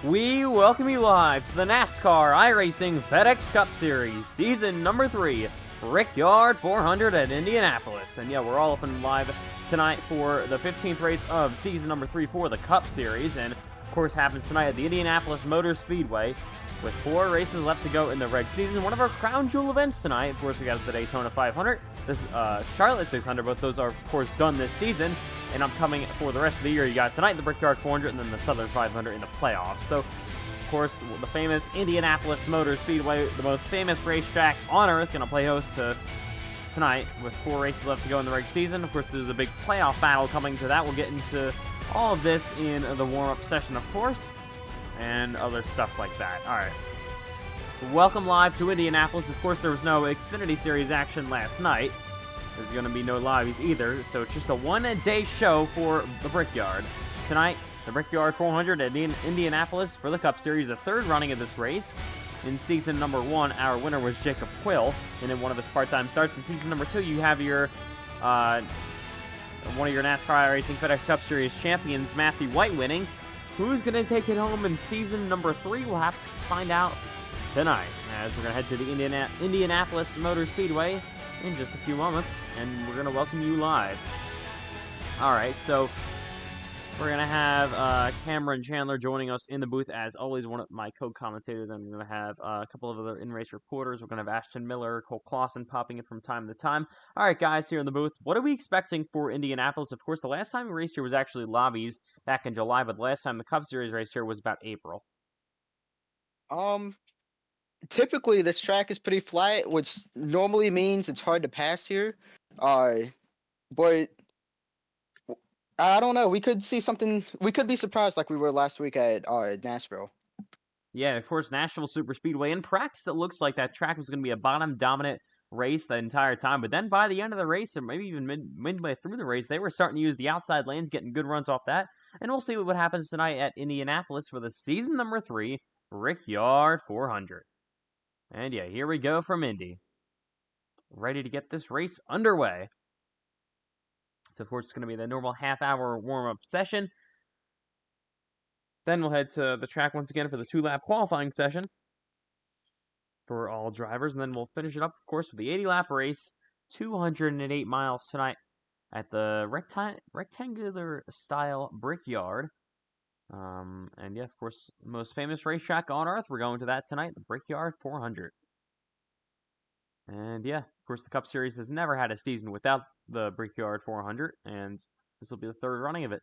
We welcome you live to the NASCAR iRacing FedEx Cup Series, Season number 3, Brickyard 400 at Indianapolis. And yeah, we're all up and live tonight for the 15th race of Season number 3 for the Cup Series. And, of course, happens tonight at the Indianapolis Motor Speedway with 4 races left to go in the reg season. One of our crown jewel events tonight. Of course, we got the Daytona 500, this Charlotte 600. Both those are, of course, done this season. And upcoming for the rest of the year, you got tonight the Brickyard 400 and then the Southern 500 in the playoffs. So, of course, the famous Indianapolis Motor Speedway, the most famous racetrack on Earth, going to play host to tonight with 4 races left to go in the reg season. Of course, there's a big playoff battle coming to that. We'll get into all of this in the warm-up session, of course, and other stuff like that. All right. Welcome live to Indianapolis. Of course, there was no Xfinity Series action last night. There's going to be no lobbies either, so it's just a one-day show for the Brickyard. Tonight, the Brickyard 400 at Indianapolis for the Cup Series, the 3rd running of this race. In season number 1, our winner was Jacob Quill, and in one of his part-time starts. In season number 2, you have your one of your NASCAR iRacing FedEx Cup Series champions, Matthew White, winning. Who's going to take it home in season number 3? We'll have to find out tonight, as we're going to head to the Indianapolis Motor Speedway in just a few moments, and we're going to welcome you live. Alright, so we're going to have Cameron Chandler joining us in the booth, as always, one of my co-commentators. Then we're going to have a couple of other in-race reporters. We're going to have Ashton Miller, Cole Clausen popping in from time to time. Alright, guys, here in the booth, what are we expecting for Indianapolis? Of course, the last time we raced here was actually lobbies back in July, but the last time the Cup Series raced here was about April. Typically, this track is pretty flat, which normally means it's hard to pass here. But I don't know. We could see something. We could be surprised like we were last week at Nashville. Yeah, of course, Nashville Superspeedway. In practice, it looks like that track was going to be a bottom-dominant race the entire time. But then by the end of the race, or maybe even midway through the race, they were starting to use the outside lanes, getting good runs off that. And we'll see what happens tonight at Indianapolis for the season number 3, Brickyard 400. And yeah, here we go from Indy. Ready to get this race underway. So, of course, it's going to be the normal half-hour warm-up session. Then we'll head to the track once again for the 2-lap qualifying session for all drivers. And then we'll finish it up, of course, with the 80-lap race, 208 miles tonight at the rectangular-style Brickyard. And yeah, of course, the most famous racetrack on Earth. We're going to that tonight, the Brickyard 400. And yeah, of course, the Cup Series has never had a season without the Brickyard 400, and this will be the 3rd running of it.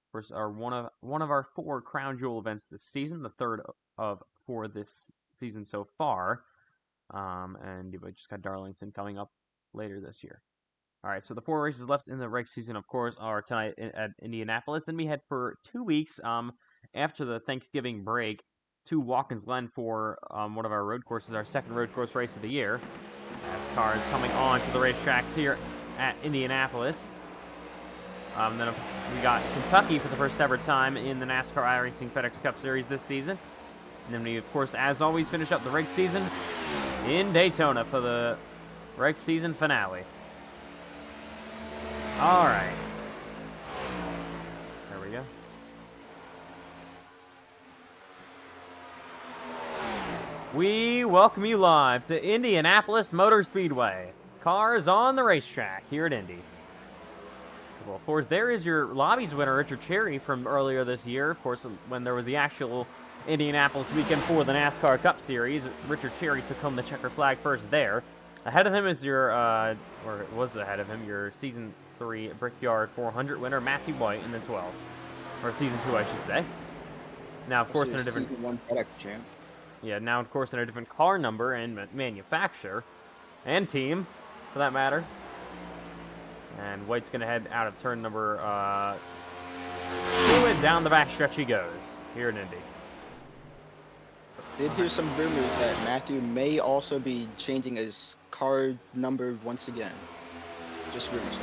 Of course, one of our 4 crown jewel events this season, the 3rd of 4 this season so far. And we just got Darlington coming up later this year. All right, so the 4 races left in the reg season, of course, are tonight at Indianapolis. Then we head for 2 weeks after the Thanksgiving break to Watkins Glen for one of our road courses, our 2nd road course race of the year. NASCAR is coming on to the racetracks here at Indianapolis. Then we got Kentucky for the first ever time in the NASCAR iRacing FedEx Cup Series this season. And then we, of course, as always, finish up the reg season in Daytona for the reg season finale. All right. There we go. We welcome you live to Indianapolis Motor Speedway. Cars on the racetrack here at Indy. Well, of course, there is your lobbies winner, Richard Cherry, from earlier this year. Of course, when there was the actual Indianapolis weekend for the NASCAR Cup Series, Richard Cherry took home the checker flag first there. Ahead of him is your, or it was ahead of him, your Season 3 Brickyard 400 winner, Matthew White, in the 12. Or Season 2, I should say. Now, of course, in a different... Season 1 FedEx champ. Yeah, now, of course, in a different car number and manufacturer. And team, for that matter. And White's going to head out of turn number 2, and down the backstretch he goes, here in Indy. Did hear some rumors that Matthew may also be changing his car number once again. Just rumors,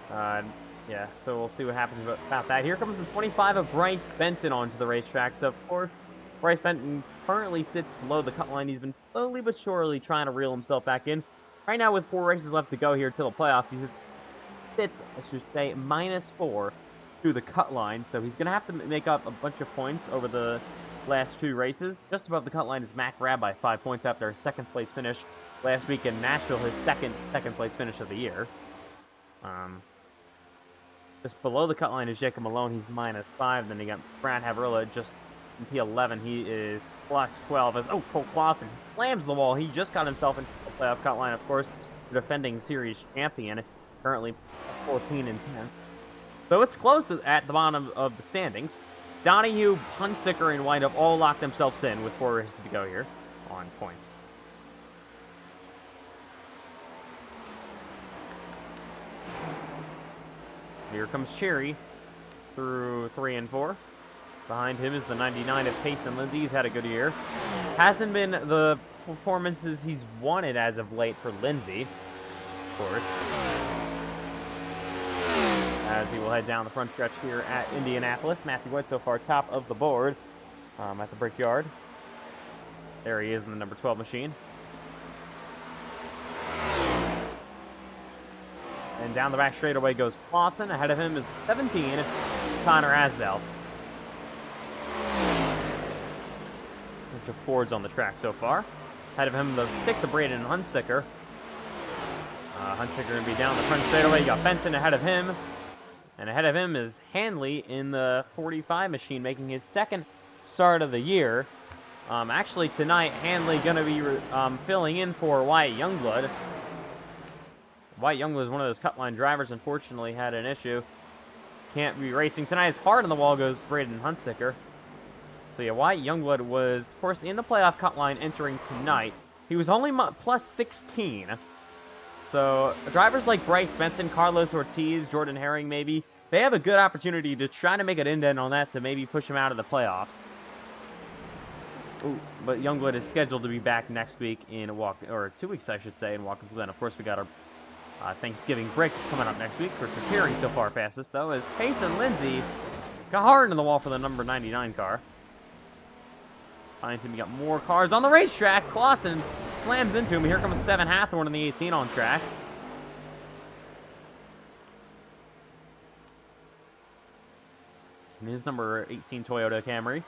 though. Yeah, so we'll see what happens about that. Here comes the 25 of Bryce Benton onto the racetrack. So, of course, Bryce Benton currently sits below the cut line. He's been slowly but surely trying to reel himself back in. Right now, with 4 races left to go here till the playoffs, he sits, I should say, -4 to the cut line, so he's going to have to make up a bunch of points over the last 2 races. Just above the cut line is Mac Rab by 5 points after a second-place finish last week in Nashville, his second-place finish of the year. Just below the cut line is Jacob Malone. He's -5. Then you got Brad Haverilla just in P11. He is +12. As Cole Clausen slams the wall. He just got himself into the playoff cut line, of course, the defending series champion, currently 14 and 10. So it's close at the bottom of the standings. Donahue, Hunsicker, and Windup all locked themselves in with 4 races to go here on points. Here comes Cherry through 3 and 4. Behind him is the 99 of Payson Lindsay. He's had a good year. Hasn't been the performances he's wanted as of late for Lindsay, of course, as he will head down the front stretch here at Indianapolis. Matthew White so far top of the board at the Brickyard. There he is in the number 12 machine. And down the back straightaway goes Clausen. Ahead of him is 17, Connor Asbell. Bunch of Fords on the track so far. Ahead of him, the 6 of Braden Hunsicker. Hunsicker going to be down the front straightaway. You got Benton ahead of him. And ahead of him is Hanley in the 45 machine, making his 2nd start of the year. Actually, tonight, Hanley going to be filling in for Wyatt Youngblood. Wyatt Youngblood was one of those cut line drivers, unfortunately had an issue. Can't be racing tonight. As hard on the wall goes Braden Hunsicker. So yeah, Wyatt Youngblood was, of course, in the playoff cut line entering tonight. He was only +16. So drivers like Bryce Benson, Carlos Ortiz, Jordan Herring maybe, they have a good opportunity to try to make an indent on that to maybe push him out of the playoffs. Ooh, but Youngblood is scheduled to be back next week in 2 weeks, I should say, in Watkins Glen. Of course, we got our Thanksgiving break coming up next week for Terry so far fastest, though, as Payson Lindsay got hard in the wall for the number 99 car. Behind him, you got more cars on the racetrack. Clausen slams into him. Here comes 7 Hathorn in the 18 on track. And his number 18 Toyota Camry.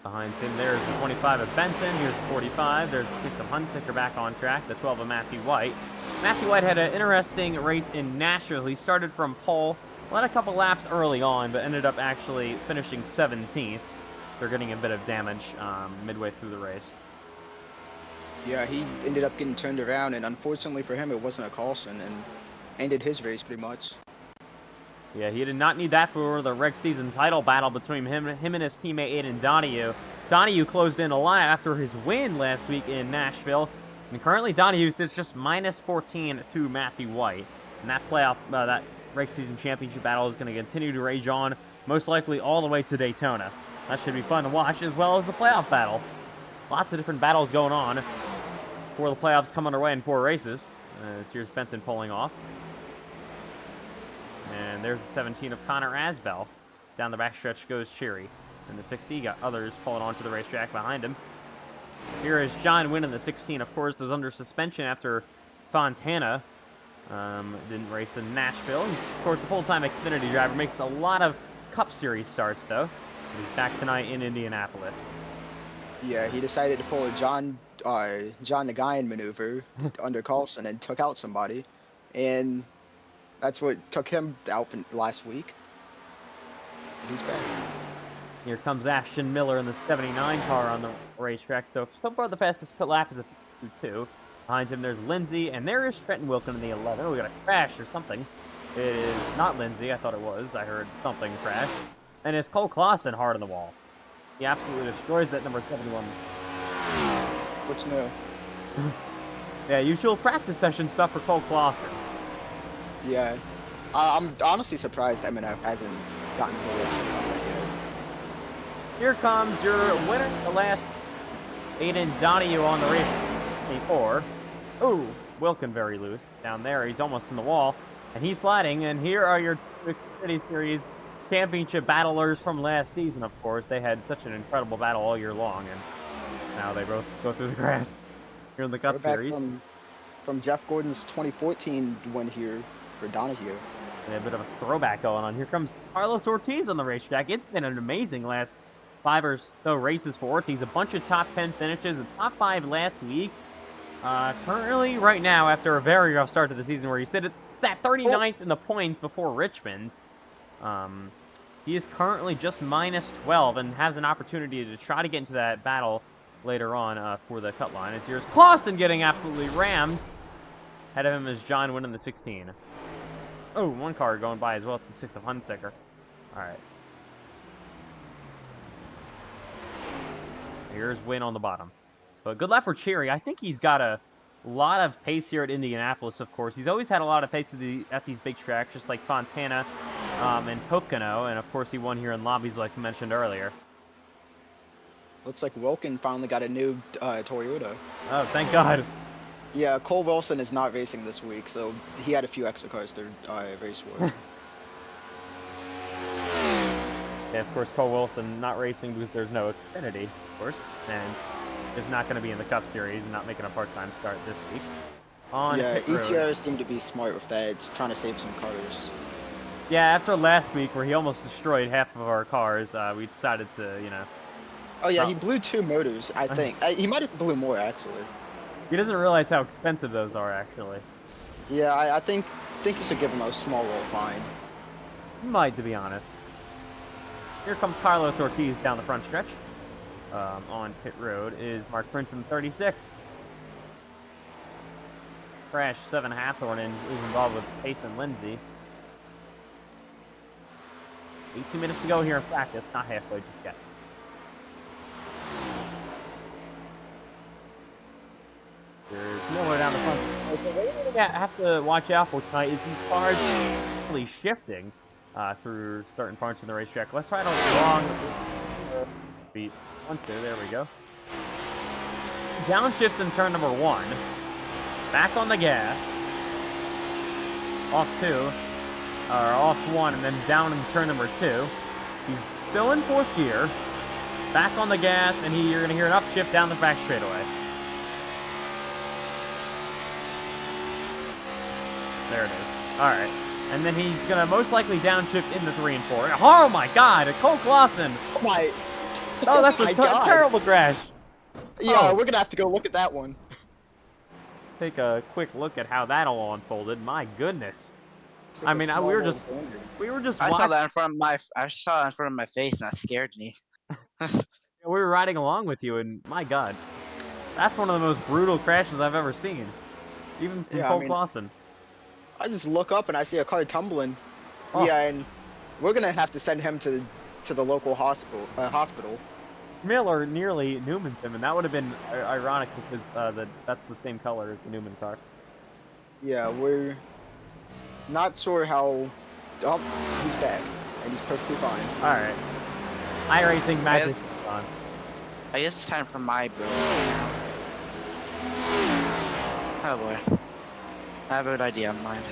Behind him, there's the 25 of Benson. Here's the 45. There's the 6 of Hunsicker back on track. The 12 of Matthew White. Matthew White had an interesting race in Nashville. He started from pole, led a couple laps early on, but ended up actually finishing 17th. They're getting a bit of damage midway through the race. Yeah, he ended up getting turned around, and unfortunately for him, it wasn't a Carlson, and ended his race pretty much. Yeah, he did not need that for the reg season title battle between him and his teammate Aiden Donahue. Donahue closed in a line after his win last week in Nashville, and currently Donahue sits just -14 to Matthew White. And that playoff, that reg season championship battle is going to continue to rage on, most likely all the way to Daytona. That should be fun to watch, as well as the playoff battle. Lots of different battles going on before the playoffs come underway in 4 races. Here's Benton pulling off. And there's the 17 of Connor Asbell. Down the backstretch goes Cherry. In the 60, got others pulling onto the racetrack behind him. Here is John Wynn in the 16, of course, was under suspension after Fontana didn't race in Nashville. He's, of course, a full-time Xfinity driver. Makes a lot of Cup Series starts, though. He's back tonight in Indianapolis. Yeah, he decided to pull a John the Guyan maneuver under Carlson and took out somebody. And that's what took him out last week. He's back. Here comes Ashton Miller in the 79 car on the racetrack. So far the fastest lap is a 52. Behind him there's Lindsay, and there is Trenton Wilkin in the 11. Oh, we got a crash or something. It is not Lindsay. I thought it was. I heard something crash. And it's Cole Clausen hard on the wall. He absolutely destroys that number 71. What's new? Yeah, usual practice session stuff for Cole Clausen. Yeah. I'm honestly surprised MNF hasn't gotten to this. Here comes your winner, the last Aiden Donahue on the race. 24. Ooh, Wilkin very loose down there. He's almost in the wall, and he's sliding. And here are your Xfinity Series championship battlers from last season. Of course, they had such an incredible battle all year long, and now they both go through the grass here in the Cup Series. from Jeff Gordon's 2014 win here for Donahue. A bit of a throwback going on. Here comes Carlos Ortiz on the racetrack. It's been an amazing last 5 or so races for Ortiz. A bunch of top 10 finishes, a top 5 last week. Currently, right now, after a very rough start to the season where he sat 39th in the points before Richmond, he is currently just minus 12 and has an opportunity to try to get into that battle later on for the cut line. As here's Clausen getting absolutely rammed. Ahead of him is John winning the 16. Oh, one car going by as well. It's the 6 of Hunsaker. All right. Here's Win on the bottom. But good luck for Cherry. I think he's got a lot of pace here at Indianapolis, of course. He's always had a lot of pace at these big tracks, just like Fontana and Pocono. And, of course, he won here in lobbies like mentioned earlier. Looks like Wilkin finally got a new Toyota. Oh, thank God. Yeah, Cole Wilson is not racing this week, so he had a few extra cars to race for. Yeah, of course, Cole Wilson not racing because there's no Xfinity, of course, and is not going to be in the Cup Series and not making a part-time start this week. Yeah, ETR seemed to be smart with that, trying to save some cars. Yeah, after last week where he almost destroyed half of our cars, we decided to, you know... Oh yeah, he blew 2 motors, I think. He might have blew more, actually. He doesn't realize how expensive those are, actually. Yeah, I think you should give him a small little fine. Might, to be honest. Here comes Carlos Ortiz down the front stretch. On pit road is Mark Prince in 36. Crash 7 Hathorn is involved with Pace and Lindsay. 18 minutes to go here in practice, not halfway just yet. There's Miller down the front. The thing I have to watch out for tonight is these cars really shifting through certain parts of the racetrack. Let's try it on the wrong beat. 1, 2, there we go. Downshifts in turn number 1. Back on the gas. Off 2. Or off 1 and then down in turn number 2. He's still in 4th gear. Back on the gas and you're going to hear an upshift down the back straightaway. There it is. Alright. And then he's going to most likely downshift into 3 and 4. Oh my god! Cole Clausen! Oh my... Oh, that's a terrible crash! Yeah, we're going to have to go look at that one. Let's take a quick look at how that all unfolded. My goodness. I mean, we were just I saw that in front of my face, and that scared me. we were riding along with you, and my god. That's one of the most brutal crashes I've ever seen. Even from Cole Clausen. I just look up and I see a car tumbling. Oh. Yeah, and we're gonna have to send him to the local hospital. Miller nearly Newman's him, and that would have been ironic because that's the same color as the Newman car. Yeah, we're not sure how. Oh, he's back, and he's perfectly fine. All right, iRacing magic is on. I guess it's time for my build. Oh boy. I have a good idea in mind.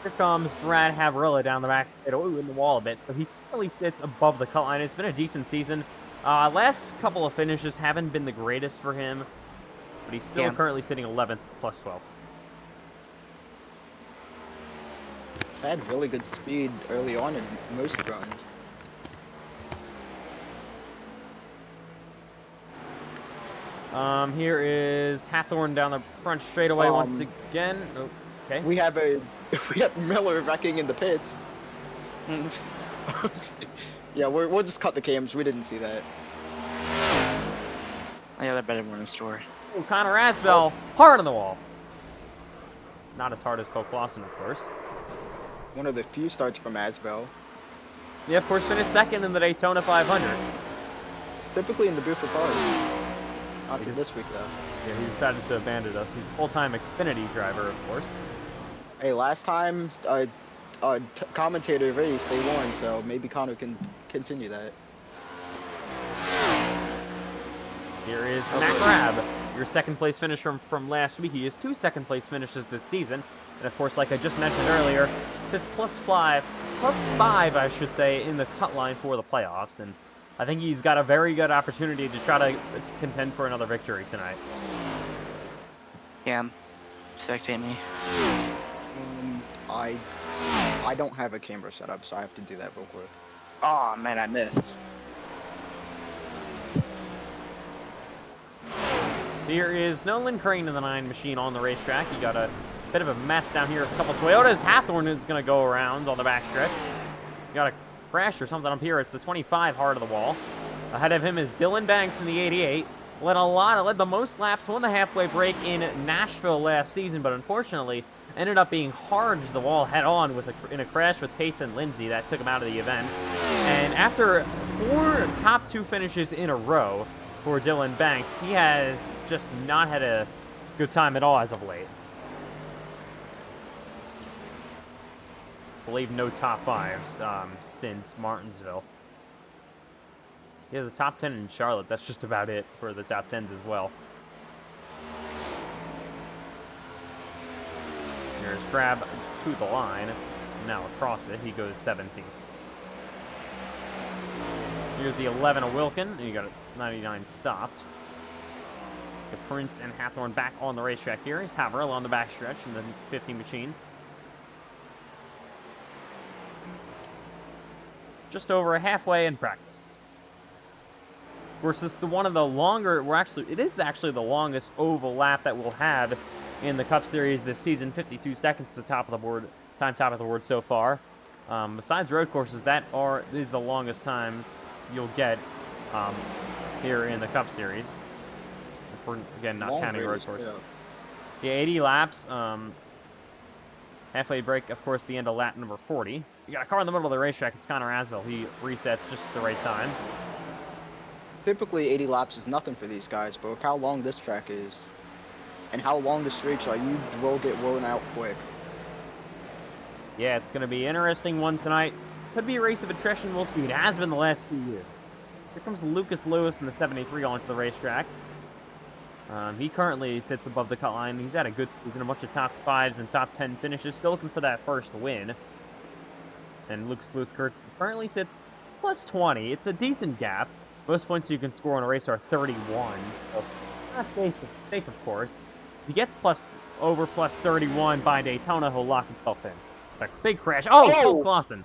Here comes Brad Havrilla down the back, in the wall a bit, so he really sits above the cut line. It's been a decent season. Last couple of finishes haven't been the greatest for him, but he's still currently sitting 11th, plus 12. Had really good speed early on in most runs. Here is Hathorn down the front straightaway once again. Oh, okay. We have Miller wrecking in the pits. Yeah, we'll just cut the cams. We didn't see that. I got a better morning story. Oh, Connor Asbell, hard on the wall. Not as hard as Cole Clausen, of course. One of the few starts from Asbell. Yeah, of course, finished 2nd in the Daytona 500. Typically in the Buford cars. Not for this week, though. Yeah, he decided to abandon us. He's a full-time Xfinity driver, of course. Hey, last time commentator raced, they won, so maybe Connor can continue that. Here is Matt Grab, your 2nd place finish from last week. He has 2 2nd place finishes this season. And of course, like I just mentioned earlier, sits plus 5, I should say, in the cut line for the playoffs. And I think he's got a very good opportunity to try to contend for another victory tonight. Yeah. Spectate me. I don't have a camera set up, so I have to do that real quick. Oh man, I missed. Here is Nolan Crane in the 9 machine on the racetrack. You got a bit of a mess down here. A couple Toyotas. Hathorn is going to go around on the backstretch. You got a crash or something up here. It's the 25 hard of the wall. Ahead of him is Dylan Banks in the 88. Led the most laps, won the halfway break in Nashville last season, but unfortunately ended up being hard to the wall head-on in a crash with Payson Lindsay. That took him out of the event. And after 4 top 2 finishes in a row for Dylan Banks, he has just not had a good time at all as of late. I believe no top 5s since Martinsville. He has a top 10 in Charlotte. That's just about it for the top 10s as well. Here's Crab to the line. Now across it, he goes 17. Here's the 11 of Wilkin. And you got a 99 stopped. The Prince and Hathorn back on the racetrack here. Here's Haverhill on the backstretch in the 50 machine. Just over halfway in practice. Of course, this is one of the longer. It is actually the longest oval lap that we'll have in the Cup Series this season. 52 seconds to the top of the board, top of the board so far. Besides road courses, these are the longest times you'll get here in the Cup Series. Again, not counting road courses. Yeah, 80 laps. Halfway break, of course, the end of lap number 40. You got a car in the middle of the racetrack. It's Connor Asville. He resets just at the right time. Typically, 80 laps is nothing for these guys, but with how long this track is, and how long the streaks are, you will get worn out quick. Yeah, it's going to be an interesting one tonight. Could be a race of attrition. We'll see. It has been the last few years. Here comes Lucas Lewis in the 73 onto the racetrack. He currently sits above the cut line. He's had a good season, a bunch of top 5s and top 10 finishes. Still looking for that first win. And Lucas Lewis currently sits plus 20. It's a decent gap. Most points you can score on a race are 31. So not safe, of course. If he gets over plus 31 by Daytona, he'll lock himself in. Like, big crash. Oh, Phil Clausen.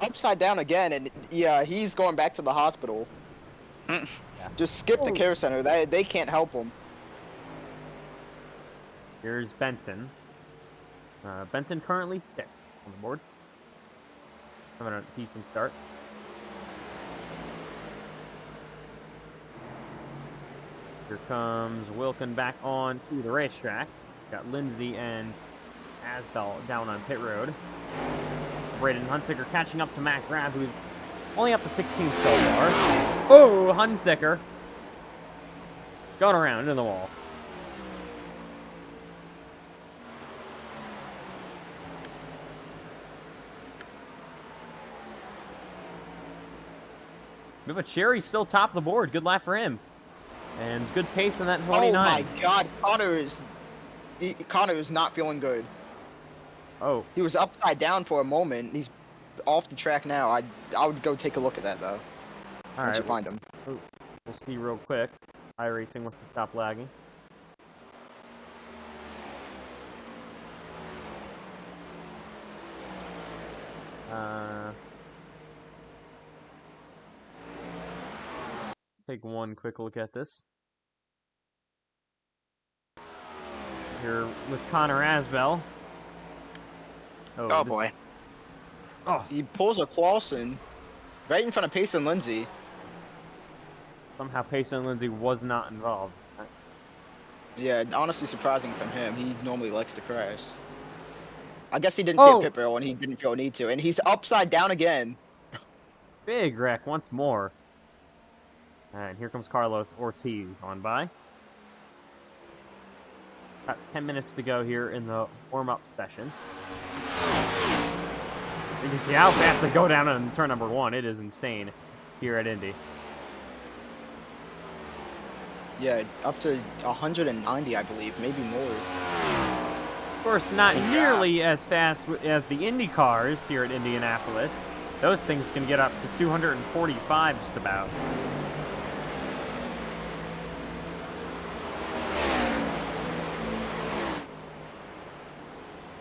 Upside down again, and yeah, he's going back to the hospital. Yeah. Just skip the care center. They can't help him. Here's Benton. Benton currently 6th on the board. Having a decent start. Here comes Wilkin back on to the racetrack. Got Lindsay and Asbell down on pit road. Braden Hunsicker catching up to Matt Grab, who's only up to 16th so far. Oh, Hunsicker. Going around into the wall. But Cherry's still top of the board. Good lap for him. And it's good pace in that 29. Oh my God, Connor is not feeling good. Oh. He was upside down for a moment. He's off the track now. I would go take a look at that though. All once right. you find him. We'll see real quick. iRacing wants to stop lagging. Take one quick look at this. Here with Connor Asbell. Oh boy. Oh, He pulls a Clausen right in front of Payson Lindsay. somehow Payson Lindsay was not involved. Yeah, honestly surprising from him. He normally likes to crash. I guess he didn't see a pit barrel and he didn't feel a need to. And he's upside down again. Big wreck once more. And here comes Carlos Ortiz on by. About 10 minutes to go here in the warm-up session. You can see how fast they go down in turn number 1. It is insane here at Indy. Yeah, up to 190, I believe, maybe more. Of course, not nearly as fast as the Indy cars here at Indianapolis. Those things can get up to 245 just about.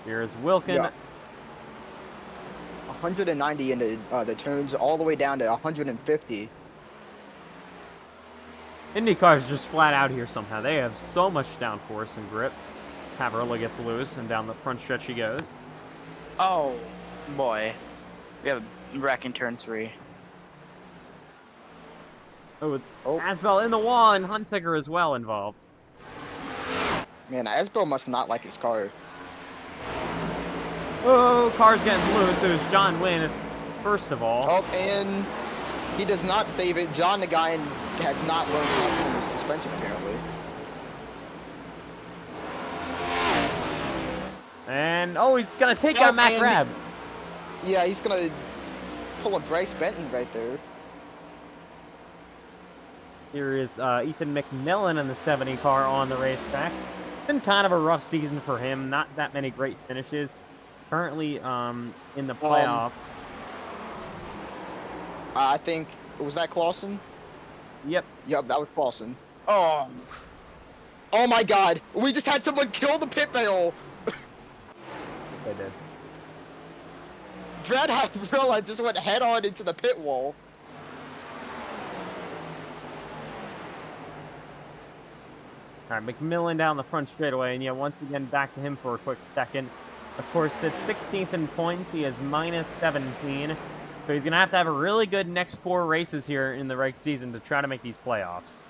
Here's Wilkin. Yeah. 190 in the turns, all the way down to 150. IndyCar's just flat out here somehow. They have so much downforce and grip. Cavarella gets loose, and down the front stretch he goes. Oh, boy. We have a wreck in turn 3. Oh, it's Asbel in the wall, and Hunziker as well involved. Man, Asbel must not like his car. Oh, car's getting loose. It was John Wynn, first of all. Oh, and he does not save it. John the guy has not learned how to from his suspension, apparently. And, oh, he's going to take out Matt Grab. Yeah, he's going to pull a Bryce Benton right there. Here is Ethan McMillan in the 70 car on the racetrack. Been kind of a rough season for him. Not that many great finishes. Currently in the playoffs. I think, was that Clausen? Yep. Yep, that was Clausen. Oh. Oh my god, we just had someone kill the pit bull. They did. Brad Hybrilla just went head on into the pit wall. All right, McMillan down the front straightaway, and yeah, once again back to him for a quick second. Of course, it's 16th in points. He has minus 17, so he's gonna have to have a really good next 4 races here in the regular season to try to make these playoffs.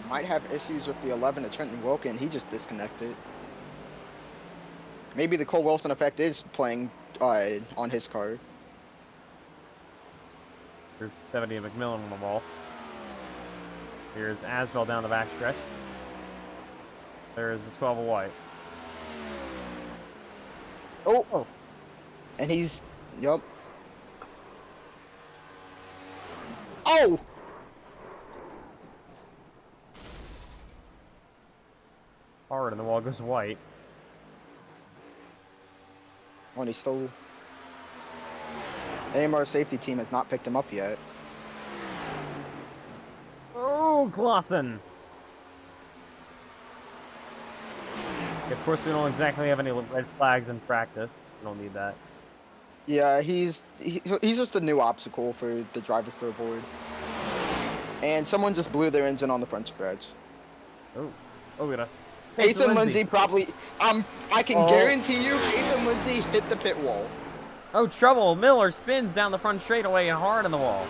Might have issues with the 11 of Trenton Wilkin. He just disconnected. Maybe the Cole Wilson effect is playing on his car. Here's 70 of McMillan on the wall. Here's Asbel down the backstretch. There's the 12 of White. Oh. And he's, yup. Oh! Hard, and the wall goes White. When he stole. AMR safety team has not picked him up yet. Oh, Clausen! Of course, we don't exactly have any red flags in practice. We don't need that. Yeah, he's just a new obstacle for the driver's throw board. And someone just blew their engine on the front stretch. Oh, goodness. Payson Lindsay probably, I can guarantee you, Payson Lindsay hit the pit wall. Oh, trouble. Miller spins down the front straightaway hard on the wall.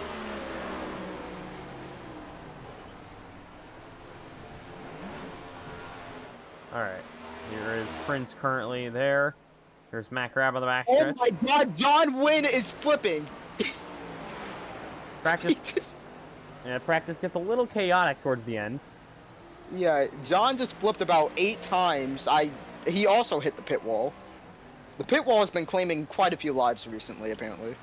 All right. Here is Prince currently there. There's Matt Grab on the backstretch. Oh my god, John Wynn is flipping. Practice. Yeah, practice gets a little chaotic towards the end. Yeah, John just flipped about 8 times. He also hit the pit wall. The pit wall has been claiming quite a few lives recently, apparently.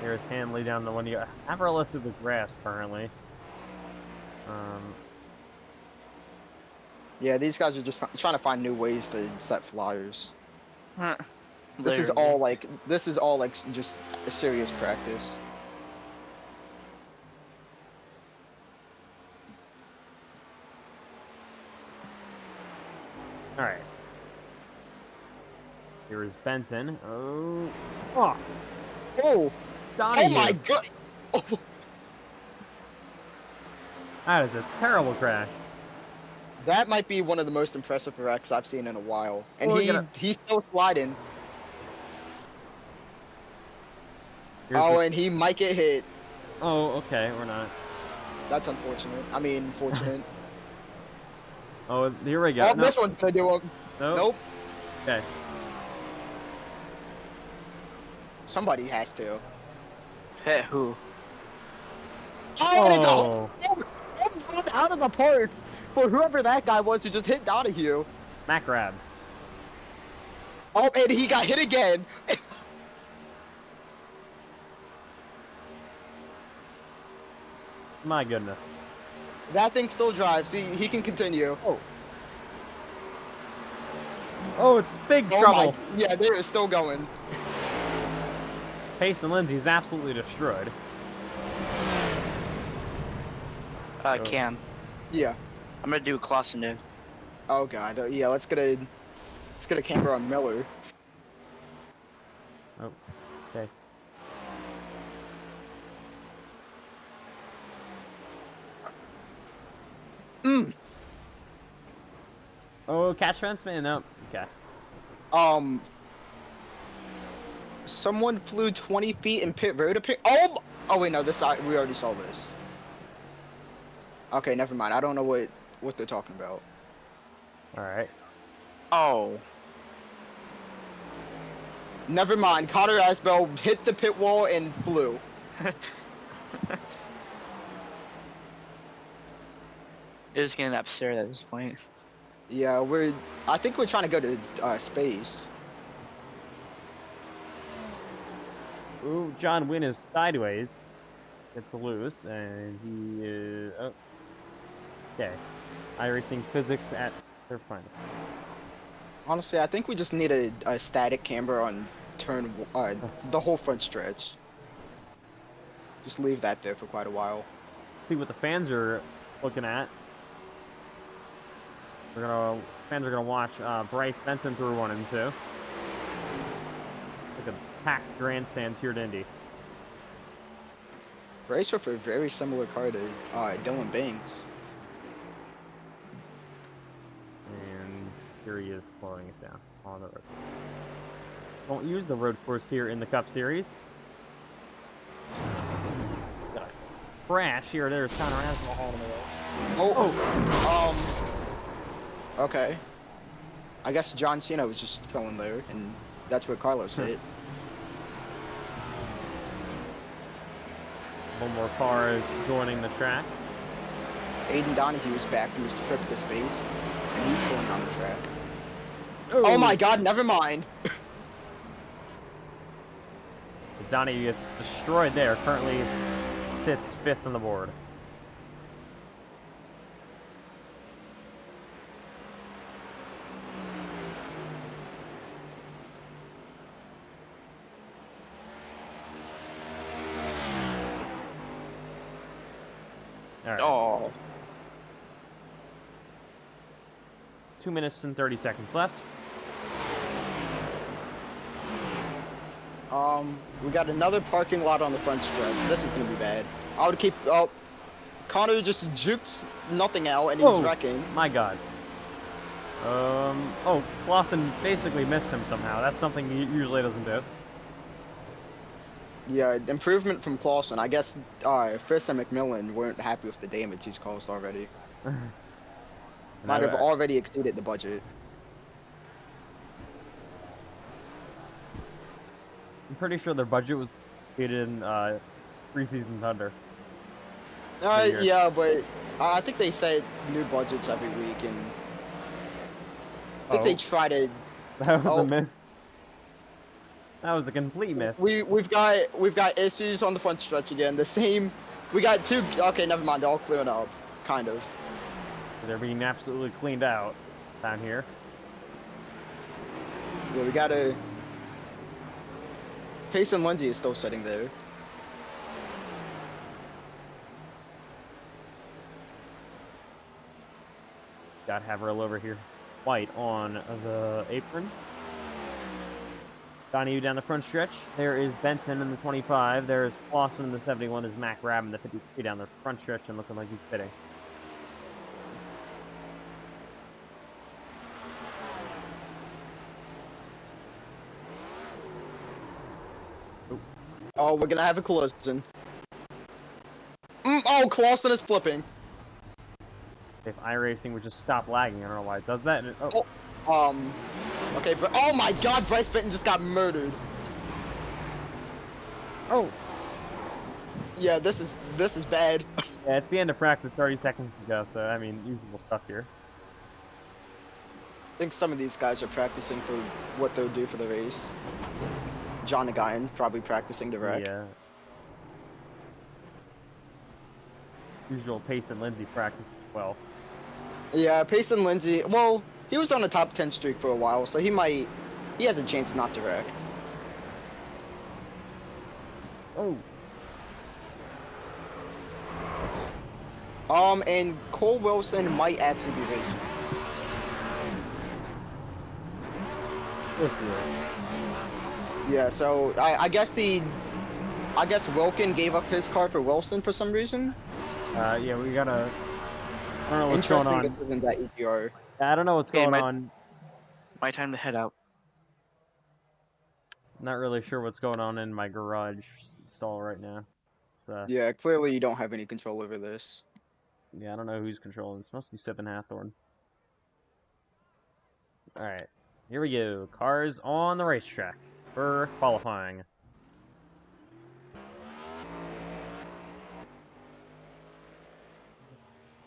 Here's Hanley down the one. You have her left through the grass currently. Yeah, these guys are just trying to find new ways to set flyers. Huh. This is all like just a serious practice. All right. Here is Benson. Oh, Donahue. Oh my god! Oh. That is a terrible crash. That might be one of the most impressive wrecks I've seen in a while. And he's still sliding. And he might get hit. Oh, okay, we're not. That's unfortunate. I mean, fortunate. Oh, here we go. Oh, this one's gonna do him. Nope. Okay. Somebody has to. Hit who? Oh, and it's out of the park for whoever that guy was who just hit Donahue. Matt Grab. Oh, and he got hit again. My goodness. That thing still drives. He can continue. Oh, it's big trouble. Yeah, they're still going. Payson Lindsay's absolutely destroyed. Cam. Yeah. I'm gonna do a Clausen dude. Oh god. Yeah, let's get a Let's get a camera on Miller. Oh, okay. Oh, catch fence man. No. Okay. Someone flew 20 feet in pit road. Oh wait, no. We already saw this. Okay, never mind. I don't know what they're talking about. All right. Oh. Never mind. Connor Asbell hit the pit wall and flew. It's getting absurd at this point. Yeah, I think we're trying to go to space. Ooh, John Wynn is sideways. It's loose, and he is. Oh. Okay. iRacing physics at their final. Honestly, I think we just need a static camera on the whole front stretch. Just leave that there for quite a while. See what the fans are looking at. Fans are gonna watch Bryce Benson through 1 and 2. Look at packed grandstands here at Indy. Race with a very similar car to Dylan Banks. And here he is slowing it down on the road. Don't use the road course here in the Cup Series. Got a crash here. There's Connor Asbell hauling away. Okay. I guess John Cena was just going there, and that's where Carlos hit. One more car is joining the track. Aiden Donahue's back from his trip to space, and he's going on the track. Oh my god, never mind. Donahue gets destroyed there. Currently sits 5th on the board. All right. Oh. 2 minutes and 30 seconds left. We got another parking lot on the front stretch. This is gonna be bad. I would keep. Oh, Connor just jukes nothing out, and he's wrecking. My God. Oh, Clausen basically missed him somehow. That's something he usually doesn't do. Yeah, improvement from Clausen. I guess Fiss and McMillan weren't happy with the damage he's caused already. Might have already exceeded the budget. I'm pretty sure their budget was created in preseason Thunder. Yeah, but I think they set new budgets every week, and I think they try to. That was a miss. That was a complete miss. We've got issues on the front stretch again. The same. We got two. Okay, never mind. They're all clearing up, kind of. They're being absolutely cleaned out down here. Yeah, we gotta. Payson Lindsay is still sitting there. Got Haverhill over here. White on the apron. Donahue down the front stretch. There is Benson in the 25. There is Clausen in the 71. There's Mac Rabb in the 53 down the front stretch and looking like he's pitting. Oh, we're gonna have a collision. Oh, Clausen is flipping. If iRacing would just stop lagging, I don't know why it does that. Okay, but oh my God, Bryce Benton just got murdered. Oh. Yeah, this is bad. Yeah, it's the end of practice. 30 seconds to go. So I mean, usual stuff here. I think some of these guys are practicing for what they'll do for the race. John Agayan probably practicing to wreck. Yeah. Usual Payson Lindsay practice as well. Yeah, Payson Lindsay. Well, he was on a top 10 streak for a while, so he has a chance not to wreck. Oh. And Cole Wilson might actually be racing. course he is. Yeah, so I guess Wilkin gave up his car for Wilson for some reason. Yeah, we gotta. I don't know what's going Interesting on. decision that EGR. I don't know what's Okay, going on. my time to head out. Not really sure what's going on in my garage stall right now. It's, Yeah, clearly you don't have any control over this. yeah, I don't know who's controlling this. Must be Sippin' Hathorn. Alright, here we go. Cars on the racetrack for qualifying.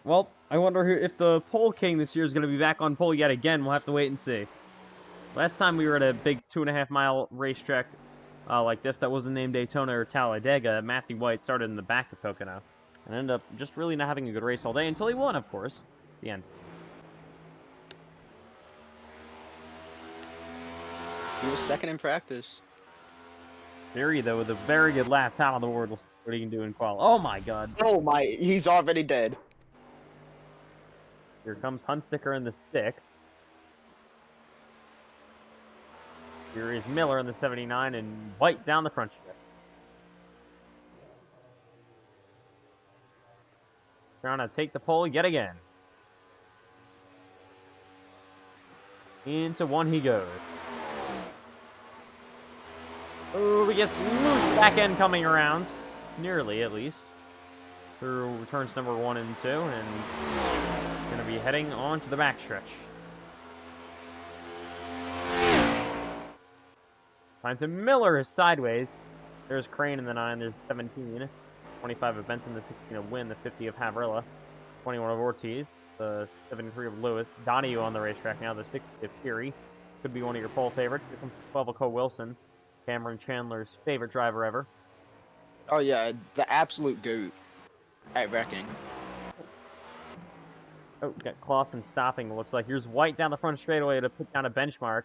Well, I wonder if the pole king this year is going to be back on pole yet again. We'll have to wait and see. Last time we were at a big 2.5-mile racetrack like this that wasn't named Daytona or Talladega, Matthew White started in the back of Pocono and ended up just really not having a good race all day until he won, of course. The end. He was second in practice. Fury, though, with a very good lap, top of the world. What he can do in qual. Oh my god. Oh my, he's already dead. Here comes Hunsicker in the 6. Here is Miller in the 79 and White down the front stretch. Trying to take the pole yet again. Into one he goes. Oh, he gets loose back end coming around. Nearly, at least. Through turns number 1 and 2, and going to be heading on to the backstretch. Time to Miller is sideways. There's Crane in the 9, there's 17. 25 of Benson, the 16 of Wynn, the 50 of Havrilla. 21 of Ortiz, the 73 of Lewis. Donahue on the racetrack now, the 60 of Cheery. Could be one of your pole favorites. Here comes 12 of Cole Wilson. Cameron Chandler's favorite driver ever. Oh yeah, the absolute goat at wrecking. Oh, got Clausen stopping, it looks like. Here's White down the front straightaway to put down a benchmark.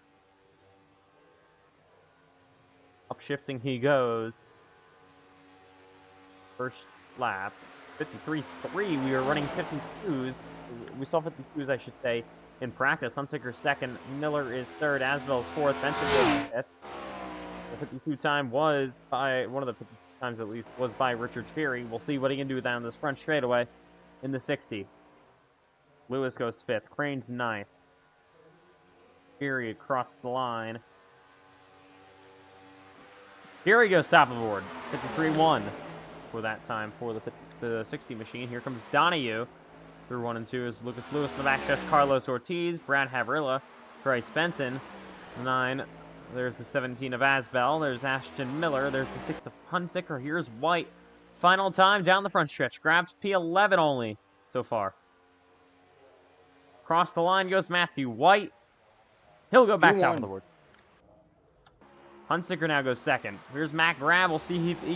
Upshifting he goes. First lap. 53.3. We were running 52s. We saw 52s, I should say, in practice. Hunsicker second. Miller is third. Asbell's fourth. Benson goes fifth. The 52 time was by, one of the 52 times at least, was by Richard Cherry. We'll see what he can do down this front straightaway in the 60. Lewis goes fifth. Crane's ninth. Cherry across the line. Here he goes, top of the board. 53-1 for that time for the 60 machine. Here comes Donahue. Through 1 and 2 is Lucas Lewis in the backstretch. Carlos Ortiz, Brad Havrilla, Bryce Benson. 9, there's the 17 of Asbell. There's Ashton Miller. There's the 6 of Hunsicker. Here's White. Final time down the front stretch. Grabs P11 only so far. Across the line goes Matthew White. He'll go back top of the board. Hunsicker now goes second. Here's Matt Grab. We'll see if he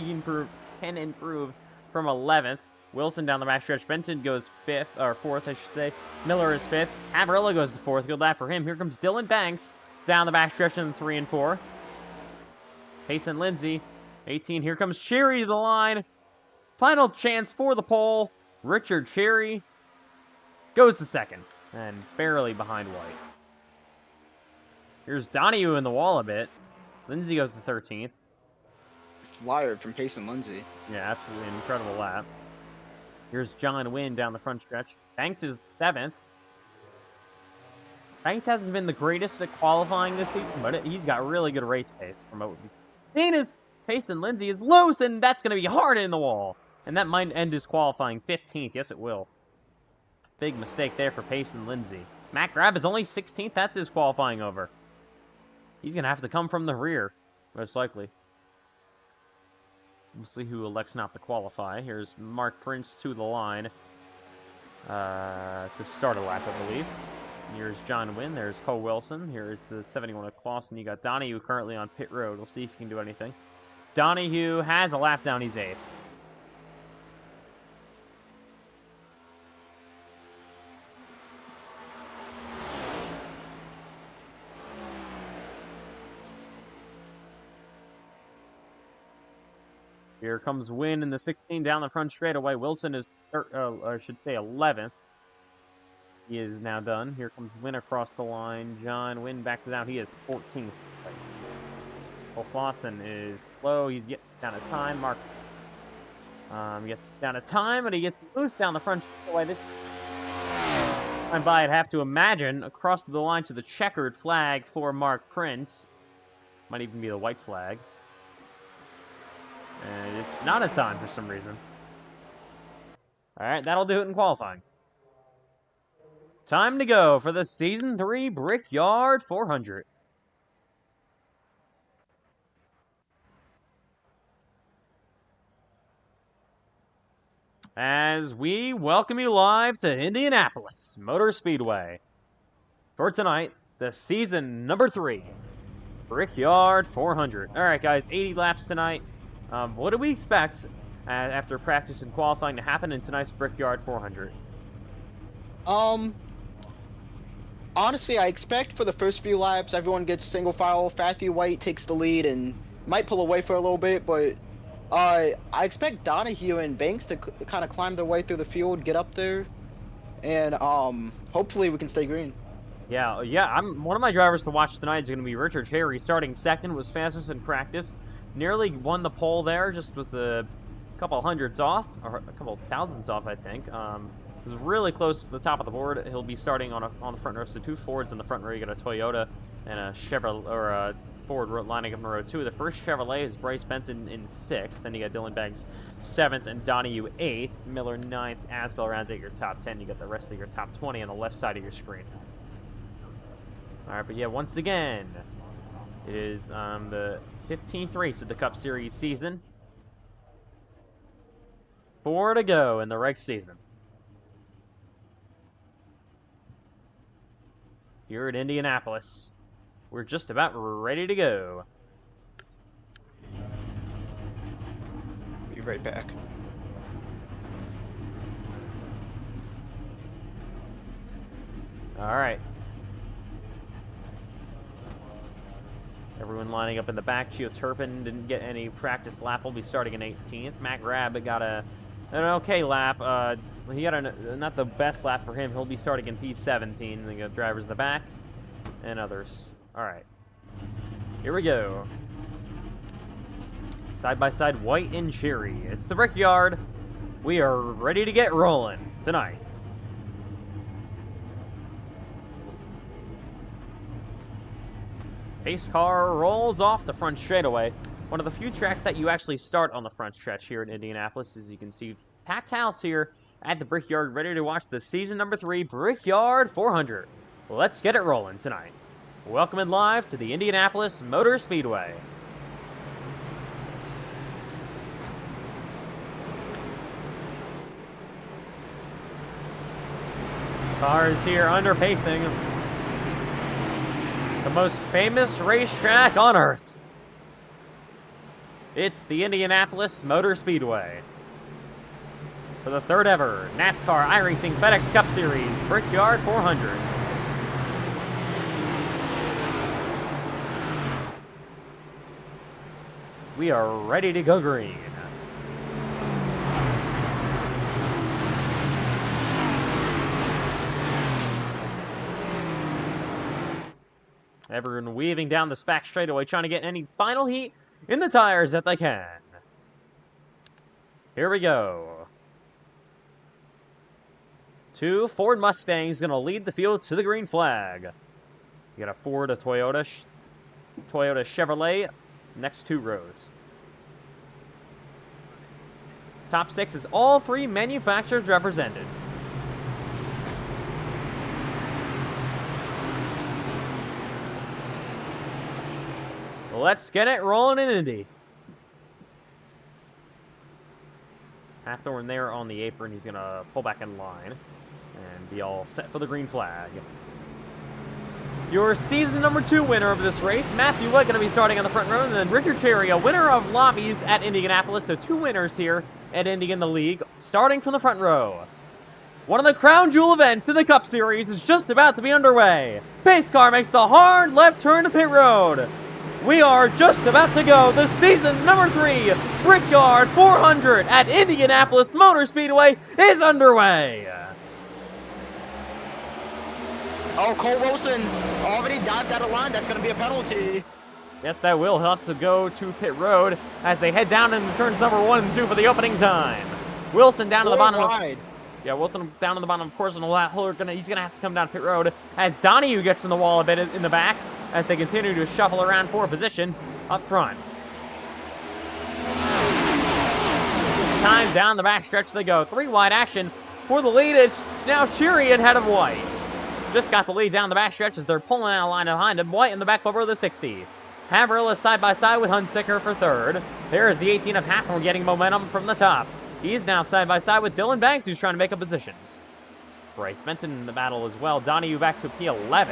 can improve from 11th. Wilson down the backstretch. Benton goes fifth, or fourth, I should say. Miller is fifth. Havrilla goes to fourth. Good lap for him. Here comes Dylan Banks down the backstretch in 3 and 4. Payson Lindsay, 18. Here comes Cherry to the line. Final chance for the pole. Richard Cherry goes to second and barely behind White. Here's Donahue in the wall a bit. Lindsay goes to 13th. Flyer from Payson Lindsay. Yeah, absolutely incredible lap. Here's John Wynn down the front stretch. Banks is 7th. Banks hasn't been the greatest at qualifying this season, but he's got really good race pace from what we've seen. Is Payson Lindsay is loose, and that's going to be hard in the wall. And that might end his qualifying 15th. Yes, it will. Big mistake there for Payson Lindsay. Matt Grab is only 16th. That's his qualifying over. He's going to have to come from the rear, most likely. We'll see who elects not to qualify. Here's Mark Prince to the line to start a lap, I believe. Here's John Wynn. There's Cole Wilson. Here's the 71 of Clausen. You got Donahue currently on pit road. We'll see if he can do anything. Donahue has a lap down. He's 8th. Here comes Wynn in the 16 down the front straightaway. Wilson is, I should say, 11th. He is now done. Here comes Wynn across the line. John Wynn backs it out. He is 14th place. Cole Flosson is slow. He's getting down to time. Mark gets down to time, and he gets loose down the front straightaway. I'm by, I'd have to imagine, across the line to the checkered flag for Mark Prince. Might even be the white flag. And it's not a time for some reason. Alright, that'll do it in qualifying. Time to go for the Season 3 Brickyard 400. As we welcome you live to Indianapolis Motor Speedway. For tonight, the Season number 3 Brickyard 400. Alright guys, 80 laps tonight. What do we expect after practice and qualifying to happen in tonight's Brickyard 400? Honestly, I expect for the first few laps, everyone gets single file. Matthew White takes the lead and might pull away for a little bit, but I expect Donahue and Banks to kind of climb their way through the field, get up there, and hopefully we can stay green. Yeah. One of my drivers to watch tonight is going to be Richard Cherry, starting second, was fastest in practice, nearly won the pole there, just was a couple hundreds off, or a couple thousands off, I think. Was really close to the top of the board. He'll be starting on the front row, so 2 Fords in the front row. You got a Toyota and a Chevrolet, or a Ford lining up in row 2. The first Chevrolet is Bryce Benson in 6th. Then you got Dylan Banks 7th and Donahue 8th. Miller 9th. Asbell rounds out your top 10. You got the rest of your top 20 on the left side of your screen. All right, but yeah, once again, it is the 15th race of the Cup Series season. 4 to go in the reg season. Here at Indianapolis, we're just about ready to go. Be right back. All right. Everyone lining up in the back. Gio Turpin didn't get any practice lap. Will be starting in 18th. Matt Grab got an okay lap. He got not the best lap for him. He'll be starting in P17. They got drivers in the back and others. All right. Here we go. Side by side, White and Cherry. It's the Brickyard. We are ready to get rolling tonight. Pace car rolls off the front straightaway. One of the few tracks that you actually start on the front stretch here in Indianapolis. As you can see, packed house here at the Brickyard, ready to watch the season number 3 Brickyard 400. Let's get it rolling tonight. Welcome in live to the Indianapolis Motor Speedway. Cars here under pacing. The most famous racetrack on Earth. It's the Indianapolis Motor Speedway. For the 3rd ever NASCAR iRacing FedEx Cup Series Brickyard 400. We are ready to go green. Everyone weaving down the back straightaway, trying to get any final heat in the tires that they can. Here we go. 2 Ford Mustangs going to lead the field to the green flag. You got a Ford, a Toyota, Toyota Chevrolet, next 2 rows. Top 6 is all 3 manufacturers represented. Let's get it rolling in Indy. Hathorne there on the apron. He's going to pull back in line and be all set for the green flag. Your season number 2 winner of this race, Matthew White, going to be starting on the front row, and then Richard Cherry, a winner of lobbies at Indianapolis. So 2 winners here at Indy in the league, starting from the front row. One of the crown jewel events in the Cup Series is just about to be underway. Pace car makes the hard left turn to pit road. We are just about to go. The season number 3 Brickyard 400 at Indianapolis Motor Speedway is underway. Oh, Cole Wilson already dived out of line. That's going to be a penalty. Yes, that will. He'll have to go to pit road as they head down into turns number 1 and 2 for the opening time. Wilson down to the bottom. Yeah, Wilson down to the bottom, of course, and he's going to have to come down pit road as Donahue gets in the wall a bit in the back as they continue to shuffle around for position up front. Time down the back stretch they go. 3 wide action for the lead. It's now Cheery ahead of White. Just got the lead down the back stretch as they're pulling out a line behind him. White in the back over the 60. Haverhill is side by side with Hunsicker for 3rd. There is the 18 of Hathorne getting momentum from the top. He is now side by side with Dylan Banks, who's trying to make up positions. Bryce Benton in the battle as well. Donahue back to P11.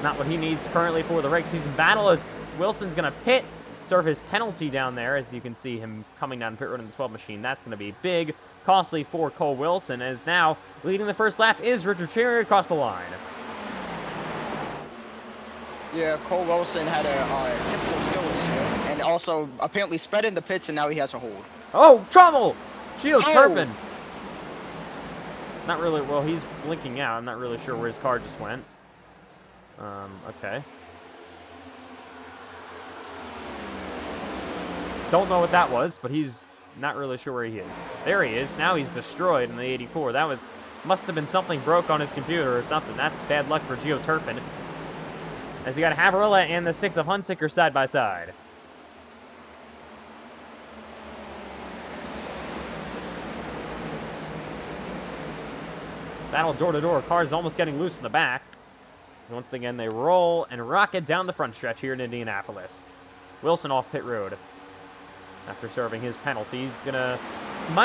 Not what he needs currently for the regular season battle as Wilson's going to serve his penalty down there, as you can see him coming down pit road in the 12 machine. That's going to be big, costly for Cole Wilson, as now leading the first lap is Richard Cheery across the line. Yeah, Cole Wilson had a typical skill issue, and also apparently spread in the pits, and now he has a hold. Oh, trouble! Gio Oh! Turpin. Not really, well, he's blinking out. I'm not really sure where his car just went. Okay. Don't know what that was, but he's not really sure where he is. There he is. Now he's destroyed in the 84. That must have been something broke on his computer or something. That's bad luck for Gio Turpin. As you got Haverilla and the 6 of Hunsicker side by side. Battle door to door. Cars almost getting loose in the back. Once again, they roll and rocket down the front stretch here in Indianapolis. Wilson off pit road. After serving his penalty, he's gonna he's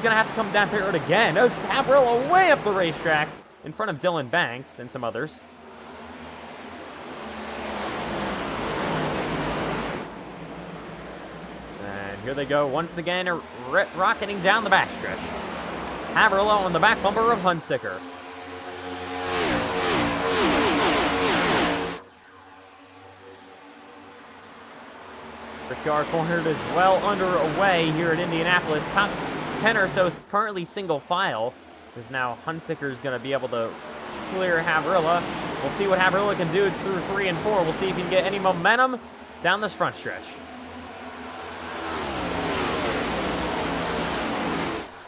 gonna have to come down pit road again. Notice Haverilla way up the racetrack in front of Dylan Banks and some others. And here they go once again, rocketing down the backstretch. Haverilla on the back bumper of Hunsicker. Brickyard cornered is well underway here at Indianapolis. Top 10 or so currently single file. Because now Hunsicker is going to be able to clear Haverilla. We'll see what Haverilla can do through 3 and 4. We'll see if he can get any momentum down this front stretch.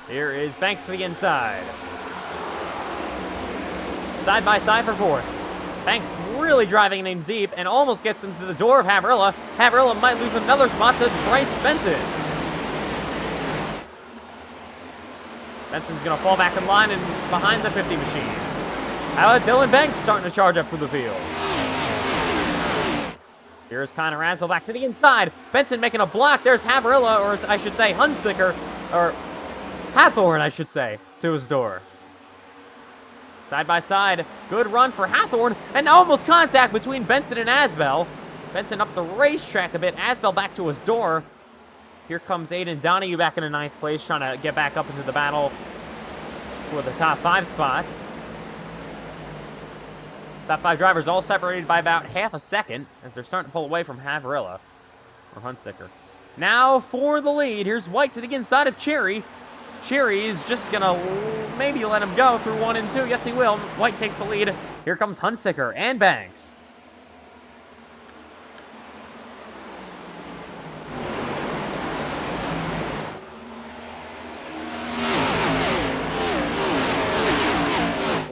Here is Banks to the inside. Side by side for 4th. Banks really driving in deep and almost gets into the door of Haverilla. Haverilla might lose another spot to Bryce Benton. Benson's going to fall back in line and behind the 50 machine. How about Dylan Banks starting to charge up through the field? Here's Connor Rasbell back to the inside. Benson making a block. There's Haverilla, or I should say Hunsicker, or Hathorne, I should say, to his door. Side by side, good run for Hathorne, and almost contact between Benson and Asbell. Benson up the racetrack a bit, Asbell back to his door. Here comes Aiden Donahue back in the 9th place, trying to get back up into the battle for the top 5 spots. Top 5 drivers all separated by about half a second as they're starting to pull away from Haverilla or Hunsicker. Now for the lead, here's White to the inside of Cheery. Cheery is just going to maybe let him go through 1 and 2. Yes, he will. White takes the lead. Here comes Hunsicker and Banks.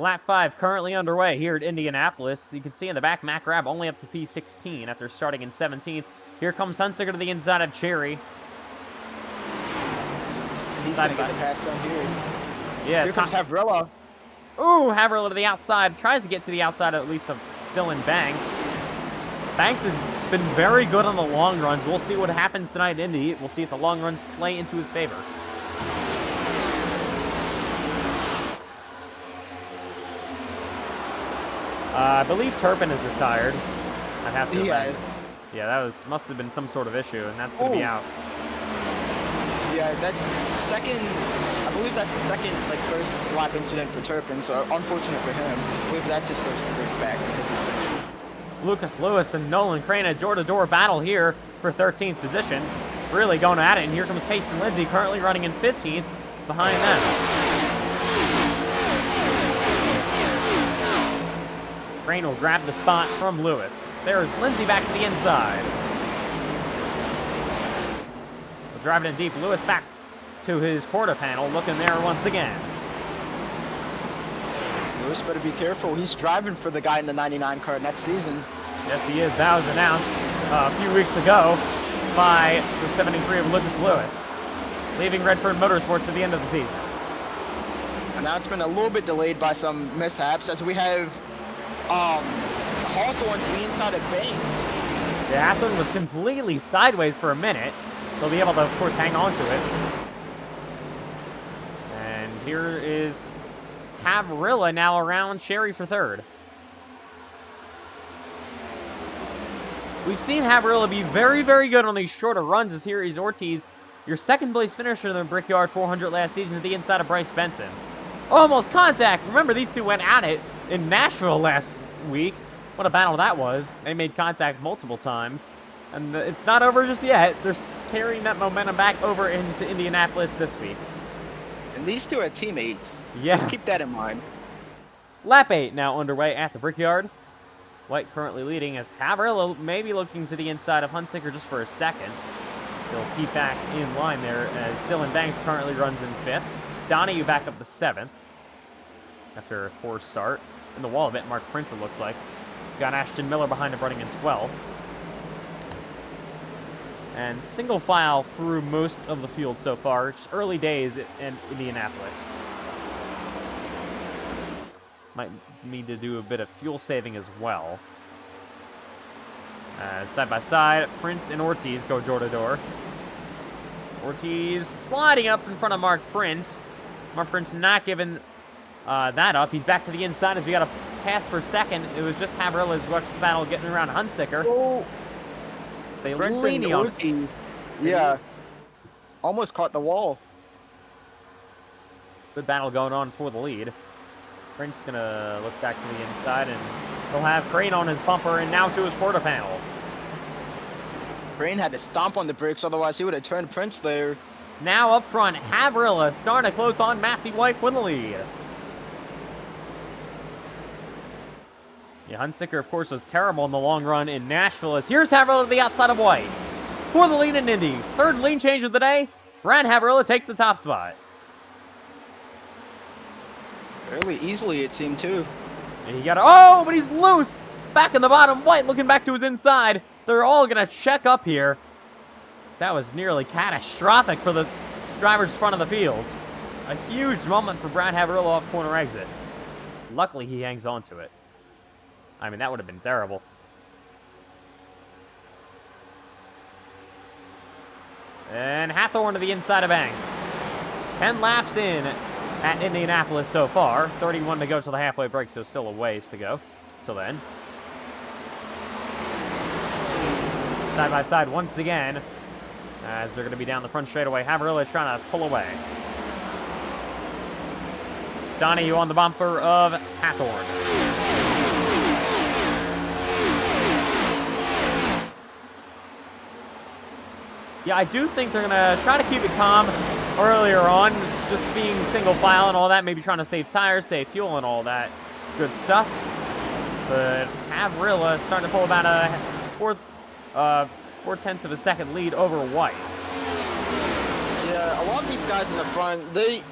Lap 5 currently underway here at Indianapolis. You can see in the back, Mac Rabb only up to P16 after starting in 17th. Here comes Hunsicker to the inside of Cheery. He's going to get the pass down here. Yeah, here comes Haverilla. Ooh, Haverilla to the outside. Tries to get to the outside at least of Dylan Banks. Banks has been very good on the long runs. We'll see what happens tonight in Indy. We'll see if the long runs play into his favor. I believe Turpin is retired. I'd have to imagine. Yeah, that must have been some sort of issue, and that's going to be out. Yeah, that's second. I believe that's the second, first lap incident for Turpin. So unfortunate for him. I believe that's his first race back in his suspension. Lucas Lewis and Nolan Crane, a door-to-door battle here for 13th position. Really going at it, and here comes Payson Lindsay, currently running in 15th behind them. Crane will grab the spot from Lewis. There's Lindsay back to the inside. Driving in deep, Lewis back to his quarter panel, looking there once again. Lewis better be careful. He's driving for the guy in the 99 car next season. Yes, he is. That was announced a few weeks ago by the 73 of Lucas Lewis, leaving Redford Motorsports at the end of the season. And now it's been a little bit delayed by some mishaps as we have Hawthorne to the inside of Banks. Yeah, Hawthorne was completely sideways for a minute. They'll be able to, of course, hang on to it. And here is Havrilla now around Sherry for third. We've seen Havrilla be very, very good on these shorter runs, as here is Ortiz, your second place finisher in the Brickyard 400 last season, at the inside of Bryce Benton. Almost contact! Remember, these two went at it in Nashville last week. What a battle that was. They made contact multiple times. And it's not over just yet. They're carrying that momentum back over into Indianapolis this week. And these two are teammates. Yeah. Just keep that in mind. Lap 8 now underway at the Brickyard. White currently leading as Havrilla maybe looking to the inside of Hunsicker just for a second. He'll keep back in line there as Dylan Banks currently runs in 5th. Donahue back up to 7th after a poor start. In the wall a bit, Mark Prince it looks like. He's got Ashton Miller behind him running in 12th. And single file through most of the field so far. It's early days in Indianapolis. Might need to do a bit of fuel saving as well. Side by side, Prince and Ortiz go door to door. Ortiz sliding up in front of Mark Prince. Mark Prince not giving that up. He's back to the inside as we got a pass for second. It was just Havrilla's watched the battle getting around Hunsicker. Oh. They lean on Ortiz, yeah, almost caught the wall. Good battle going on for the lead. Prince gonna look back to the inside, and he'll have Crane on his bumper and now to his quarter panel. Crane had to stomp on the brakes, otherwise he would have turned Prince there. Now up front, Havrilla starting to close on Matthew White with the lead. Yeah, Hunsicker, of course, was terrible in the long run in Nashville. As here's Havrilla to the outside of White for the lead in Indy. Third lean change of the day. Brad Havrilla takes the top spot. Fairly easily, it seemed, too. And he got oh, but he's loose. Back in the bottom, White looking back to his inside. They're all going to check up here. That was nearly catastrophic for the drivers front of the field. A huge moment for Brad Havrilla off corner exit. Luckily, he hangs on to it. I mean, that would have been terrible. And Hathorne to the inside of Banks. 10 laps in at Indianapolis so far. 31 to go till the halfway break, so still a ways to go till then. Side by side once again, as they're going to be down the front straightaway. Havrilla trying to pull away. Donahue on the bumper of Hathorne. Yeah, I do think they're going to try to keep it calm earlier on, just being single file and all that, maybe trying to save tires, save fuel and all that good stuff. But Havrilla starting to pull about a 4/10 of a second lead over White. Yeah, a lot of these guys in the front, they're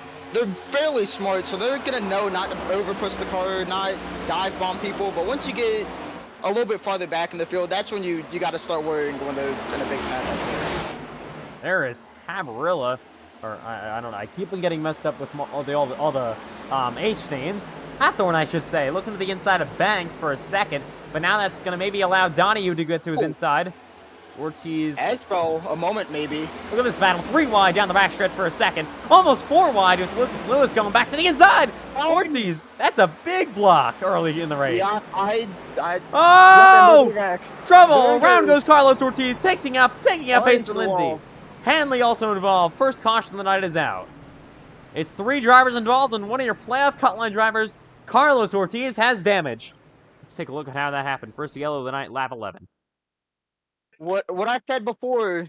fairly smart, so they're going to know not to overpush the car, not dive bomb people, but once you get a little bit farther back in the field, that's when you got to start worrying when they're in a big pad like this. There is Havrilla, or I don't know. I keep on getting messed up with all the H names. Hathorne, I should say, looking to the inside of Banks for a second, but now that's going to maybe allow Donahue to get to his inside. Ortiz. Edgebro, a moment maybe. Look at this battle, 3 wide down the backstretch for a second, almost 4 wide with Lucas Lewis going back to the inside. Ortiz, that's a big block early in the race. Yeah, Oh! Trouble! Very Round good. goes Carlos Ortiz, taking up pace into for the Lindsay. wall. Hanley also involved. First caution of the night is out. It's 3 drivers involved, and one of your playoff cut-line drivers, Carlos Ortiz, has damage. Let's take a look at how that happened. First yellow of the night, lap 11. What I said before,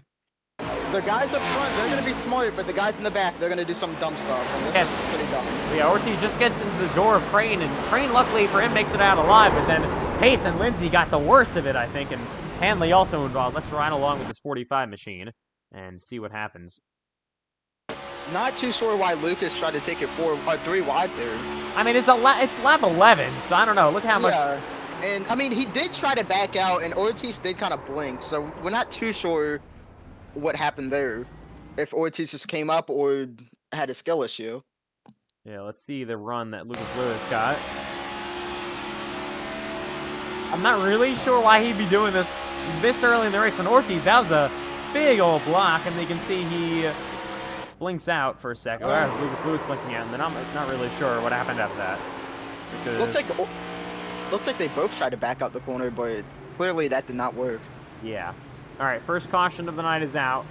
The guys up front, they're gonna be smart, but the guys in the back, they're gonna do some dumb stuff. And this Yes. is pretty dumb. Yeah, Ortiz just gets into the door of Crane, and Crane, luckily for him, makes it out alive, but then Pace and Lindsay got the worst of it, I think, and Hanley also involved. Let's ride along with this 45 machine and see what happens. Not too sure why Lucas tried to take it 3 wide there. I mean, it's lap 11, so I don't know. Look how much... Yeah. And, I mean, he did try to back out, and Ortiz did kind of blink, so we're not too sure what happened there. If Ortiz just came up or had a skill issue. Yeah, let's see the run that Lucas Lewis got. I'm not really sure why he'd be doing this early in the race. And Ortiz, that was a big old block, and you can see he blinks out for a second. Well, that was Lucas Lewis blinking out, and then I'm not really sure what happened after that. Because... Looked like they both tried to back out the corner, but clearly that did not work. Yeah. All right, first caution of the night is out.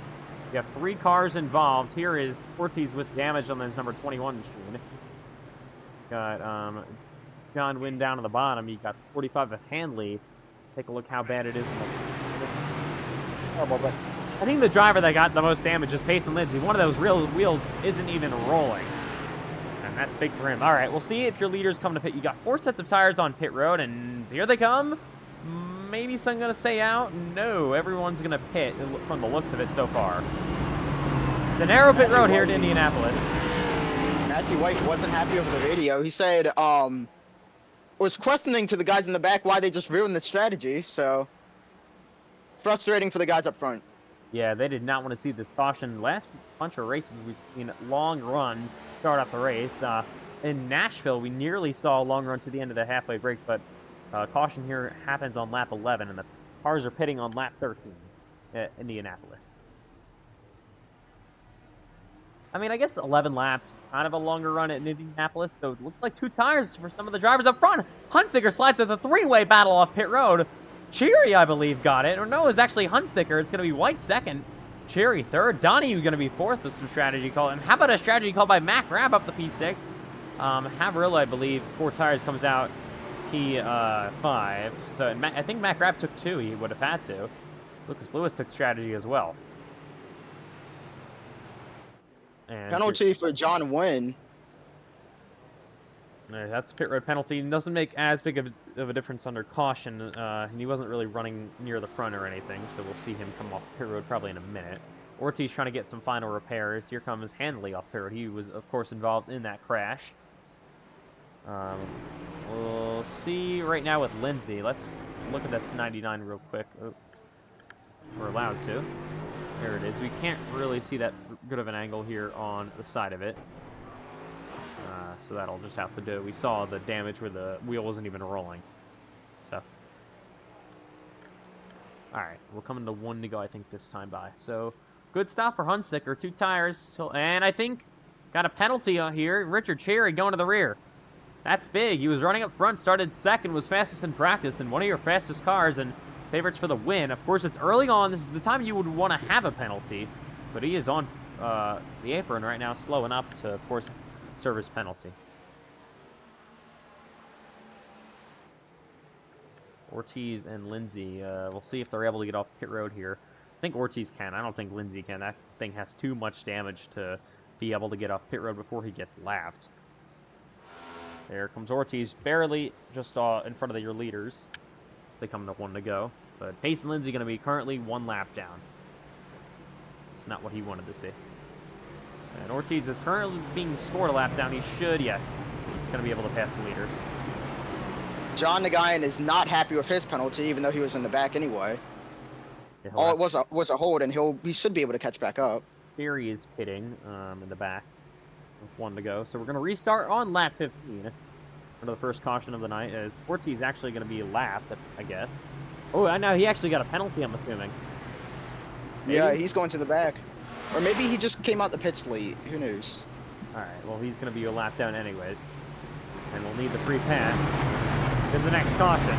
We have 3 cars involved. Here is Ortiz with damage on his number 21 machine. Got John Wynn down on the bottom. You got 45 of Hanley. Take a look how bad it is. I think the driver that got the most damage is Payson Lindsay. One of those real wheels isn't even rolling. And that's big for him. All right, we'll see if your leaders come to pit. You got 4 sets of tires on pit road, and here they come. Maybe some gonna stay out. No, everyone's gonna pit from the looks of it so far. It's a narrow pit road here in Indianapolis. Matthew White wasn't happy over the radio. He said, was questioning to the guys in the back why they just ruined the strategy, so frustrating for the guys up front. Yeah, they did not want to see this caution. Last bunch of races, we've seen long runs start off the race. In Nashville, we nearly saw a long run to the end of the halfway break, but caution here happens on lap 11, and the cars are pitting on lap 13 at Indianapolis. I mean, I guess 11 laps, kind of a longer run at Indianapolis, so it looks like 2 tires for some of the drivers up front. Hunsicker slides at the 3-way battle off pit road. Cheery, I believe, got it. Or no, it's actually Hunsicker. It's going to be White second. Cheery third. Donahue going to be fourth with some strategy call. And how about a strategy call by Mac Rabb up the P6? Haverilla, I believe, 4 tires comes out P5. So I think Mac Rabb took 2. He would have had to. Lucas Lewis took strategy as well. And Penalty for John Wynn. That's a pit road penalty. It doesn't make as big of a difference under caution, and he wasn't really running near the front or anything, so we'll see him come off pit road probably in a minute. Ortiz trying to get some final repairs. Here comes Hanley off pit road. He was, of course, involved in that crash. We'll see right now with Lindsay. Let's look at this 99 real quick. Oh, we're allowed to. There it is. We can't really see that good of an angle here on the side of it. So that'll just have to do. We saw the damage where the wheel wasn't even rolling. So. Alright, we're coming to 1 to go, I think, this time by. So, good stop for Hunsicker. 2 tires. And I think got a penalty here. Richard Cherry going to the rear. That's big. He was running up front, started second, was fastest in practice, and one of your fastest cars, and favorites for the win. Of course, it's early on. This is the time you would want to have a penalty. But he is on the apron right now, slowing up to, of course, service penalty. Ortiz and Lindsay, we'll see if they're able to get off pit road here. I think Ortiz can. I don't think Lindsay can. That thing has too much damage to be able to get off pit road before he gets lapped. There comes Ortiz, barely just in front of your leaders. They come to 1 to go. But Pace and Lindsay going to be currently 1 lap down. It's not what he wanted to see. And Ortiz is currently being scored a lap down. He should, yeah, going to be able to pass the leaders. John Nagayan is not happy with his penalty, even though he was in the back anyway. Yeah, All it was a hold, and he should be able to catch back up. Theory is pitting in the back with 1 to go. So we're going to restart on lap 15. For the first caution of the night, as Ortiz actually going to be lapped, I guess. Oh, I know he actually got a penalty, I'm assuming. Maybe? Yeah, he's going to the back. Or maybe he just came out the pits late. Who knows? Alright, well, he's going to be a lap down anyways. And we'll need the free pass in the next caution.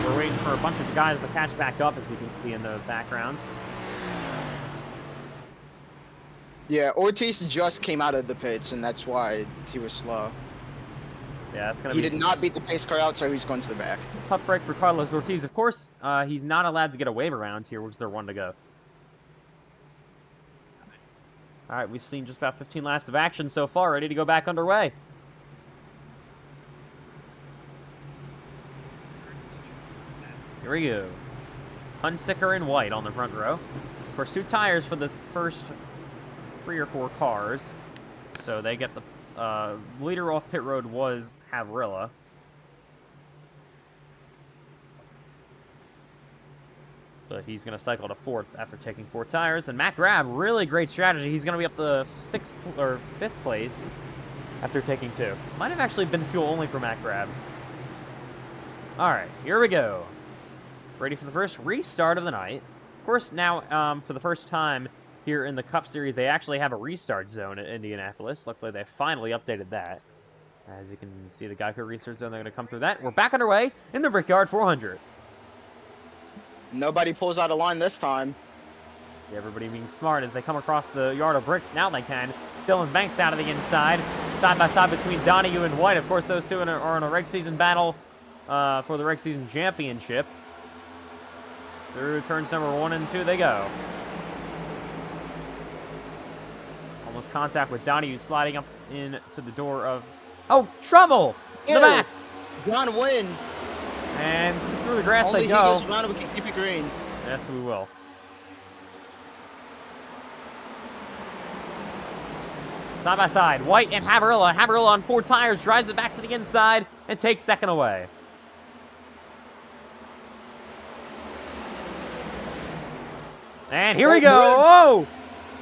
We're waiting for a bunch of guys to catch back up, as you can see in the background. Yeah, Ortiz just came out of the pits, and that's why he was slow. Yeah, that's going to He be... did not beat the pace car out, so he's going to the back. Tough break for Carlos Ortiz. Of course, he's not allowed to get a wave around here, which they're 1 to go. All right, we've seen just about 15 laps of action so far, ready to go back underway. Here we go. Hunsicker and White on the front row. Of course, 2 tires for the first 3 or 4 cars. So they get the leader off pit road was Havrilla. But he's going to cycle to 4th after taking 4 tires. And Matt Grab, really great strategy. He's going to be up to 6th or 5th place after taking 2. Might have actually been fuel only for Matt Grab. All right, here we go. Ready for the first restart of the night. Of course, now for the first time here in the Cup Series, they actually have a restart zone at Indianapolis. Luckily, they finally updated that. As you can see, the Geico restart zone, they're going to come through that. We're back underway in the Brickyard 400. Nobody pulls out a line this time. Yeah, everybody being smart as they come across the yard of bricks. Now they can. Dylan Banks out of the inside. Side by side between Donahue and White. Of course, those two are in a reg season battle for the reg season championship. Through turns number 1 and 2 they go. Almost contact with Donahue sliding up into the door of... Oh, trouble! In the back! John Wynn. And through the grass Only they he go. goes around and we can keep it green. Yes, we will. Side by side, White and Havrilla. Havrilla on 4 tires, drives it back to the inside, and takes 2nd away. And here we go. Oh!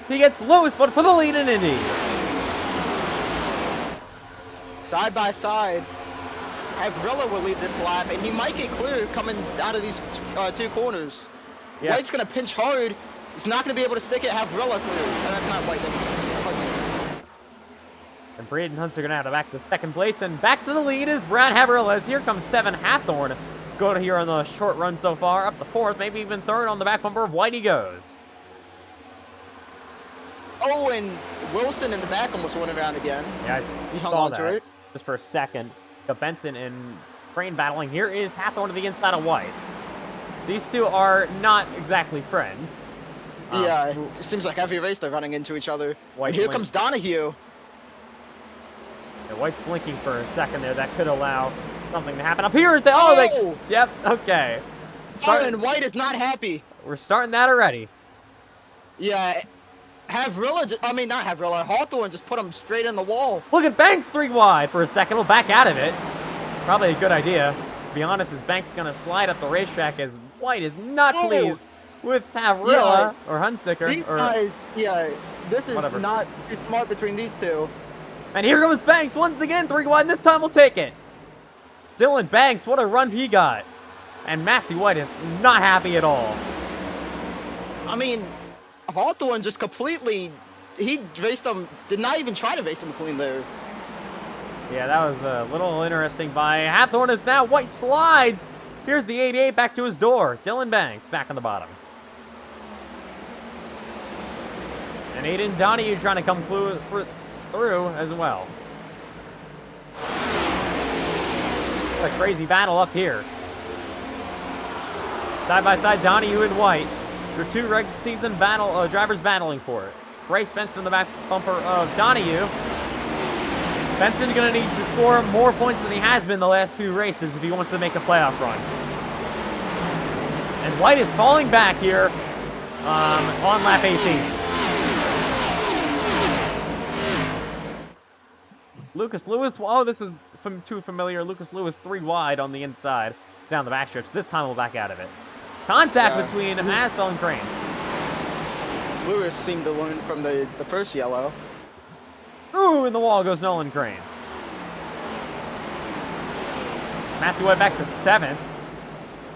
He gets Lewis, but for the lead in Indy. Side by side. Havrilla will lead this lap, and he might get clear coming out of these 2 corners. Yeah. White's going to pinch hard. He's not going to be able to stick it. Havrilla clear. That's not White. That's Hudson. And Braden Hunts are going to have to back to 2nd place. And back to the lead is Brad Havrilla as here comes 7 Hathorn. Go to here on the short run so far. Up to 4th, maybe even 3rd on the back bumper of Whitey goes. Oh, and Wilson in the back almost went around again. Yeah, He hung saw on to that it. just for a second. Got Benson and Crane battling. Here is Hathorn to the inside of White. These two are not exactly friends. Yeah, it seems like every race they're running into each other. White And here wins. comes Donahue. Yeah, White's blinking for a second there. That could allow something to happen. Up here is the... Oh, Oh! Yep, okay. And White is not happy. We're starting that already. Yeah, not Havrilla, Hawthorne just put him straight in the wall. Look at Banks 3 wide for a second. We'll back out of it. Probably a good idea. To be honest, as Banks going to slide up the racetrack as White is not pleased with Havrilla or Hunsicker. These guys, yeah, this is whatever. not too smart between these two. And here comes Banks once again, 3 wide, and this time we'll take it. Dylan Banks, what a run he got. And Matthew White is not happy at all. I mean, Hawthorne just completely, he raced him, did not even try to race him clean there. Yeah, that was a little interesting by Hathorn as now White slides. Here's the 88 back to his door. Dylan Banks back on the bottom. And Aiden Donahue trying to come through as well. What a crazy battle up here. Side by side, Donahue and White. They're 2 reg season drivers battling for it. Bryce Benson in the back bumper of Donahue. Benson's going to need to score more points than he has been the last few races if he wants to make a playoff run. And White is falling back here on lap 18. Lucas Lewis, oh, this is too familiar. Lucas Lewis 3 wide on the inside down the backstretch. This time we'll back out of it. Contact between Asfel and Crane. Lewis seemed to learn from the first yellow. Ooh, in the wall goes Nolan Crane. Matthew White back to 7th.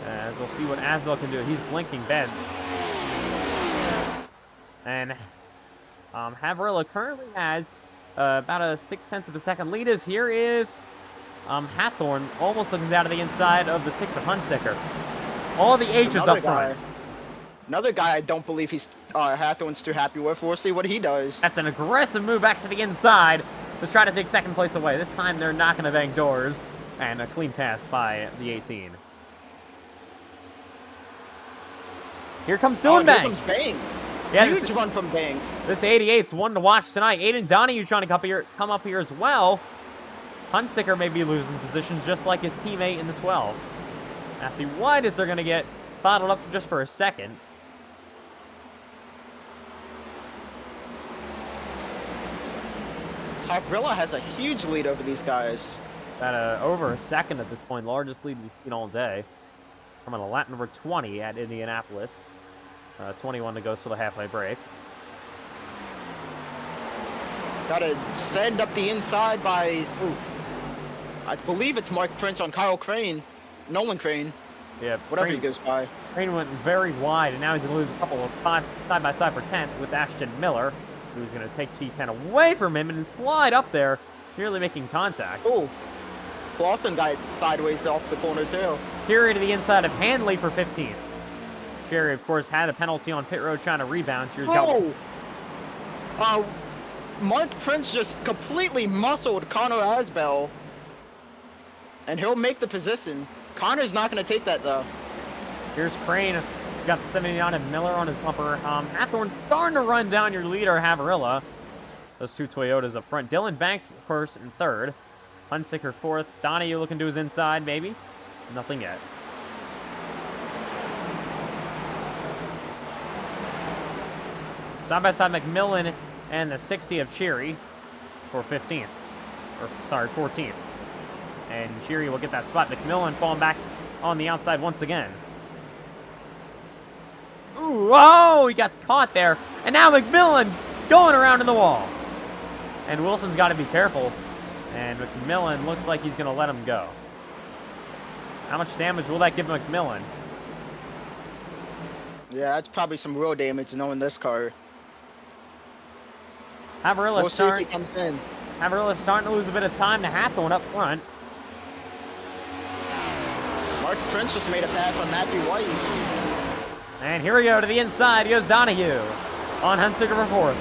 As we'll see what Asfel can do. He's blinking Ben. And Havrilla currently has about a 0.6 of a second lead. As here is Hathorn almost looking down to the inside of the 6th of Hunsicker. All the H's up front. Another guy I don't believe Hathorn's too happy with. We'll see what he does. That's an aggressive move back to the inside to try to take 2nd place away. This time they're not going to bang doors. And a clean pass by the 18. Here comes Dylan Banks. Here comes Banks. Yeah, Huge run from Banks. this 88's one to watch tonight. Aiden Donahue trying to come up here as well. Hunsicker may be losing positions just like his teammate in the 12. Matthew White is they're going to get bottled up just for a second. Tavrilla has a huge lead over these guys. About over a second at this point. Largest lead we've seen all day. Coming to lap number 20 at Indianapolis. 21 to go till the halfway break. Gotta send up the inside by, I believe it's Mark Prince on Kyle Crane. Nolan Crane. Yeah, Whatever he goes by. Crane went very wide, and now he's going to lose a couple of spots side by side for 10th with Ashton Miller, who's going to take T10 away from him and slide up there, nearly making contact. Oh, Clausen got sideways off the corner too. Cherry to the inside of Handley for 15th. Cherry, of course, had a penalty on pit road trying to rebound. Here's Mark Prince just completely muscled Connor Asbell. And he'll make the position. Connor's not going to take that, though. Here's Crane. Got the 79 and Miller on his bumper. Hathorne's starting to run down your leader, Havarilla. Those two Toyotas up front. Dylan Banks, of course, in third. Hunsicker fourth. Donahue looking to his inside, maybe. Nothing yet. Side by side, McMillan and the 60 of Cheery for 15th. Or, sorry, 14th. And Cheery will get that spot. McMillan falling back on the outside once again. Ooh, oh, he got caught there. And now McMillan going around in the wall. And Wilson's got to be careful. And McMillan looks like he's going to let him go. How much damage will that give McMillan? Yeah, that's probably some real damage knowing this car. Havarilla's We'll see if he comes in. Havarilla's starting to lose a bit of time to Hathorne up front. Mark Prince just made a pass on Matthew White. And here we go to the inside goes Donahue on Hunsicker for fourth.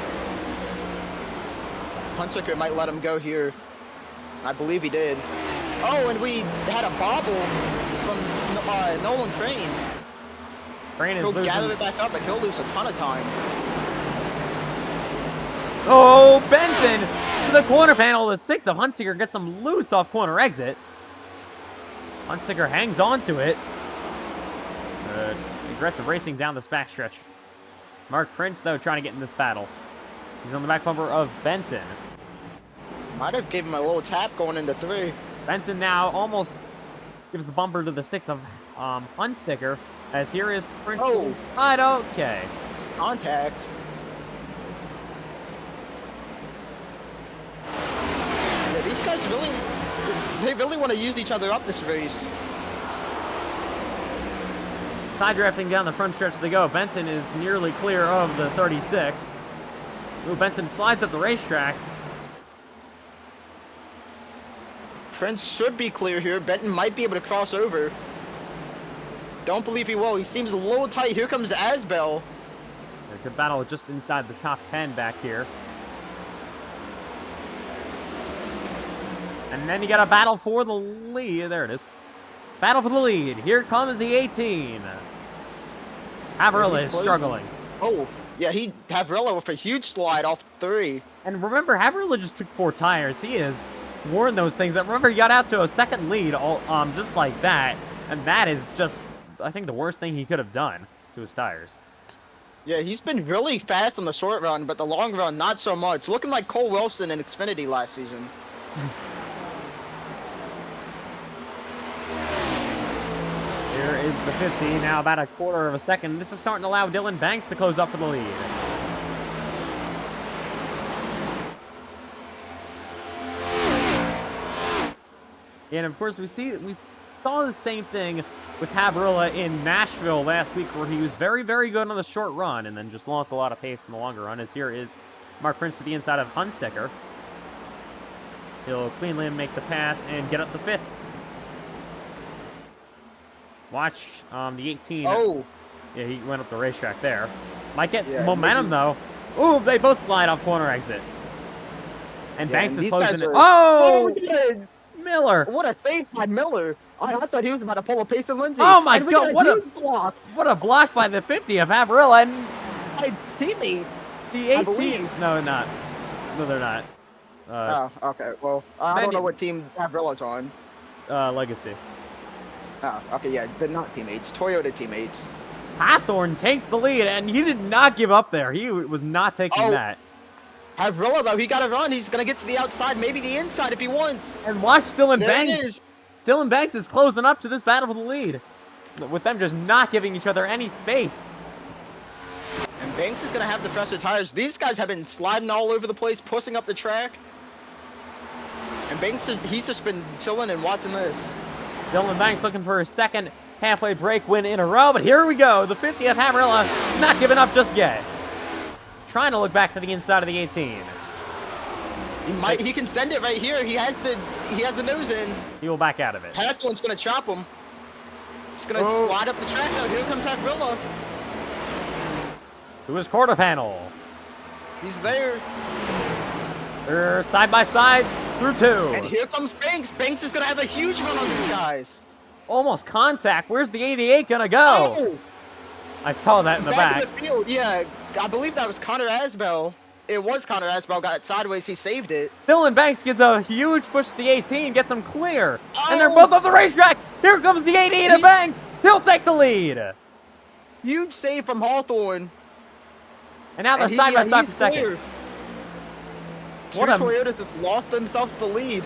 Hunsicker might let him go here. I believe he did. Oh, and we had a bobble from Nolan Crane. Crane is He'll losing. gather it back up, and he'll lose a ton of time. Oh, Benson to the corner panel. The 6 of Hunsicker gets him loose off corner exit. Hunsicker hangs on to it. Aggressive racing down this backstretch. Mark Prince, though, trying to get in this battle. He's on the back bumper of Benson. Might have given him a little tap going into 3. Benson now almost gives the bumper to the 6 of Hunsicker. As here is Prince. Oh. Right, okay. Contact. Yeah, these guys really want to use each other up this race. Side drafting down the front stretch they go. Benson is nearly clear of the 36. Ooh, Benson slides up the racetrack. Prince should be clear here. Benton might be able to cross over. Don't believe he will. He seems a little tight. Here comes Asbell. A good battle just inside the top 10 back here. And then you got a battle for the lead. There it is. Battle for the lead. Here comes the 18. Havarilla is struggling. Oh, yeah, he Havrilla with a huge slide off 3. And remember, Havarilla just took 4 tires. He has worn those things. Remember, he got out to a second lead just like that. And that is just, I think, the worst thing he could have done to his tires. Yeah, he's been really fast on the short run, but the long run, not so much. Looking like Cole Wilson in Xfinity last season. Here is the 50, now about a quarter of a second. This is starting to allow Dylan Banks to close up for the lead. And of course, we saw the same thing with Havarilla in Nashville last week, where he was very, very good on the short run and then just lost a lot of pace in the longer run. As here is Mark Prince to the inside of Hunsicker. He'll cleanly make the pass and get up the 5th. Watch the 18. Oh. Yeah, he went up the racetrack there. Might get Yeah, momentum, maybe. though. Ooh, they both slide off corner exit. And Yeah, Banks and is these closing guys it. are- Oh! Good. Miller! What a save by Miller. I thought he was about to pull a pace of Lindsay. Oh my And we God, got what a- huge block. What a block by the 50 of Havarilla. And my teammate. The I 18. believe. No, not. No, they're not. Oh, okay. Well, I don't Many- know what team Avrilla's on. Legacy. Oh, okay, yeah, they're not teammates. Toyota teammates. Hawthorne takes the lead, and he did not give up there. He was not taking Oh. that. Avrilla, though, he got to run. He's going to get to the outside, maybe the inside if he wants. And watch Dylan There it Banks. is. Dylan Banks is closing up to this battle for the lead, with them just not giving each other any space. And Banks is going to have the fresher tires. These guys have been sliding all over the place, pushing up the track. And Banks, he's just been chilling and watching this. Dylan Banks looking for his second halfway break win in a row, but here we go. The 50th Haverilla not giving up just yet. Trying to look back to the inside of the 18. He can send it right here. He has the nose in. He will back out of it. Hawthorne's going to chop him. He's going to Oh. slide up the track now. Here comes Avrilla. To his quarter panel. He's there. They're side by side through two. And here comes Banks. Banks is going to have a huge run on these guys. Almost contact. Where's the 88 gonna go? Oh! I saw that in the back. Of the field. Yeah, I believe that was Connor Asbell. It was Connor Asbell. Got sideways. He saved it. Dylan Banks gives a huge push to the 18, gets him clear. And they're Oh! both off the racetrack. Here comes the 88 of Banks. He'll take the lead. Huge save from Hawthorne. And now they're And side by side for he's second. clear. What Two a- Toyotas just lost themselves the lead.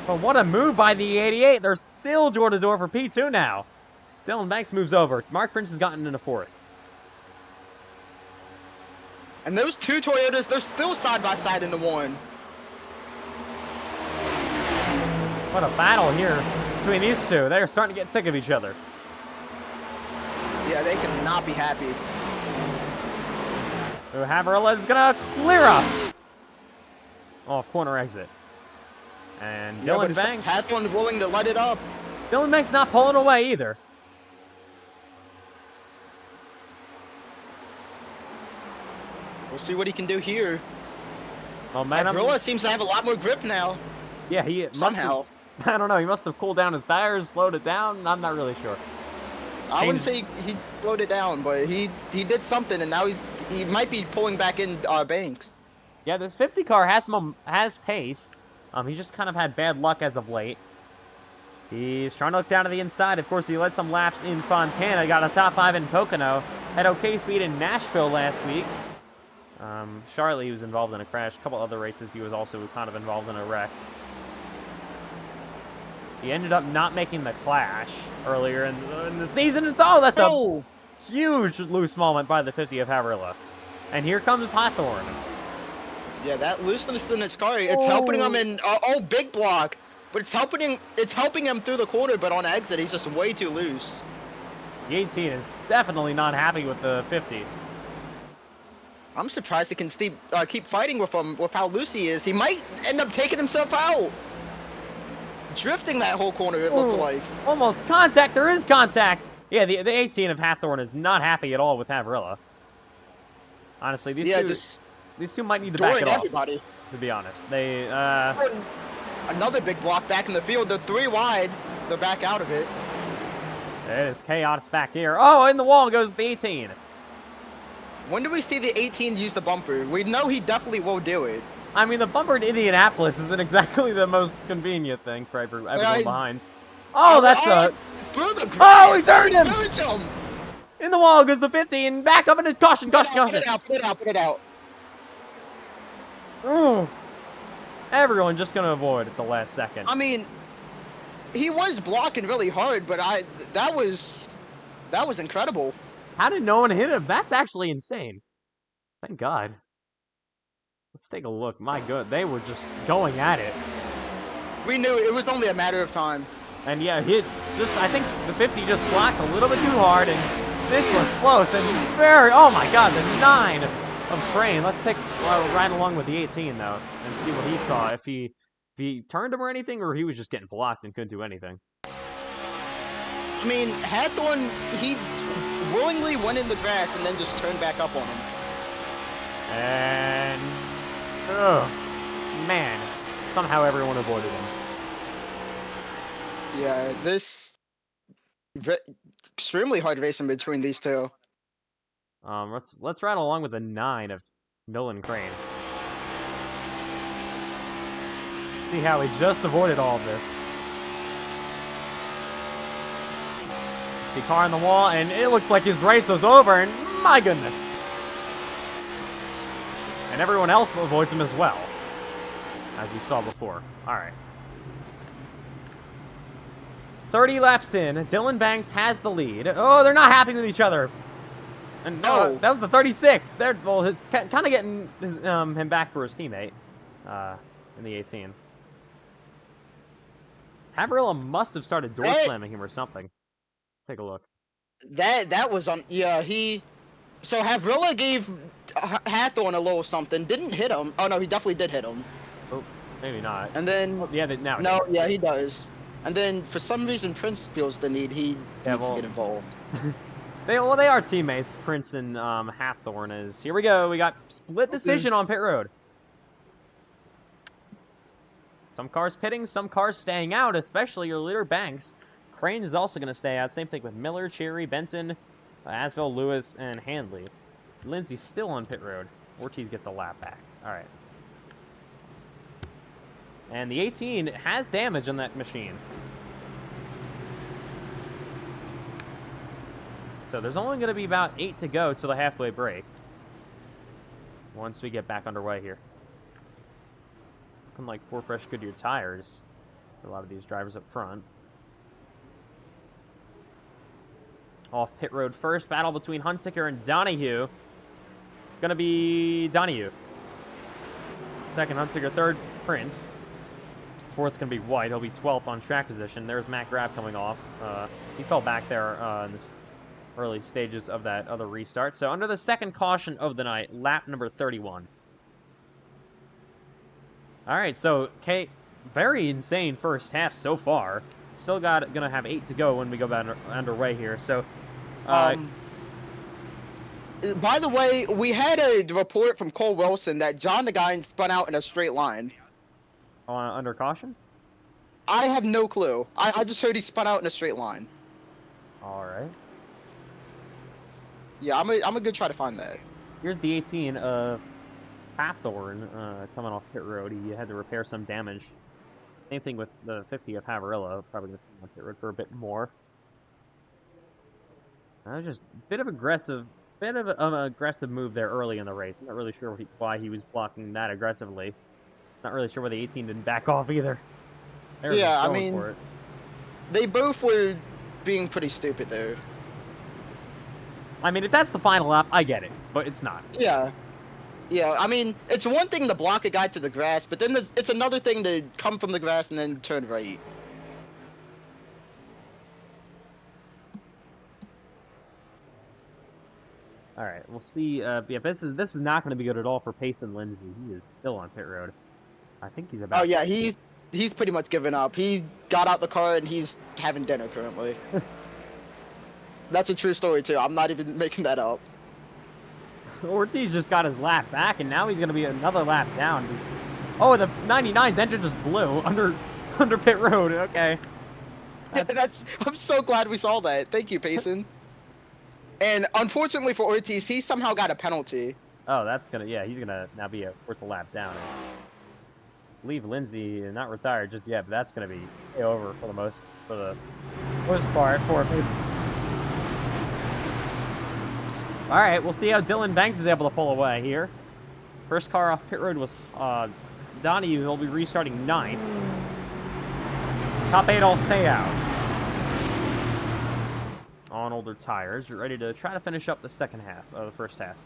But what a move by the 88. They're still door to door for P2 now. Dylan Banks moves over. Mark Prince has gotten into fourth. And those two Toyotas, they're still side by side in the one. What a battle here between these two. They're starting to get sick of each other. Yeah, they cannot be happy. Haverilla is gonna clear up off corner exit. And Yeah, Dylan but Banks. Hawthorne's willing to let it up. Dylan Banks not pulling away either. We'll see what he can do here. Momentum. Avrilla seems to have a lot more grip now. Yeah, he must Somehow. have, I don't know. He must have cooled down his tires, slowed it down. I'm not really sure. I wouldn't say he slowed it down, but he did something, and now he might be pulling back in Banks. Yeah, this 50 car has pace. He just kind of had bad luck as of late. He's trying to look down to the inside. Of course, he led some laps in Fontana. Got a top 5 in Pocono. Had okay speed in Nashville last week. Charlotte, he was involved in a crash. A couple other races, he was also kind of involved in a wreck. He ended up not making the Clash earlier in the season. That's a huge loose moment by the 50 of Haverilla. And here comes Hawthorne. Yeah, that looseness in his car, it's helping him in big block, but it's helping him through the corner, but on exit he's just way too loose. The 18 is definitely not happy with the 50. I'm surprised he can keep fighting with him with how loose he is. He might end up taking himself out. Drifting that whole corner, it looked like. Almost contact. There is contact. Yeah, the 18 of Hawthorne is not happy at all with Haverilla. Honestly, these two might need to back it off. Everybody. To be honest, they Another big block back in the field. They're 3 wide. They're back out of it. it is chaos back here. Oh, in the wall goes the 18. When do we see the 18 use the bumper? We know he definitely will do it. I mean, the bumper in Indianapolis isn't exactly the most convenient thing for everyone behind. Oh, that's through the Oh, he turned him! Turns him! in the wall goes the 50 and back up into caution. Put it out. Ooh. Everyone just gonna avoid at the last second. I mean, he was blocking really hard, but that was incredible. How did no one hit him? That's actually insane. Thank God. Let's take a look. My God, they were just going at it. We knew it was only a matter of time. And yeah, I think the 50 just blocked a little bit too hard, and this was close and oh my God, the 9 of Crane. Let's take right along with the 18 though, and see what he saw. If he turned him or anything, or he was just getting blocked and couldn't do anything. I mean, Hawthorne, he willingly went in the grass and then just turned back up on him. And man, somehow everyone avoided him. Yeah, this extremely hard racing between these two. Let's ride along with the 9 of Nolan Crane. See how he just avoided all of this. See car on the wall, and it looks like his race was over, and my goodness. And everyone else avoids him as well, as you saw before. All right. 30 laps in, Dylan Banks has the lead. Oh, they're not happy with each other. And no, that was the 36. They're kind of getting him back for his teammate in the 18. Haverilla must have started door slamming him or something. Let's take a look. That was on. Yeah, So Havrilla gave Hathorn a little something. Didn't hit him. Oh no, he definitely did hit him. Oh, maybe not. And then yeah, now. No, yeah, he does. And then for some reason Prince feels the need. He needs to get involved. They are teammates. Prince and Hathorn is. Here we go. We got split decision on pit road. Some cars pitting, some cars staying out, especially your leader Banks. Crane is also going to stay out. Same thing with Miller, Cherry, Benton, Asville, Lewis, and Handley. Lindsay's still on pit road. Ortiz gets a lap back. All right. And the 18 has damage on that machine. So there's only going to be about 8 to go till the halfway break. Once we get back underway here. Looking like 4 fresh Goodyear tires for a lot of these drivers up front. Off pit road first, battle between Hunsicker and Donahue. It's going to be Donahue. Second, Hunsicker. Third, Prince. Fourth going to be White. He'll be 12th on track position. There's Matt Grab coming off. He fell back there in the early stages of that other restart. So under the second caution of the night, lap number 31. All right, so Kate, very insane first half so far. Still gonna have 8 to go when we go back underway here. So, by the way, we had a report from Cole Wilson that John DeGuine spun out in a straight line. Under caution? I have no clue. I just heard he spun out in a straight line. All right. Yeah, I'm gonna go try to find that. Here's the 18 of Hathorn coming off pit road. He had to repair some damage. Same thing with the 50 of Haverilla. Probably going to stay on pit road for a bit more. Just a bit of an aggressive move there early in the race. I'm not really sure why he was blocking that aggressively. Not really sure why the 18 didn't back off either. Yeah, I mean, they both were being pretty stupid there. I mean, if that's the final lap, I get it, but it's not. Yeah. Yeah, I mean, it's one thing to block a guy to the grass, but then it's another thing to come from the grass and then turn right. All right, we'll see. Yeah, this is not going to be good at all for Payson Lindsay. He is still on pit road. I think he's about. Oh yeah, he's pretty much given up. He got out the car and he's having dinner currently. That's a true story too. I'm not even making that up. Ortiz just got his lap back, and now he's going to be another lap down. Oh, the 99's engine just blew under pit road. Okay. I'm so glad we saw that. Thank you, Payson. And unfortunately for Ortiz, he somehow got a penalty. Oh, that's gonna he's gonna now be worth a lap down. Leave Lindsay not retired just yet, but that's gonna be over for the most part for him. All right, we'll see how Dylan Banks is able to pull away here. First car off pit road was Donahue. He'll be restarting 9th. Top 8 all stay out. On older tires, you're ready to try to finish up the second half of the first half.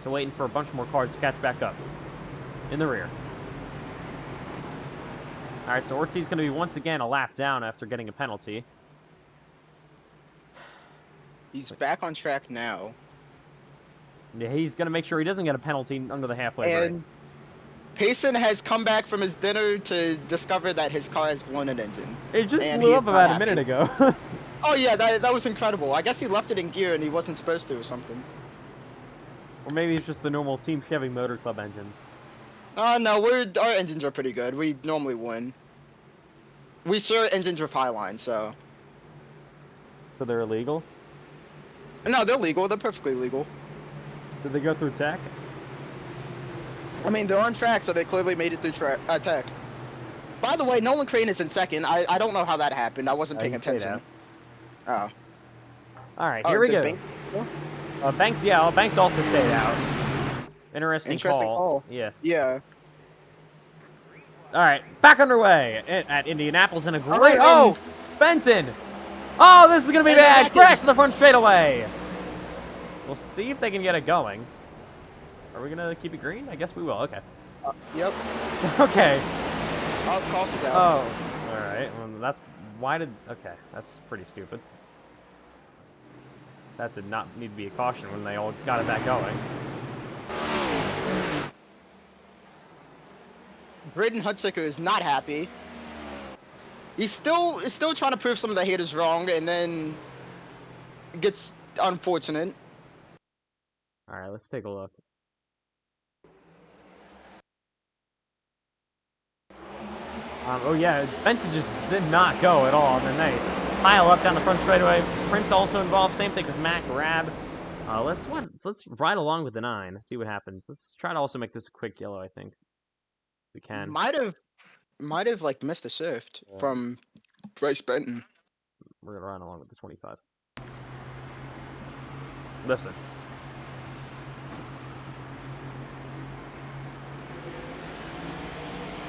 So waiting for a bunch more cars to catch back up in the rear. All right, so Ortiz going to be once again a lap down after getting a penalty. He's back on track now. Yeah, he's going to make sure he doesn't get a penalty under the halfway break. And Payson has come back from his dinner to discover that his car has blown an engine. It just blew up about a minute ago. Oh yeah, that was incredible. I guess he left it in gear and he wasn't supposed to or something. Or maybe it's just the normal Team Chevy Motor Club engine. No, our engines are pretty good. We normally win. We share engines with Highline, so. So they're illegal? No, they're legal. They're perfectly legal. Did they go through tech? I mean, they're on track, so they clearly made it through tech. By the way, Nolan Crane is in second. I don't know how that happened. I wasn't paying He stayed attention. out. Oh. All right, here we did go. Banks, yeah, Banks also stayed out. Interesting call. Yeah. Yeah. All right, back underway at Indianapolis in a great. right, Oh, Benton! Oh, this is gonna be And they're bad. back Crash in. to the front straightaway. We'll see if they can get it going. Are we gonna keep it green? I guess we will. Okay. Yep. Okay. Oh, cost is out. Oh. All right. Well, that's why did. Okay, that's pretty stupid. That did not need to be a caution when they all got it back going. Braden Hutziker is not happy. He's still trying to prove some of the haters wrong, and then gets unfortunate. All right, let's take a look. Oh yeah, Benton just did not go at all, and then they pile up down the front straightaway. Prince also involved. Same thing with Mac Rab. Let's ride along with the 9. See what happens. Let's try to also make this a quick yellow. I think we can. Might have like missed a shift from Bryce Benton. We're gonna run along with the 25. Listen.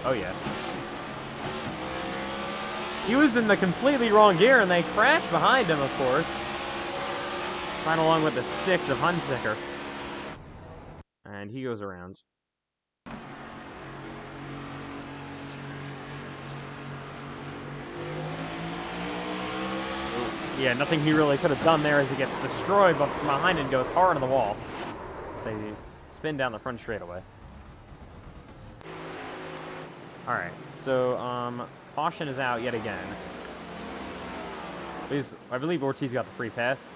Oh yeah. He was in the completely wrong gear, and they crashed behind him, of course. Right along with the 6 of Hunziker. And he goes around. Yeah, nothing he really could have done there as he gets destroyed, but from behind it goes hard on the wall. They spin down the front straightaway. Alright, so, caution is out yet again. I believe Ortiz got the free pass.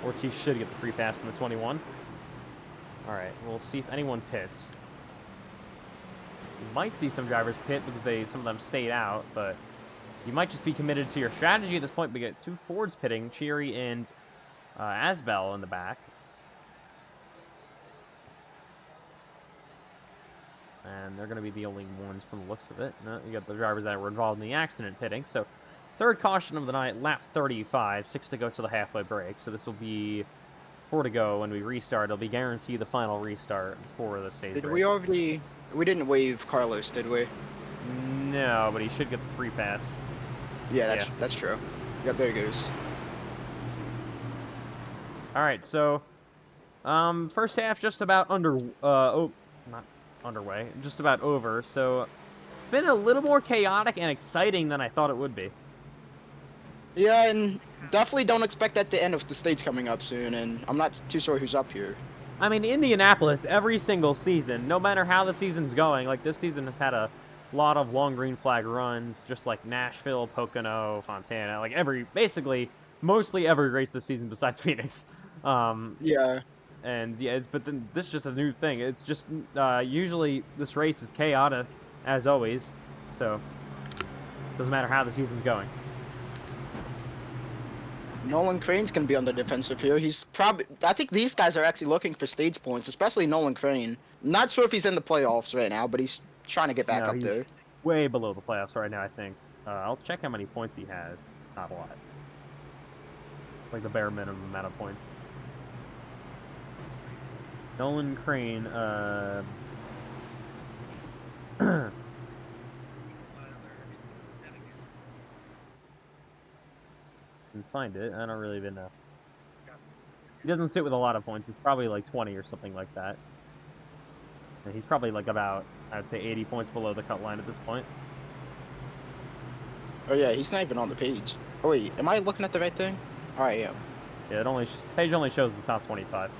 Ortiz should get the free pass in the 21. Alright, we'll see if anyone pits. You might see some drivers pit because some of them stayed out, but you might just be committed to your strategy at this point. We get 2 Fords pitting, Cheery and Asbel in the back. And they're going to be the only ones from the looks of it. No, you got the drivers that were involved in the accident pitting. So, third caution of the night, lap 35, 6 to go to the halfway break. So this will be 4 to go when we restart. It'll be guaranteed the final restart for the stage break. We didn't waive Carlos, did we? No, but he should get the free pass. Yeah, that's true. Yep, there he goes. All right, so first half just about not underway, just about over. So it's been a little more chaotic and exciting than I thought it would be. Yeah, and definitely don't expect that to end with the stage coming up soon, and I'm not too sure who's up here. I mean, Indianapolis, every single season, no matter how the season's going, like this season has had a lot of long green flag runs, just like Nashville, Pocono, Fontana, like basically, mostly every race this season besides Phoenix. Yeah. And yeah, but then this is just a new thing. It's just, usually this race is chaotic, as always, so doesn't matter how the season's going. Nolan Crane's gonna be on the defensive here. I think these guys are actually looking for stage points, especially Nolan Crane. Not sure if he's in the playoffs right now, but he's trying to get back up there. Way below the playoffs right now, I think. I'll check how many points he has. Not a lot. Like the bare minimum amount of points. Nolan Crane, can find it. I don't really even know. He doesn't sit with a lot of points. He's probably like 20 or something like that. And he's probably like about, I'd say, 80 points below the cut line at this point. Oh yeah, he's not even on the page. Oh wait, am I looking at the right thing? Oh, I am. Yeah, page only shows the top 25.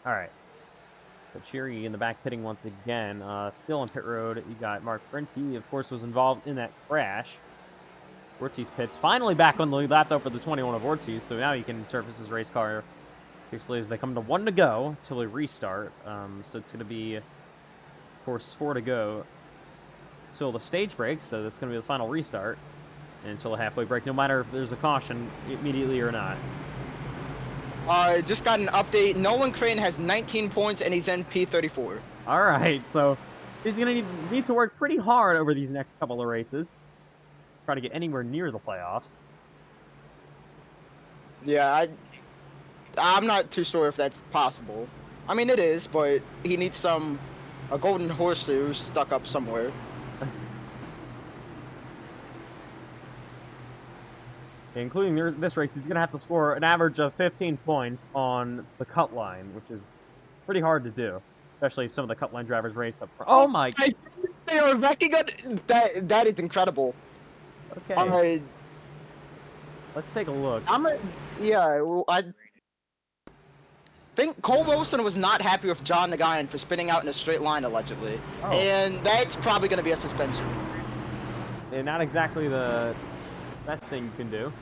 All right. So Cheery in the back pitting once again. Still on pit road. You got Mark Prince. He, of course, was involved in that crash. Ortiz pits. Finally back on the lead lap, though, for the 21 of Ortiz. So now he can surface his race car basically as they come to 1 to go until we restart. So it's going to be, of course, 4 to go until the stage break, so this is going to be the final restart. And until the halfway break, no matter if there's a caution immediately or not. Just got an update. Nolan Crane has 19 points and he's in P34. All right, so he's going to need to work pretty hard over these next couple of races. Try to get anywhere near the playoffs. Yeah, I'm not too sure if that's possible. I mean, it is, but he needs a golden horseshoe stuck up somewhere. Including this race, he's going to have to score an average of 15 points on the cut line, which is pretty hard to do, especially if some of the cut line drivers race up front. Oh my! They are wrecking it. That is incredible. Okay. Let's take a look. I think Cole Wilson was not happy with John Nagayan for spinning out in a straight line, allegedly. Oh. And that's probably going to be a suspension. And not exactly the best thing you can do.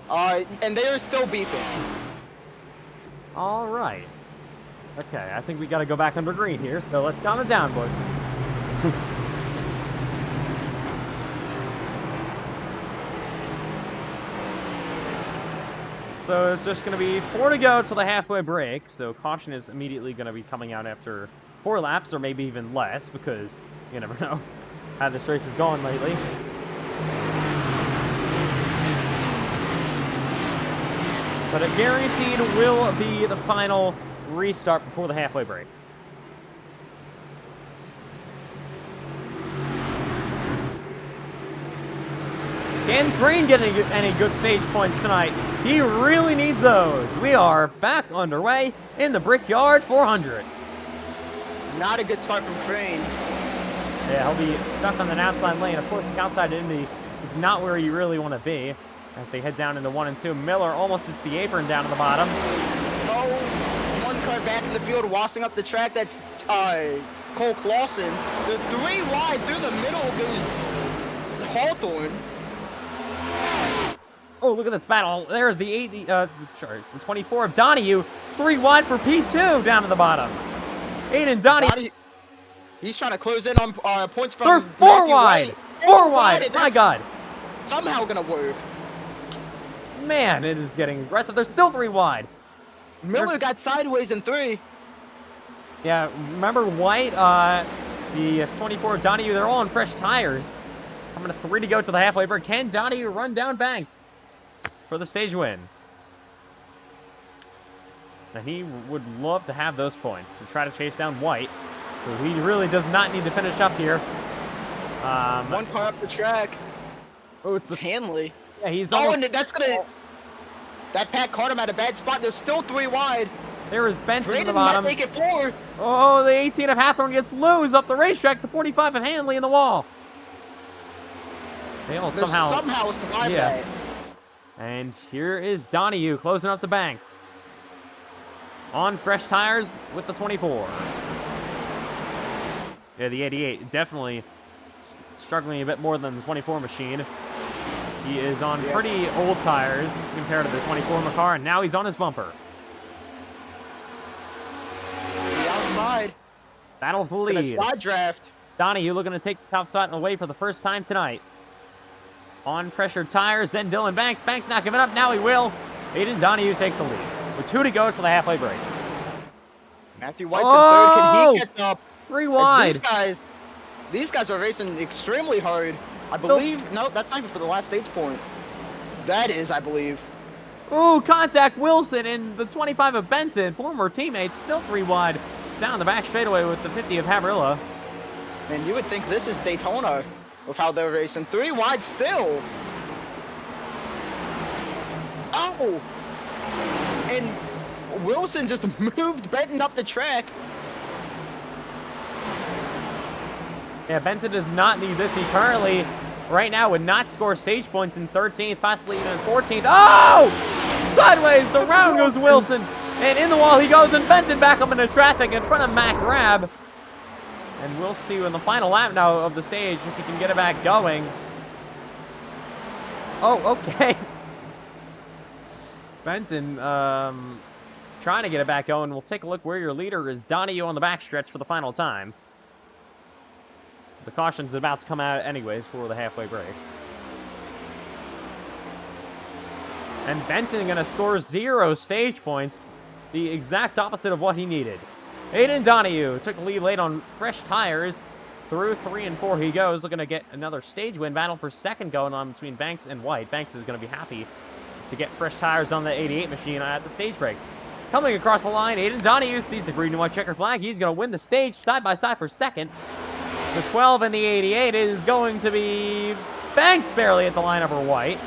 And they are still beefing. All right. Okay, I think we got to go back under green here, so let's calm it down, boys. So it's just going to be 4 to go till the halfway break, so caution is immediately going to be coming out after 4 laps, or maybe even less, because you never know how this race has gone lately. But it guaranteed will be the final restart before the halfway break. Can Green get any good stage points tonight? He really needs those. We are back underway in the Brickyard 400. Not a good start from Crane. Yeah, he'll be stuck on the outside lane. Of course, the outside Indy is not where you really want to be as they head down into 1 and 2. Miller almost hits the apron down to the bottom. Oh, one car back in the field, washing up the track. That's Cole Clausen. The 3 wide through the middle goes Hawthorne. Oh, look at this battle. There's the 24 of Donahue. 3 wide for P2 down to the bottom. Aiden Donahue. He's trying to close in on points from They're 4 Matthew wide. White. 4 wide. My God. Somehow gonna work. Man, it is getting aggressive. They're still 3 wide. Miller got sideways in 3. Yeah, remember White, the 24 Donahue, they're all on fresh tires. Coming to 3 to go to the halfway break. Can Donahue run down Banks for the stage win? And he would love to have those points to try to chase down White, who he really does not need to finish up here. 1 car up the track. Oh, it's the Hanley. Yeah, he's Oh, almost. and that's gonna. That Pat caught him at a bad spot. There's still 3 wide. There is Benson at the Braden might bottom. make it 4. Oh, the 18 of Hathorne gets loose up the racetrack. The 45 of Hanley in the wall. They all somehow survived yeah. that. And here is Donahue closing up the Banks. On fresh tires with the 24. Yeah, the 88 definitely struggling a bit more than the 24 machine. He is on pretty old tires compared to the 24 Macar, and now he's on his bumper. The outside. Battle for the Gonna lead. slide draft. Donahue looking to take the top spot away for the first time tonight. On pressured tires, then Dylan Banks. Banks not giving up, now he will. Aiden Donahue takes the lead. With 2 to go to the halfway break. Matthew White's in 3rd. Can he Oh! catch up? 3 As wide. These guys are racing extremely hard. I believe. No, that's not even for the last stage point. That is, I believe. Ooh, contact Wilson and the 25 of Benson, former teammates, still 3 wide. Down the back straightaway with the 50 of Habrilla. And you would think this is Daytona with how they're racing. 3 wide still. Oh! And Wilson just moved Benton up the track. Yeah, Benson does not need this. He currently, right now, would not score stage points in 13th, possibly even 14th. Oh! Sideways, around goes Wilson. And in the wall he goes, and Benton back up into traffic in front of Mac Grab. And we'll see in the final lap now of the stage if he can get it back going. Oh, okay. Benton, trying to get it back going. We'll take a look where your leader is. Donahue on the backstretch for the final time. The caution's about to come out anyways for the halfway break. And Benson going to score 0 stage points. The exact opposite of what he needed. Aiden Donahue took the lead late on fresh tires. Through 3 and 4 he goes. Looking to get another stage win. Battle for second going on between Banks and White. Banks is going to be happy to get fresh tires on the 88 machine at the stage break. Coming across the line, Aiden Donahue sees the green and white checker flag. He's going to win the stage side by side for second. The 12 and the 88 is going to be Banks barely at the line over White.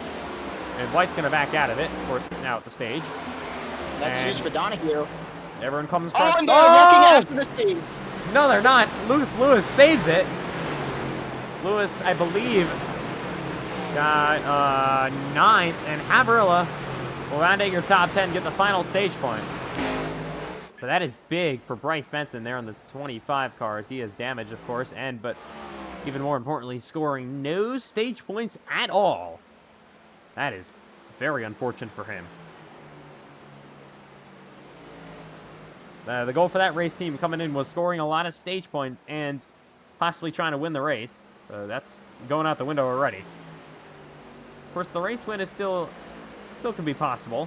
And White's going to back out of it, of course, now at the stage. That's huge for Donahue. Everyone comes Oh, across. and they're walking after the stage. No, they're not. Lewis saves it. Lewis, I believe, got 9th, and Haberla will round out your top 10, get the final stage point. But that is big for Bryce Benson there on the 25 cars. He has damage, of course, but even more importantly, scoring no stage points at all. That is very unfortunate for him. The goal for that race team coming in was scoring a lot of stage points and possibly trying to win the race. That's going out the window already. Of course, the race win is still can be possible.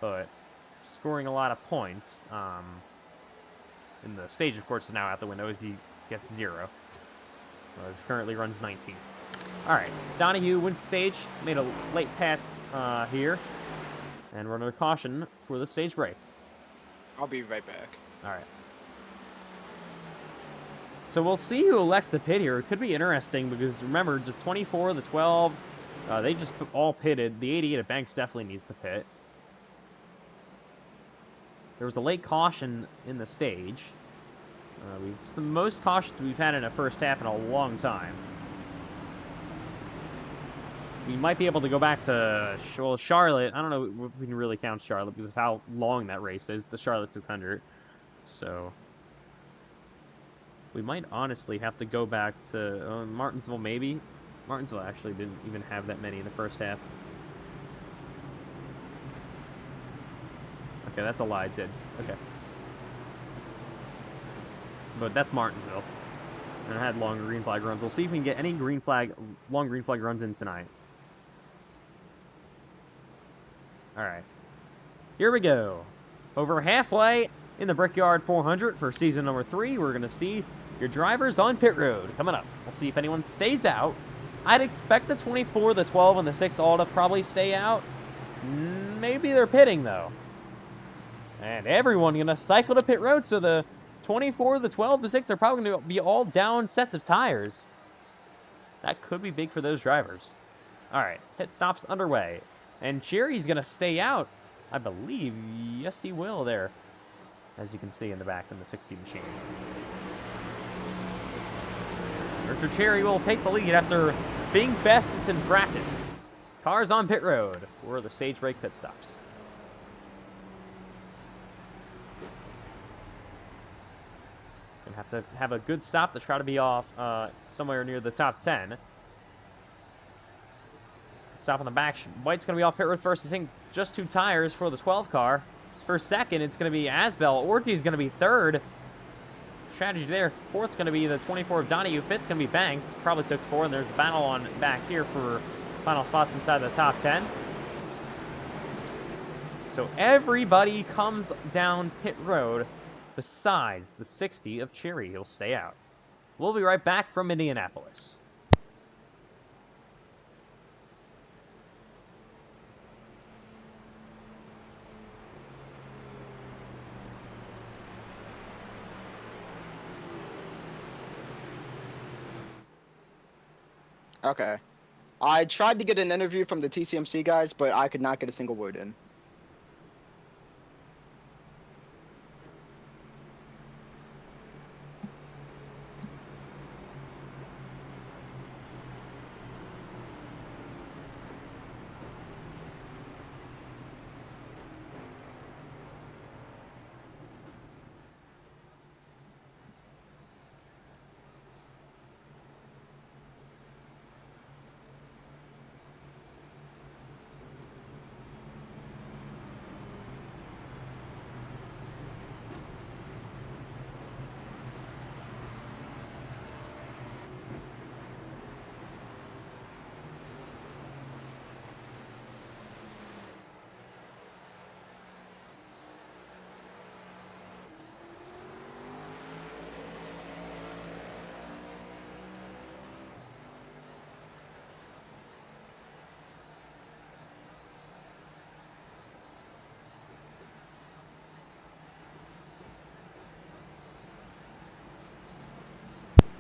But scoring a lot of points in the stage, of course, is now out the window as he gets 0. As he currently runs 19th. All right, Donahue wins the stage, made a late pass here. And we're under caution for the stage break. I'll be right back. All right. So we'll see who elects to pit here. It could be interesting because, remember, the 24, the 12, they just all pitted. The 88 at Banks definitely needs to pit. There was a late caution in the stage. It's the most caution we've had in a first half in a long time. We might be able to go back to Charlotte. I don't know if we can really count Charlotte because of how long that race is, the Charlotte 600. So we might honestly have to go back to Martinsville, maybe. Martinsville actually didn't even have that many in the first half. Okay, that's a lie. It did. Okay. But that's Martinsville. And it had long green flag runs. We'll see if we can get any long green flag runs in tonight. All right, here we go. Over halfway in the Brickyard 400 for season number 3. We're going to see your drivers on pit road coming up. We'll see if anyone stays out. I'd expect the 24, the 12, and the 6 all to probably stay out. Maybe they're pitting, though. And everyone going to cycle to pit road, so the 24, the 12, the 6 are probably going to be all down sets of tires. That could be big for those drivers. All right, pit stops underway. And Cherry's going to stay out, I believe. Yes, he will there, as you can see in the back in the 60 machine. Richard Cherry will take the lead after being fastest in practice. Cars on pit road for the stage break pit stops. Gonna have to have a good stop to try to be off somewhere near the top 10. Stop on the back. White's going to be off pit road first. I think just 2 tires for the 12 car. For second, it's going to be Asbel. Ortiz going to be third. Strategy there. Fourth's going to be the 24 of Donahue. Fifth's going to be Banks. Probably took 4. And there's a battle on back here for final spots inside the top 10. So everybody comes down pit road besides the 60 of Cherry. He'll stay out. We'll be right back from Indianapolis. Okay. I tried to get an interview from the TCMC guys, but I could not get a single word in.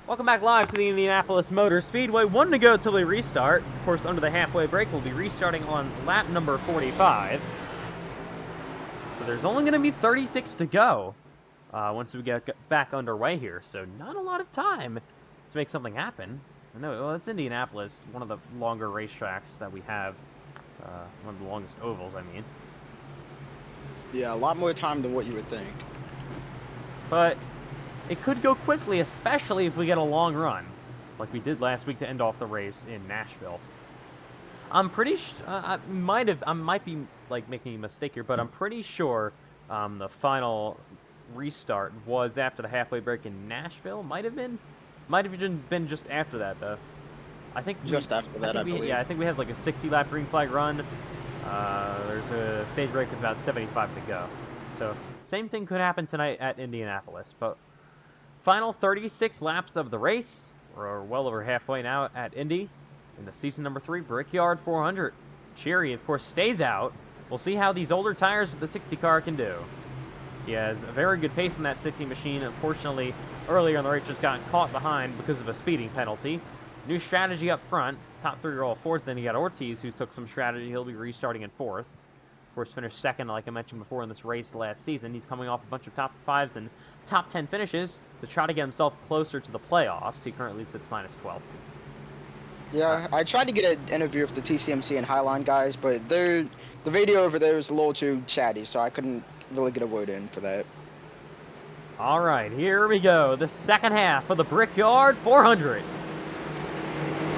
Welcome back live to the Indianapolis Motor Speedway. 1 to go till we restart. Of course, under the halfway break, we'll be restarting on lap number 45. So there's only going to be 36 to go once we get back underway here. So not a lot of time to make something happen. I know, well, it's Indianapolis, one of the longer racetracks that we have. One of the longest ovals, I mean. Yeah, a lot more time than what you would think. But it could go quickly, especially if we get a long run, like we did last week to end off the race in Nashville. I'm pretty I might be like making a mistake here, but I'm pretty sure the final restart was after the halfway break in Nashville. Might have been just after that though. I think Just after that, I believe. Yeah, I think we had like a 60-lap green flag run. There's a stage break with about 75 to go. So same thing could happen tonight at Indianapolis, but. Final 36 laps of the race. We're well over halfway now at Indy in the season number 3 Brickyard 400. Cheery, of course, stays out. We'll see how these older tires with the 60 car can do. He has a very good pace in that 60 machine. Unfortunately, earlier in the race just got caught behind because of a speeding penalty. New strategy up front. Top 3 are all fourths. Then you got Ortiz, who took some strategy. He'll be restarting in 4th. Of course, finished 2nd, like I mentioned before, in this race last season. He's coming off a bunch of top 5s and top 10 finishes to try to get himself closer to the playoffs. He currently sits minus 12. Yeah, I tried to get an interview with the TCMC and Highline guys, but the video over there was a little too chatty, so I couldn't really get a word in for that. All right, here we go. The second half of the Brickyard 400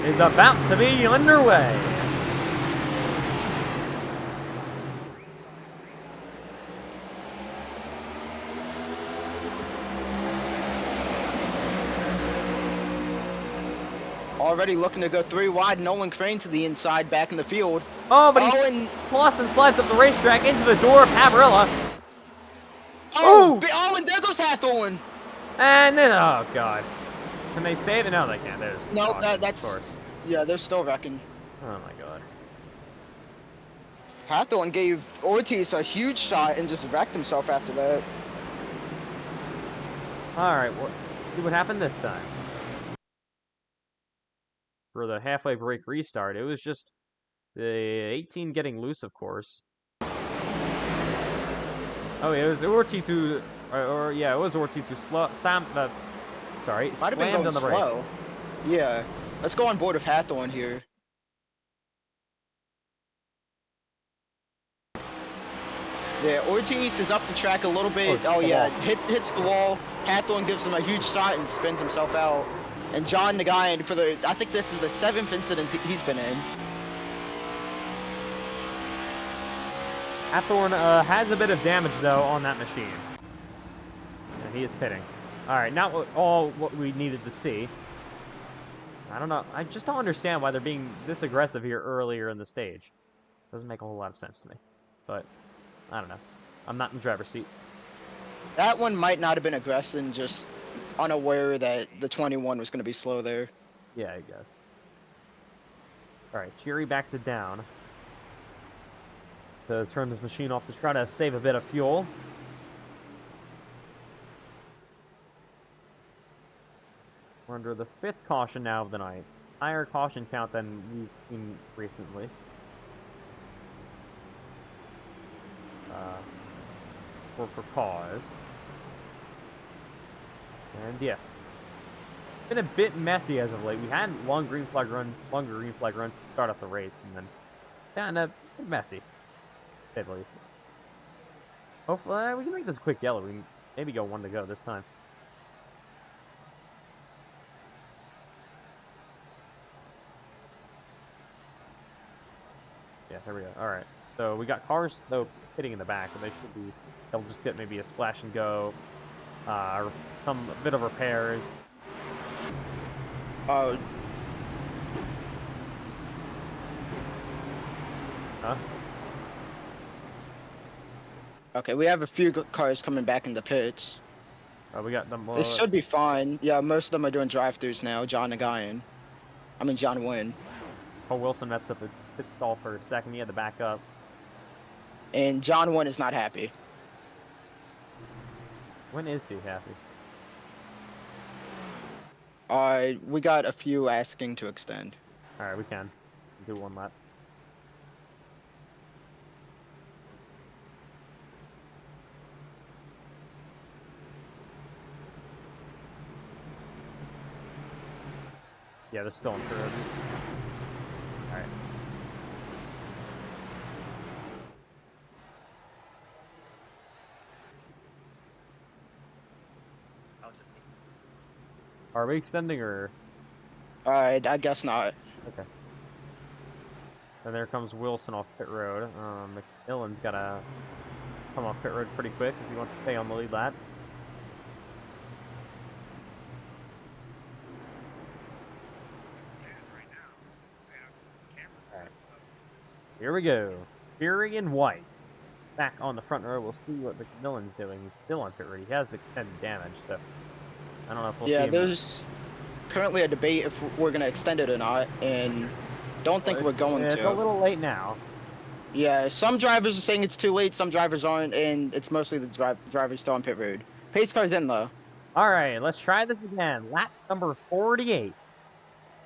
is about to be underway. Already looking to go 3 wide. Nolan Crane to the inside, back in the field. Oh, but he plus and slides up the racetrack into the door of Pavarilla. Oh, and there goes Hathorn. And then, oh, God. Can they save it? No, they can't. There's No, caution, that's... Of course. Yeah, they're still wrecking. Oh, my God. Hathorn gave Ortiz a huge shot and just wrecked himself after that. All right, well, see what happened this time. For the halfway break restart, it was just the 18 getting loose, of course. Oh, yeah, it was Ortiz who, it was Ortiz who slammed on the brake. Yeah, let's go on board with Hathorn here. Yeah, Ortiz is up the track a little bit. Oh yeah, hits the wall. Hathorn gives him a huge shot and spins himself out. And John Nagayan I think this is the 7th incident he's been in. Hathorn has a bit of damage, though, on that machine. And he is pitting. Alright, not all what we needed to see. I don't know. I just don't understand why they're being this aggressive here earlier in the stage. Doesn't make a whole lot of sense to me. But, I don't know. I'm not in the driver's seat. That one might not have been aggressive, and just unaware that the 21 was going to be slow there. Yeah, I guess. Alright, Cheery backs it down to turn this machine off to try to save a bit of fuel. We're under the 5th caution now of the night. Higher caution count than we've seen recently. For cause. And yeah. It's been a bit messy as of late. We had longer green flag runs to start off the race, and then kind of messy, to say the least. Hopefully, we can make this a quick yellow. We can maybe go 1 to go this time. Yeah, there we go. All right. So we got cars though hitting in the back, and they'll just get maybe a splash and go, or a bit of repairs. Huh? Okay, we have a few cars coming back in the pits. We got them. They should be fine. Yeah, most of them are doing drive-thrus now. John Nagayan. I mean, John Wynn. Cole Wilson messed up a pit stall for a second. He had to back up. And John Wynn is not happy. When is he happy? We got a few asking to extend. All right, we can do one lap. Yeah, they're still on third. All right. Are we extending or? Alright, I guess not. Okay. And there comes Wilson off pit road. McMillan's got to come off pit road pretty quick if he wants to stay on the lead lap. Alright. Here we go. Fury and White. Back on the front row. We'll see what McMillan's doing. He's still on pit road. He has extended damage, so I don't know if we'll see him. There's currently a debate if we're going to extend it or not, and don't think we're going to. It's a little late now. Yeah, some drivers are saying it's too late, some drivers aren't, and it's mostly the drivers still on pit road. Pace car's in, though. All right, let's try this again. Lap number 48.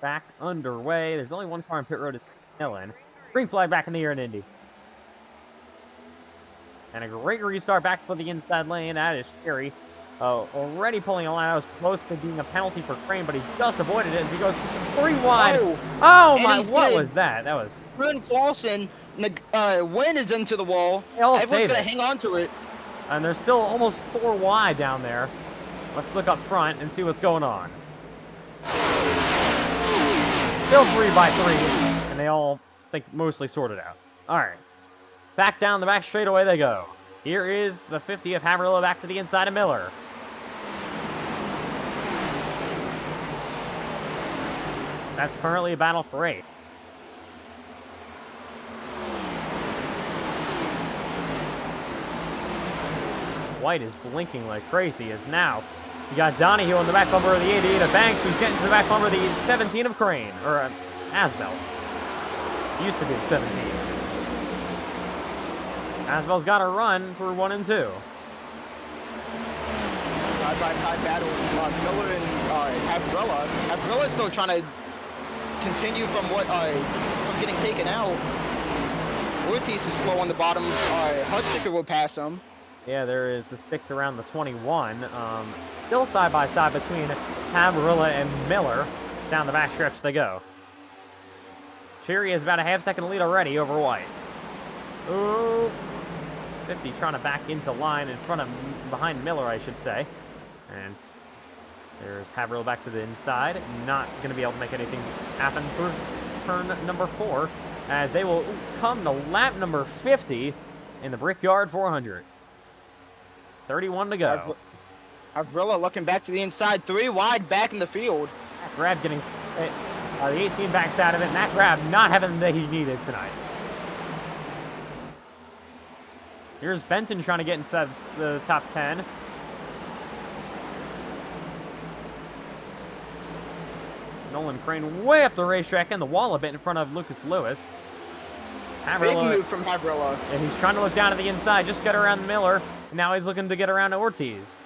Back underway. There's only one car on pit road. It's McMillan. Green flag back in the air in Indy. And a great restart back for the inside lane. That is Sherry. Already pulling a line. That was close to being a penalty for Crane, but he just avoided it as he goes 3 wide. Oh my, what was that? That was... Ruben Clausen, Wynn is into the wall. Everyone's going to hang on to it. And they're still almost 4 wide down there. Let's look up front and see what's going on. Still 3 by 3, and they all think mostly sorted out. All right. Back down the back straightaway they go. Here is the 50 of Haverillo back to the inside of Miller. That's currently a battle for 8th. White is blinking like crazy as now you got Donahue on the back bumper of the 88 of Banks, who's getting to the back bumper of the 17 of Crane, or Asbel. He used to be at 17. Asbel's got a run for 1 and 2. Side-by-side battle, Miller and Havrilla. Havrilla's still trying to continue from getting taken out. Ortiz is slow on the bottom. Hudsicker will pass him. Yeah, there is the 6 around the 21. Still side-by-side between Havrilla and Miller. Down the back stretch they go. Cherry has about a half-second lead already over White. Ooh. 50 trying to back into line behind Miller, I should say. And there's Haverhill back to the inside. Not going to be able to make anything happen for turn number 4, as they will come to lap number 50 in the Brickyard 400. 31 to go. Havrilla looking back to the inside, 3 wide back in the field. That grab getting the 18 backs out of it, and that grab not having the day he needed tonight. Here's Benton trying to get into the top 10. Nolan Crane way up the racetrack and the wall a bit in front of Lucas Lewis. Big move from Havrilla. And he's trying to look down to the inside, just got around Miller. And now he's looking to get around Ortiz.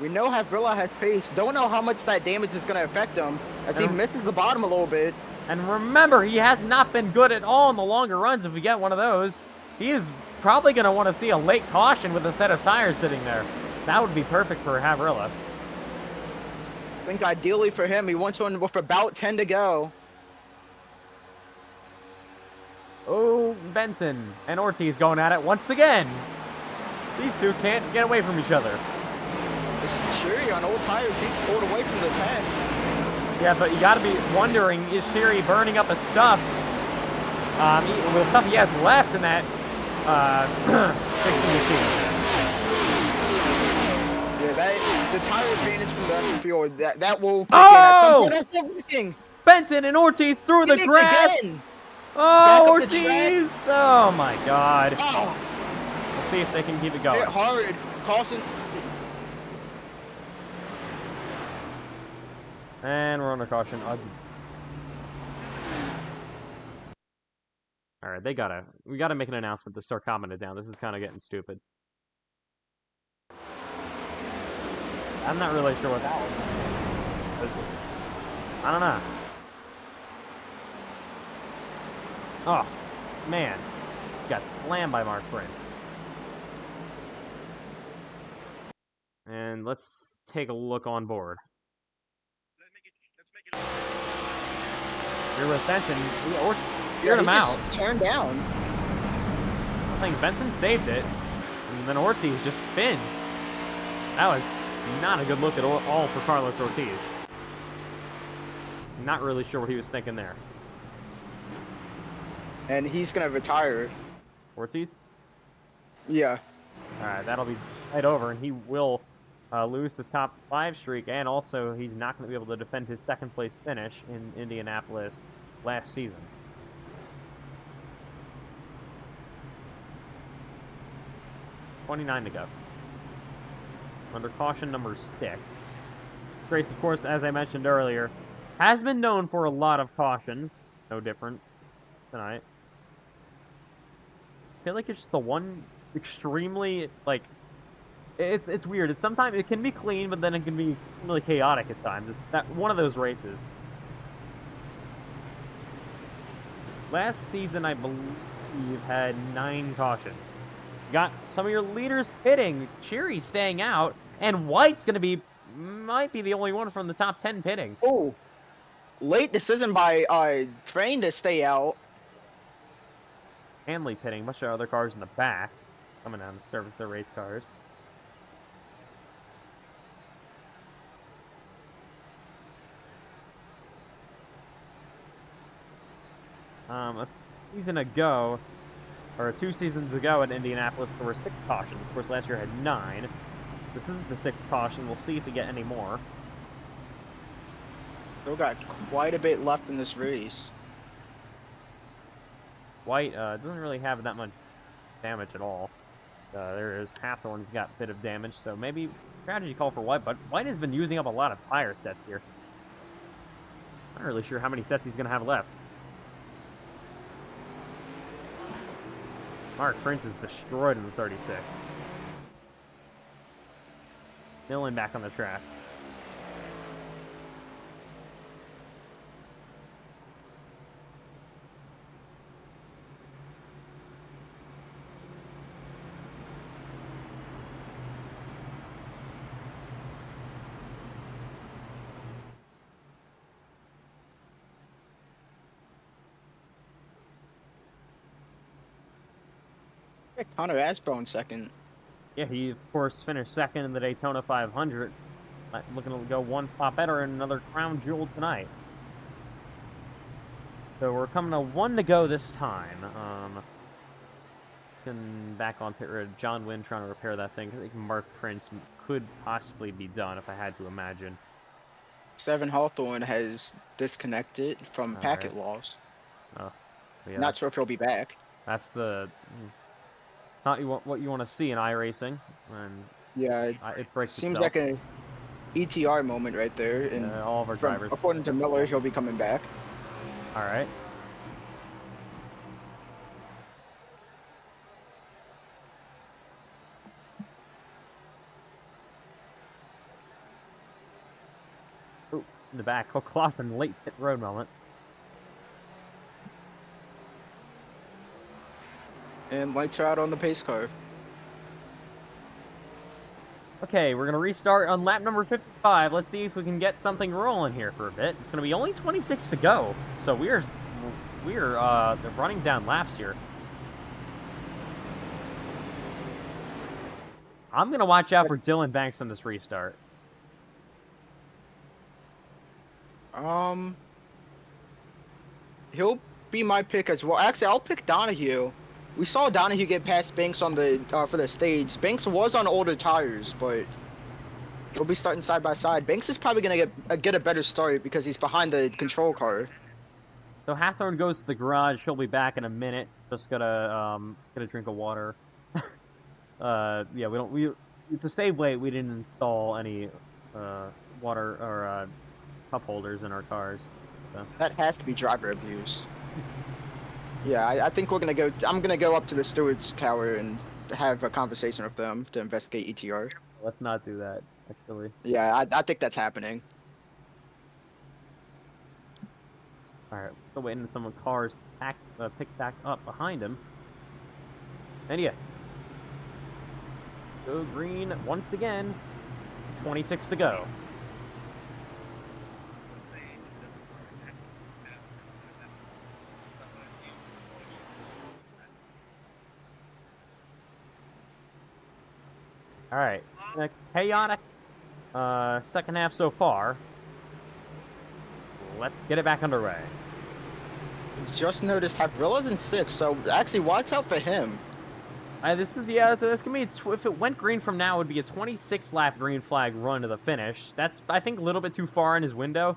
We know Havrilla has pace. Don't know how much that damage is going to affect him, as he misses the bottom a little bit. And remember, he has not been good at all in the longer runs. If we get one of those, he is probably going to want to see a late caution with a set of tires sitting there. That would be perfect for Havrilla. I think ideally for him, he wants one with about 10 to go. Oh, Benson and Ortiz going at it once again. These two can't get away from each other. It's Sherry on old tires. He's pulled away from the pack. Yeah, but you got to be wondering, is Sherry burning up his stuff? The stuff he has left in that fixing machine. Yeah, the tire advantage from the rest field, that will kick oh! in at some point. Benton and Ortiz through the grass. Again. Oh, Ortiz! Oh my God! Oh. We'll see if they can keep it going. Hit hard. Carlson. And we're under caution. All right, we gotta make an announcement to start calming it down. This is kind of getting stupid. I'm not really sure what that was. I don't know. Oh, man. Got slammed by Mark Prince. And let's take a look on board. You're with Benson. Or cleared him out. Turned down. I think Benson saved it. And then Ortiz just spins. That was not a good look at all for Carlos Ortiz. Not really sure what he was thinking there. And he's gonna retire. Ortiz? Yeah. Alright, that'll be right over, and he will lose his top 5 streak, and also he's not going to be able to defend his second place finish in Indianapolis last season. $29 to go. Under caution number 6. Grace, of course, as I mentioned earlier, has been known for a lot of cautions. No different tonight. I feel like it's just the one extremely, like, it's weird. It's sometimes it can be clean, but then it can be really chaotic at times. It's that one of those races. Last season, I believe, had 9 cautions. Got some of your leaders pitting, Cheery staying out, and White's gonna be might be the only one from the top 10 pitting. Oh, late decision by Train to stay out. Hanley pitting, much of other cars in the back coming down to service their race cars. A season ago, or 2 seasons ago in Indianapolis, there were 6 cautions. Of course, last year had 9. This is the 6th caution. We'll see if we get any more. Still got quite a bit left in this race. White doesn't really have that much damage at all. There is Hathorne's got a bit of damage, so maybe strategy call for White, but White has been using up a lot of tire sets here. Not really sure how many sets he's going to have left. Mark Prince is destroyed in the 36. Millen back on the track. Connor Asbone second. Yeah, he, of course, finished second in the Daytona 500. Looking to go one spot better and another crown jewel tonight. So we're coming to 1 to go this time. Back on pit road, John Wynn trying to repair that thing. I think Mark Prince could possibly be done if I had to imagine. 7 Hawthorne has disconnected from packet loss. Oh, yeah, Not sure if he'll be back. That's the not what you want to see in iRacing, and Yeah, it breaks seems itself. like a ETR moment right there. And all of our drivers. according to Miller, he'll be coming back. All right. Ooh, in the back, Clausen late pit road moment. And lights are out on the pace car. Okay, we're going to restart on lap number 55. Let's see if we can get something rolling here for a bit. It's going to be only 26 to go, so we're running down laps here. I'm going to watch out for Dylan Banks on this restart. He'll be my pick as well. Actually, I'll pick Donahue. We saw Donahue get past Banks on the for the stage. Banks was on older tires, but he'll be starting side by side. Banks is probably gonna get a better start because he's behind the control car. So Hathorne goes to the garage. He'll be back in a minute. Just gotta get a drink of water. Yeah, we to save weight, we didn't install any water or cup holders in our cars. So. That has to be driver abuse. Yeah, I think we're gonna go. I'm gonna go up to the stewards tower and have a conversation with them to investigate ETR. Let's not do that, actually. Yeah, I think that's happening. Alright, still waiting for some cars to pick back up behind him. And yeah. Go green once again. 26 to go. Alright, a chaotic second half so far. Let's get it back underway. Just noticed Havrilla's in 6th, so actually watch out for him. This is this gonna be if it went green from now, it would be a 26-lap green flag run to the finish. That's, I think, a little bit too far in his window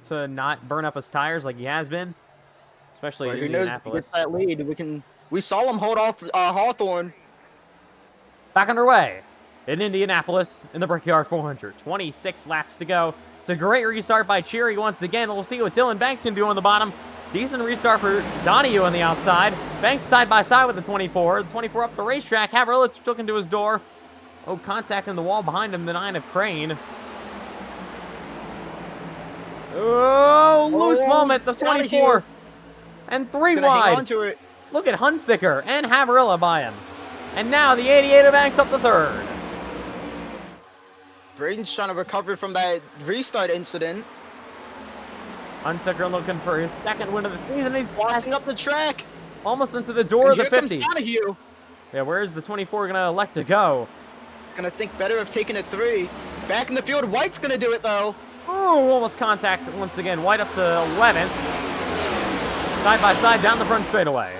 to not burn up his tires like he has been, especially in Who knows if he Indianapolis. gets that lead? We saw him hold off Hawthorne. Back underway in Indianapolis in the Brickyard 400. 26 laps to go. It's a great restart by Cherry once again. We'll see what Dylan Banks can do on the bottom. Decent restart for Donahue on the outside. Banks side by side with the 24. The 24 up the racetrack. Havrilla took into his door. Oh, contact in the wall behind him. The 9 of Crane. Oh, loose moment. The 24. Donahue. And 3 Gonna hang on wide. to it. Look at Hunsicker and Havrilla by him. And now the 88 of Banks up the 3rd. Braden's trying to recover from that restart incident. Hunsicker looking for his 2nd win of the season. He's Walking up the track. almost into the door of And the here 50. comes Donahue. Yeah, where's the 24 going to elect to go? He's gonna think better of taking a 3. Back in the field, White's gonna do it though. Oh, almost contact once again. White up to 11th. Side by side down the front straightaway.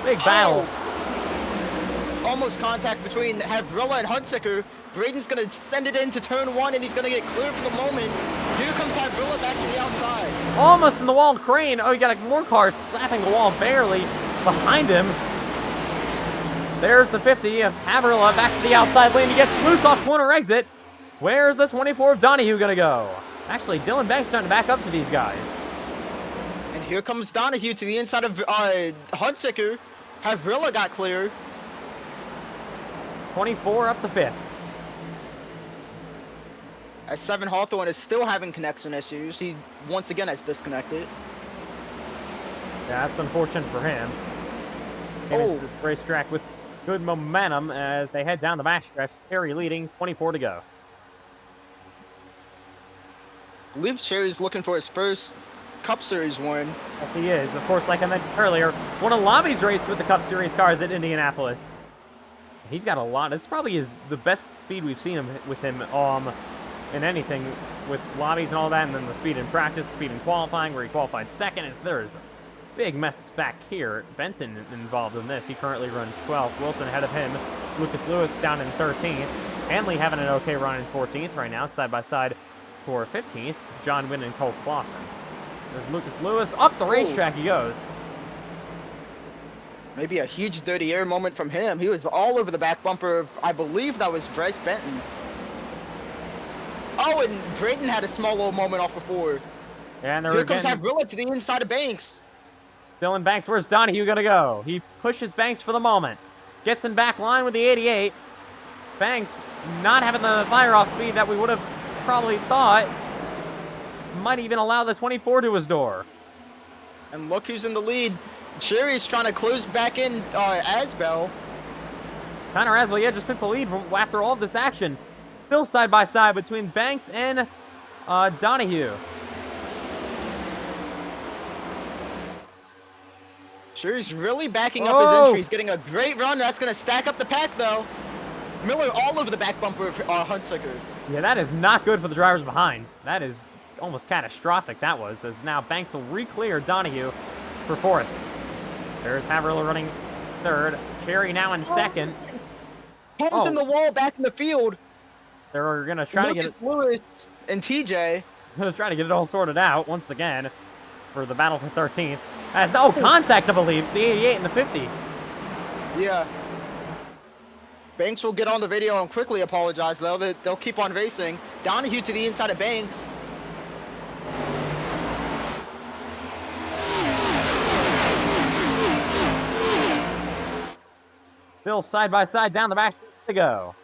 Big battle. Oh. Almost contact between Havrilla and Hunsicker. Braden's gonna send it into turn 1 and he's gonna get clear for the moment. Here comes Havrilla back to the outside. Almost in the wall. Crane. Oh, you got more cars slapping the wall barely behind him. There's the 50 of Havrilla back to the outside lane. He gets loose off corner exit. Where's the 24 of Donahue gonna go? Actually, Dylan Banks starting to back up to these guys. And here comes Donahue to the inside of Hunsicker. Havrilla got clear. 24 up the 5th. As 7 Hawthorne is still having connection issues. He once again has disconnected. Yeah, that's unfortunate for him. Oh. This racetrack with good momentum as they head down the backstretch. Cherry leading, 24 to go. I believe Cherry's looking for his first Cup Series win. Yes, he is. Of course, like I mentioned earlier, one of Lobby's race with the Cup Series cars at Indianapolis. He's got a lot. It's probably the best speed we've seen with him in anything with Lobbies and all that, and then the speed in practice, speed in qualifying, where he qualified 2nd. There's a big mess back here. Benton involved in this. He currently runs 12th. Wilson ahead of him. Lucas Lewis down in 13th. Hanley having an okay run in 14th right now, side by side for 15th. John Wynn and Cole Clausen. There's Lucas Lewis. Up the racetrack he goes. Maybe a huge dirty air moment from him. He was all over the back bumper of, I believe that was Bryce Benton. Oh, and Braden had a small little moment off before. Yeah, and Here comes Havrilla to the inside of Banks. Dylan Banks, where's Donahue gonna go? He pushes Banks for the moment. Gets in back line with the 88. Banks not having the fire-off speed that we would have probably thought. Might even allow the 24 to his door. And look who's in the lead. Cherry's trying to close back in Asbel. Connor Aswell, yeah, just took the lead after all of this action. Still side by side between Banks and Donahue. Cherry's really backing up his entry. He's getting a great run. That's going to stack up the pack, though. Miller all over the back bumper of Hunsicker. Yeah, that is not good for the drivers behind. That is almost catastrophic, that was, as now Banks will re-clear Donahue for 4th. There's Havrilla running 3rd. Cherry now in 2nd. Hands in the wall, back in the field. They're going to try to get it. Lewis and TJ. Going to try to get it all sorted out once again for the battle for 13th. As no contact, I believe. The 88 and the 50. Yeah. Banks will get on the video and quickly apologize, though. They'll keep on racing. Donahue to the inside of Banks. Still side by side down the back to go.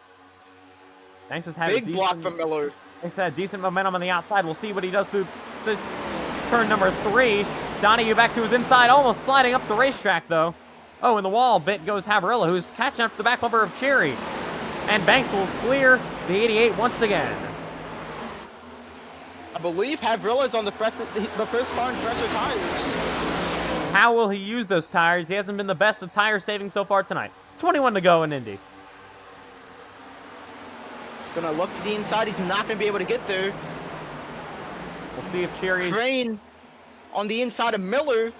Banks has had Big block from Miller. Banks had decent momentum on the outside. We'll see what he does through this turn number 3. Donahue back to his inside, almost sliding up the racetrack, though. Oh, in the wall bit goes Haverilla, who's catching up to the back bumper of Cherry. And Banks will clear the 88 once again. I believe Havrilla's on the first car in fresher tires. How will he use those tires? He hasn't been the best at tire saving so far tonight. 21 to go in Indy. He's gonna look to the inside. He's not gonna be able to get there. We'll see if Cherry... Crane on the inside of Miller.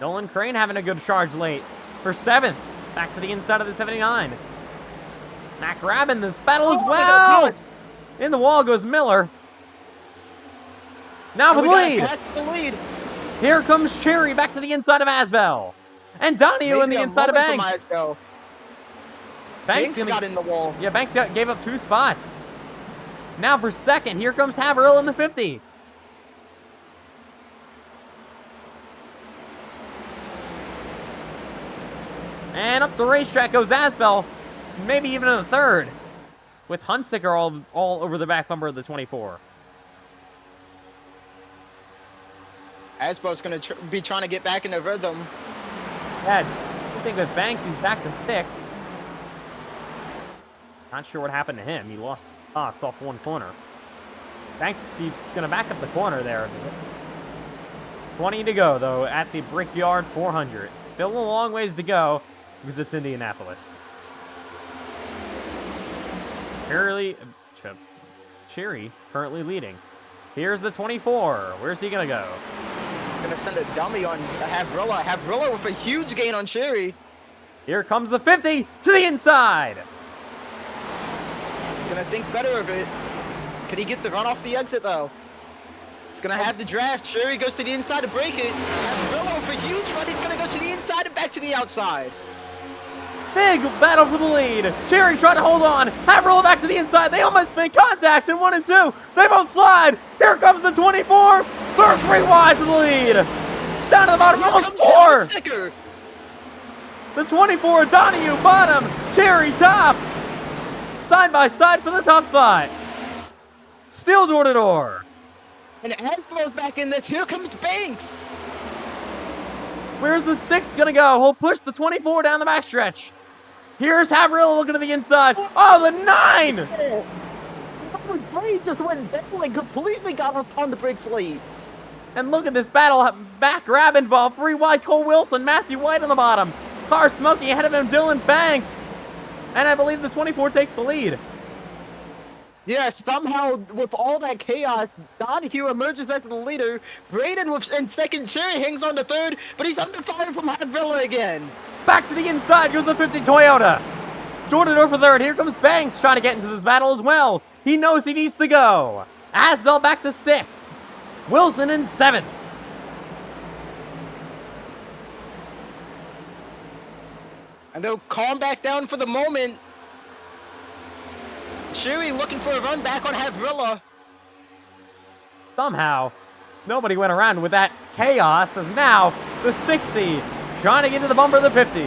Nolan Crane having a good charge late for 7th. Back to the inside of the 79. Mac grabbing this battle as well. In the wall goes Miller. Now for the lead. Here comes Cherry back to the inside of Asbel. And Donahue in the inside of Banks. Banks got in the wall. Yeah, Banks gave up 2 spots. Now for 2nd, here comes Haverhill in the 50. And up the racetrack goes Asbel, maybe even in the 3rd, with Hunsicker all over the back bumper of the 24. Asbel's going to be trying to get back in the rhythm. Yeah, I think with Banks, he's back to 6th. Not sure what happened to him. He lost spots off one corner. Banks, he's going to back up the corner there. 20 to go, though, at the Brickyard 400. Still a long ways to go, because it's Indianapolis. Cherry currently leading. Here's the 24. Where's he going to go? Gonna send a dummy on Havrilla. Havrilla with a huge gain on Cherry. Here comes the 50 to the inside. Gonna think better of it. Could he get the run off the exit though? It's gonna have the draft. Cherry goes to the inside to break it. Havrilla with a huge run. He's gonna go to the inside and back to the outside. Big battle for the lead. Cherry trying to hold on. Haverhill back to the inside. They almost make contact in 1 and 2. They both slide. Here comes the 24. They're 3 wide for the lead. Down to the bottom, almost 4. The 24, Donahue bottom. Cherry top. Side by side for the top spot. Still door to door. And Asbel's back in this. Here comes Banks. Where's the 6 gonna go? He'll push the 24 down the backstretch. Here's Haverhill looking to the inside. Oh, the 9! The brake just went down and completely got up on the brakes lead. And look at this battle. Back grab involved. 3 wide. Cole Wilson, Matthew White on the bottom. Car smoking ahead of him, Dylan Banks. And I believe the 24 takes the lead. Yeah, somehow, with all that chaos, Donahue emerges as the leader. Braden in 2nd, Cherry hangs on to 3rd, but he's under fire from Havrilla again. Back to the inside goes the 50 Toyota. Door to door for 3rd. Here comes Banks trying to get into this battle as well. He knows he needs to go. Asbel back to 6th. Wilson in 7th. And they'll calm back down for the moment. Cherry looking for a run back on Havrilla. Somehow, nobody went around with that chaos as now the 60 trying to get to the bumper of the 50.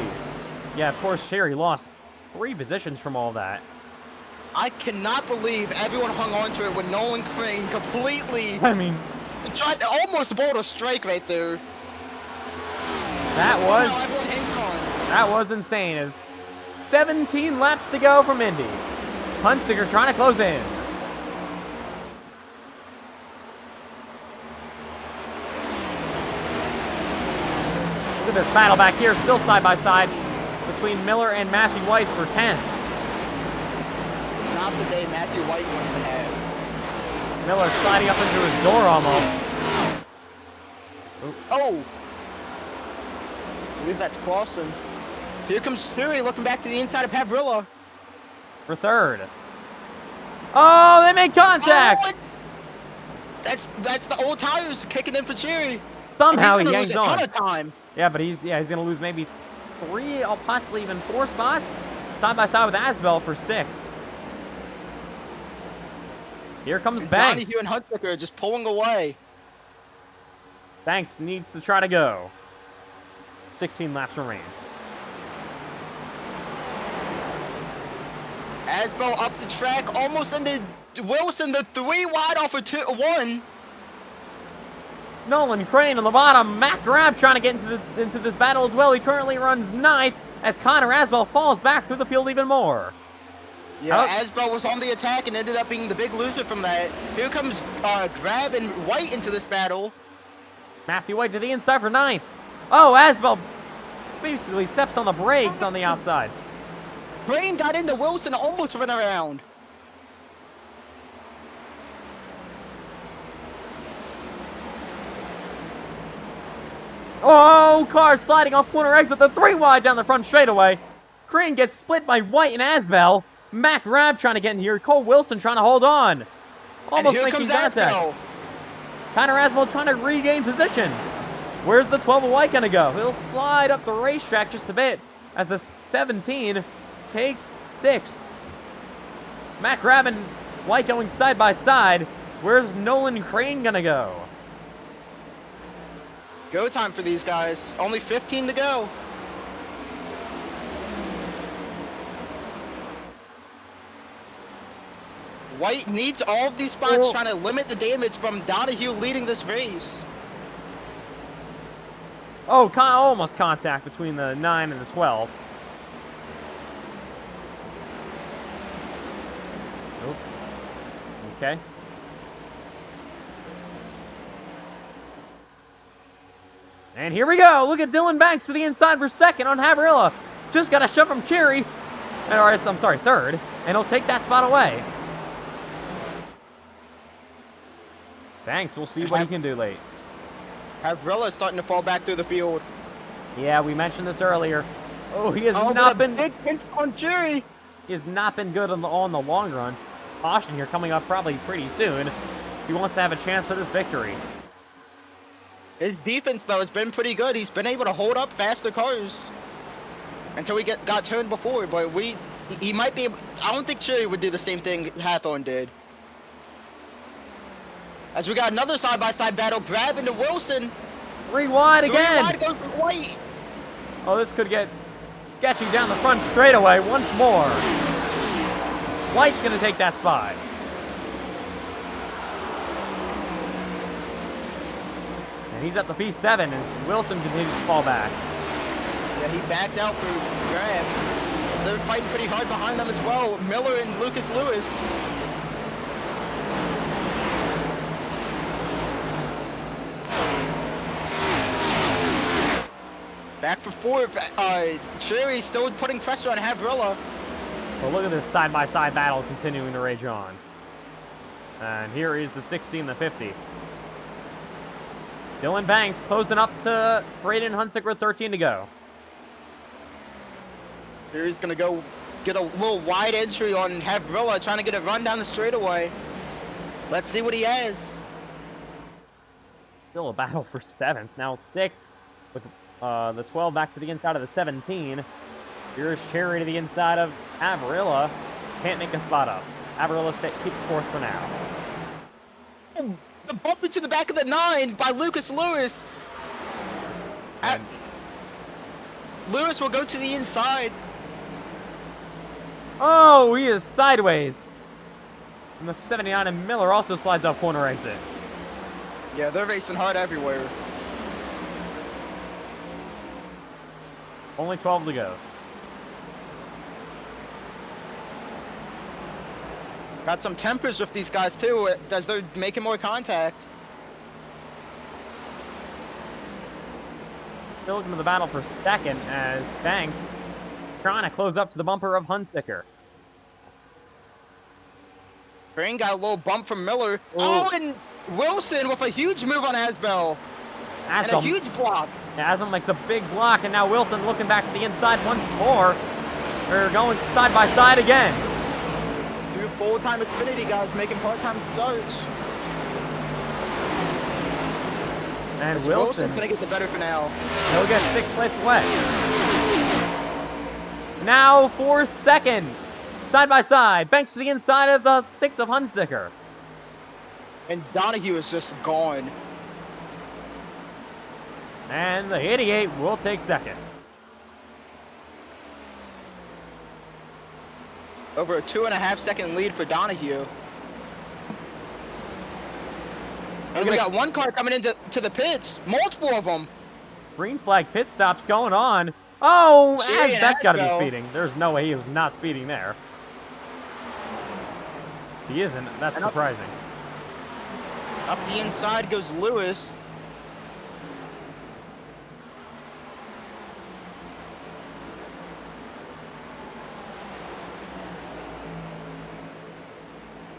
Yeah, of course, Cherry lost 3 positions from all that. I cannot believe everyone hung on to it when Nolan Crane completely tried to almost bolt a strike right there. That was insane. As 17 laps to go from Indy. Hunsicker trying to close in. Look at this battle back here, still side by side between Miller and Matthew White for 10. Not the day Matthew White wants to have. Miller sliding up into his door almost. Oh! I believe that's Clausen. Here comes Cherry looking back to the inside of Havrilla. For 3rd. Oh, they made contact! Oh, that's the old tires kicking in for Cherry. Somehow he hangs on. Ton of time. Yeah, but he's gonna lose maybe 3 or possibly even 4 spots. Side by side with Asbel for 6th. Here comes Banks. Donahue and Hunsicker just pulling away. Banks needs to try to go. 16 laps remain. Asbel up the track, almost into Wilson, the 3 wide off of 1. Nolan Crane on the bottom. Matt Grab trying to get into this battle as well. He currently runs 9th as Connor Asbell falls back through the field even more. Yeah, Asbell was on the attack and ended up being the big loser from that. Here comes Grab and White into this battle. Matthew White to the inside for 9th. Oh, Asbell basically steps on the brakes on the outside. Crane got into Wilson, almost ran around. Oh, car sliding off corner exit, the 3 wide down the front straightaway. Crane gets split by White and Asbell. Mac Rabb trying to get in here. Cole Wilson trying to hold on. Almost and here making comes contact. Asbell. Connor Asbell trying to regain position. Where's the 12 of White gonna go? He'll slide up the racetrack just a bit as the 17 takes 6th. Mac Rabb and White going side by side. Where's Nolan Crane gonna go? Go time for these guys. Only 15 to go. White needs all of these spots, trying to limit the damage from Donahue leading this race. Oh, almost contact between the 9 and the 12. Nope. Okay. And here we go. Look at Dylan Banks to the inside for 2nd on Haverilla. Just got a shove from Cherry. Or, I'm sorry, 3rd. And he'll take that spot away. Banks, we'll see what he can do late. Havrilla's starting to fall back through the field. Yeah, we mentioned this earlier. Oh, he has Oh, not but a been... big pinch on Cherry. He has not been good on the long run. Caution here coming up probably pretty soon. He wants to have a chance for this victory. His defense, though, has been pretty good. He's been able to hold up faster cars until he got turned before. But he might be able, I don't think Cherry would do the same thing Hathorne did. As we got another side-by-side battle, Grab into Wilson. 3 wide again. 3 wide goes for White. Oh, this could get sketchy down the front straightaway once more. White's going to take that spot. And he's at the P7 as Wilson continues to fall back. Yeah, he backed out for Grab. They're fighting pretty hard behind them as well. Miller and Lucas Lewis. Back for 4th. Cherry still putting pressure on Havrilla. Well, look at this side-by-side battle continuing to rage on. And here is the 60 and the 50. Dylan Banks closing up to Braden Hunsick with 13 to go. Cherry's gonna go get a little wide entry on Havrilla, trying to get a run down the straightaway. Let's see what he has. Still a battle for 7th. Now 6th with the 12 back to the inside of the 17. Here's Cherry to the inside of Avarilla. Can't make a spot up. Avarilla keeps 4th for now. The bump into the back of the 9 by Lucas Lewis. Lewis will go to the inside. Oh, he is sideways. And the 79 and Miller also slides off corner exit. Yeah, they're racing hard everywhere. Only 12 to go. Got some tempers with these guys too, as they're making more contact. Still looking to the battle for 2nd as Banks trying to close up to the bumper of Hunsicker. Crane got a little bump from Miller. Ooh. Oh, and Wilson with a huge move on Asbell. And a huge block. Asbell makes a big block, and now Wilson looking back to the inside once more. They're going side by side again. 2 full-time Xfinity guys making part-time starts. And Wilson's gonna get the better for now. He'll get 6th place away. Now for 2nd. Side by side. Banks to the inside of the 6 of Hunsicker. And Donahue is just gone. And the 88 will take 2nd. Over a 2.5 second lead for Donahue. And we got one car coming into the pits. Multiple of them. Green flag pit stops going on. Oh, Sherry and that's got to be Asbel. speeding. There's no way he was not speeding there. If he isn't, that's And surprising. Up the inside goes Lewis.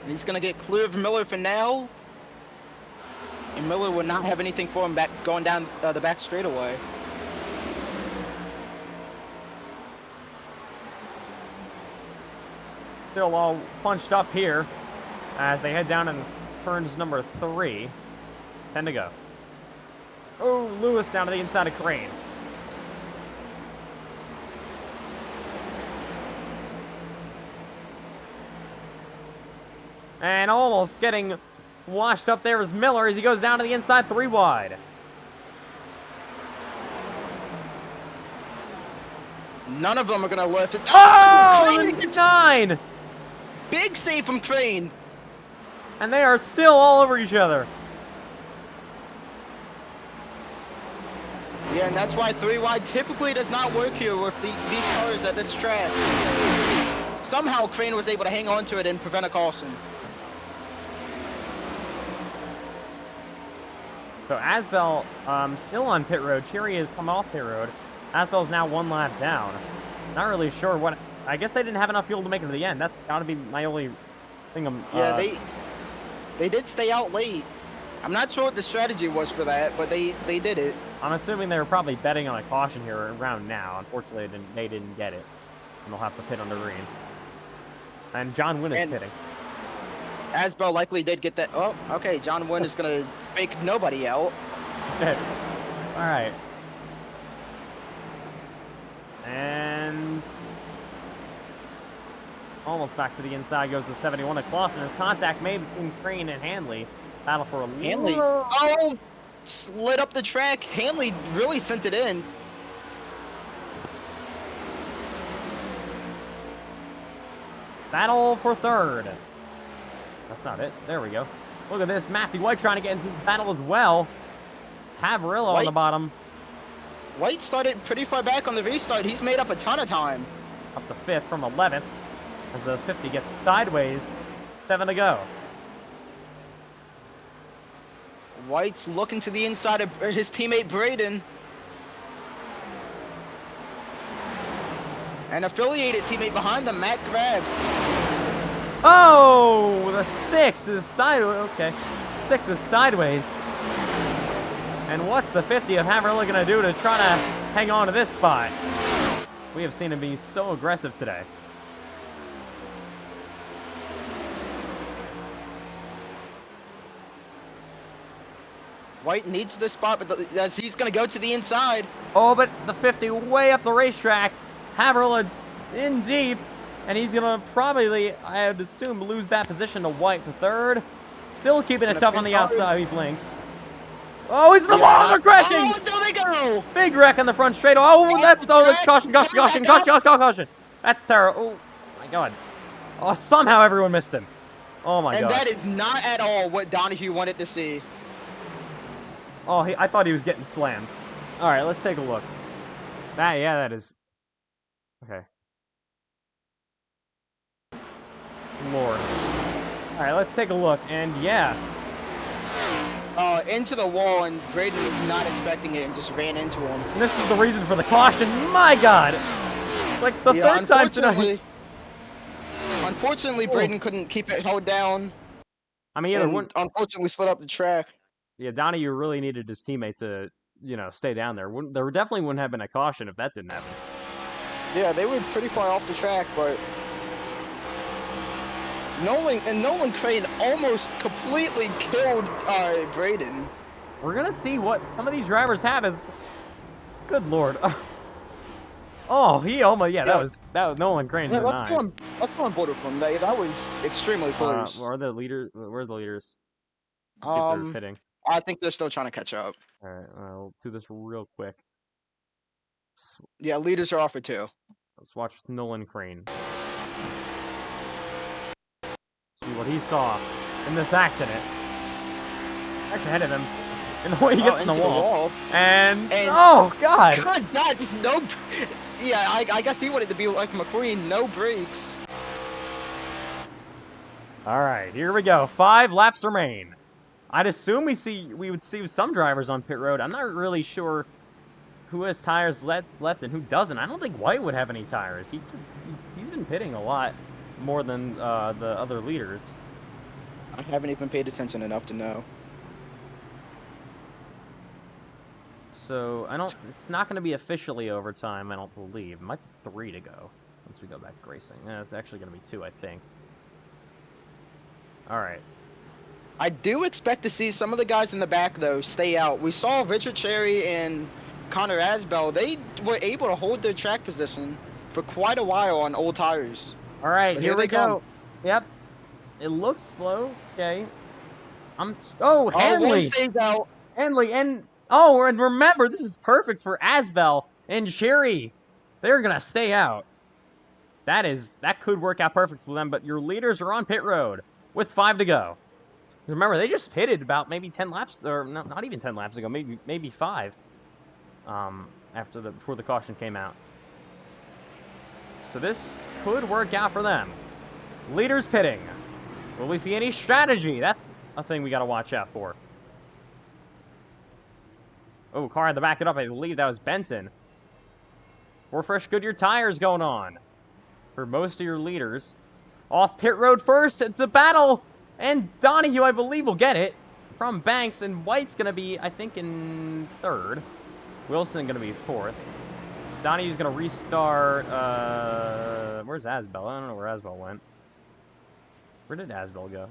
And he's gonna get clear of Miller for now. And Miller will not have anything for him back going down the back straightaway. Still all punched up here as they head down in turns number 3. 10 to go. Oh, Lewis down to the inside of Crane. And almost getting washed up there is Miller as he goes down to the inside 3 wide. None of them are gonna lift it. Oh, Crane gets 9! big save from Crane. And they are still all over each other. Yeah, and that's why 3 wide typically does not work here with these cars at this track. Somehow Crane was able to hang on to it and prevent a caution. So Asbel still on pit road. Cherry has come off pit road. Asbel's now 1 lap down. Not really sure what. I guess they didn't have enough fuel to make it to the end. That's gotta be my only thing. Yeah, they did stay out late. I'm not sure what the strategy was for that, but they did it. I'm assuming they were probably betting on a caution here around now. Unfortunately, they didn't get it, and they'll have to pit on the green. And John Wynn is pitting. Asbel likely did get that. Oh, okay. John Wynn is gonna fake nobody out. All right. And almost back to the inside goes the 71 of Clausen. His contact made between Crane and Hanley. Battle for a Hanley. Oh, slid up the track. Hanley really sent it in. Battle for 3rd. That's not it. There we go. Look at this. Matthew White trying to get into the battle as well. Havarillo on the bottom. White started pretty far back on the restart. He's made up a ton of time. Up to 5th from 11th. As the 50 gets sideways. 7 to go. White's looking to the inside of his teammate Braden. An affiliated teammate behind them, Matt Grab. Oh, the 6 is sideways. Okay. 6 is sideways. And what's the 50 of Havarillo going to do to try to hang on to this spot? We have seen him be so aggressive today. White needs this spot, but as he's going to go to the inside. Oh, but the 50 way up the racetrack. Havarillo in deep. And he's going to probably, I would assume, lose that position to White for 3rd. Still keeping it tough on the outside. He blinks. Oh, he's in the wall. They're crashing. Oh, there they go. Big wreck on the front straight. Oh, that's the caution. That's terrible. Oh, my God. Oh, somehow everyone missed him. Oh, my God. And that is not at all what Donahue wanted to see. Oh, I thought he was getting slammed. All right, let's take a look. That is. Okay. Lord. All right, let's take a look. And yeah. Into the wall, and Braden was not expecting it and just ran into him. And this is the reason for the caution. My God. Like the 3rd time tonight. Unfortunately, Braden couldn't keep it held down. I mean, unfortunately slid up the track. Yeah, Donahue really needed his teammate to, stay down there. There definitely wouldn't have been a caution if that didn't happen. Yeah, they were pretty far off the track, but Nolan Crane almost completely killed Braden. We're gonna see what some of these drivers have as. Good Lord. Oh, he almost that was Nolan Crane's Yeah, a 9. let's go on board with them. That was Extremely close. Where are the leaders? Where's the leaders? Let's see if they're pitting. I think they're still trying to catch up. All right, I'll do this real quick. Yeah, leaders are off at 2. Let's watch Nolan Crane. See what he saw in this accident. actually ahead of him. And the way he gets in the into wall. And And- oh god! Good God, just no. Yeah, I guess he wanted to be like McQueen, no brakes. All right, here we go. 5 laps remain. I'd assume we would see some drivers on pit road. I'm not really sure who has tires left and who doesn't. I don't think White would have any tires. He's been pitting a lot more than the other leaders. I haven't even paid attention enough to know. So it's not going to be officially overtime, I don't believe. It might be 3 to go once we go back to racing. Yeah, it's actually going to be 2, I think. All right. I do expect to see some of the guys in the back though stay out. We saw Richard Cherry and Connor Asbell. They were able to hold their track position for quite a while on old tires. All right, But here we they come. go. Yep. It looks slow. Okay. Oh, One Hanley. stays out. Hanley and oh, and remember, this is perfect for Asbell and Cherry. They're gonna stay out. That could work out perfect for them. But your leaders are on pit road with 5 to go. Remember, they just pitted about maybe 10 laps, or not even 10 laps ago, maybe 5. Before the caution came out. So this could work out for them. Leaders pitting. Will we see any strategy? That's a thing we got to watch out for. Oh, car had to back it up. I believe that was Benton. 4 fresh Goodyear tires going on for most of your leaders. Off pit road first. It's a battle. And Donahue, I believe, will get it from Banks. And White's going to be, I think, in 3rd. Wilson going to be 4th. Donahue's going to restart. Where's Asbell? I don't know where Asbell went. Where did Asbell go?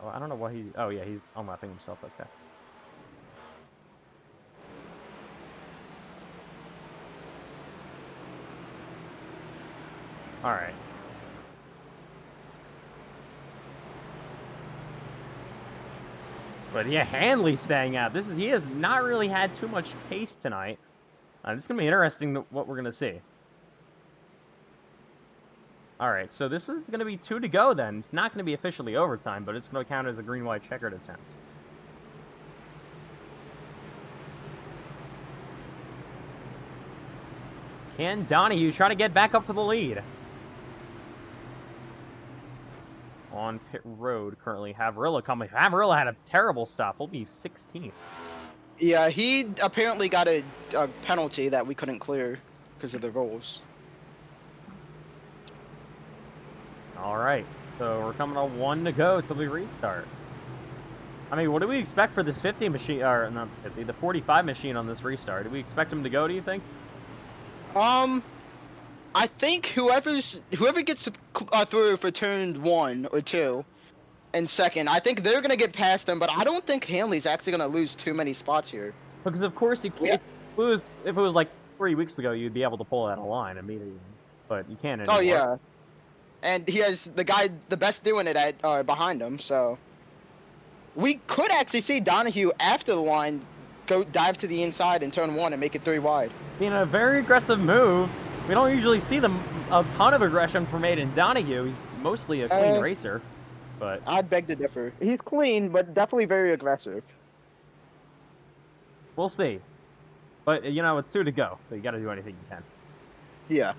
I don't know why he... Oh, yeah, he's unlapping himself. Okay. All right. But yeah, Hanley's staying out. He has not really had too much pace tonight. It's going to be interesting what we're going to see. All right, so this is going to be 2 to go then. It's not going to be officially overtime, but it's going to count as a green-white checkered attempt. Can Donahue try to get back up for the lead? On pit road currently, Havrilla coming. Havrilla had a terrible stop. He'll be 16th. Yeah, he apparently got a penalty that we couldn't clear because of the rules. All right, so we're coming on 1 to go till we restart. I mean, what do we expect for this 50 machine, or not 50, the 45 machine on this restart? Do we expect him to go, do you think? I think whoever gets through for turn 1 or 2 and second, I think they're gonna get past them, but I don't think Hanley's actually gonna lose too many spots here. Because of course, Yeah. if it was like 3 weeks ago, you'd be able to pull out a line immediately, but you can't anymore. Oh yeah, and he has the best doing it at behind him, so we could actually see Donahue after the line go dive to the inside in turn 1 and make it 3 wide. Being a very aggressive move. We don't usually see a ton of aggression from Aiden Donahue. He's mostly a clean racer, but I'd beg to differ. He's clean, but definitely very aggressive. we'll see. But, you know, it's 2 to go, so you got to do anything you can. Yeah.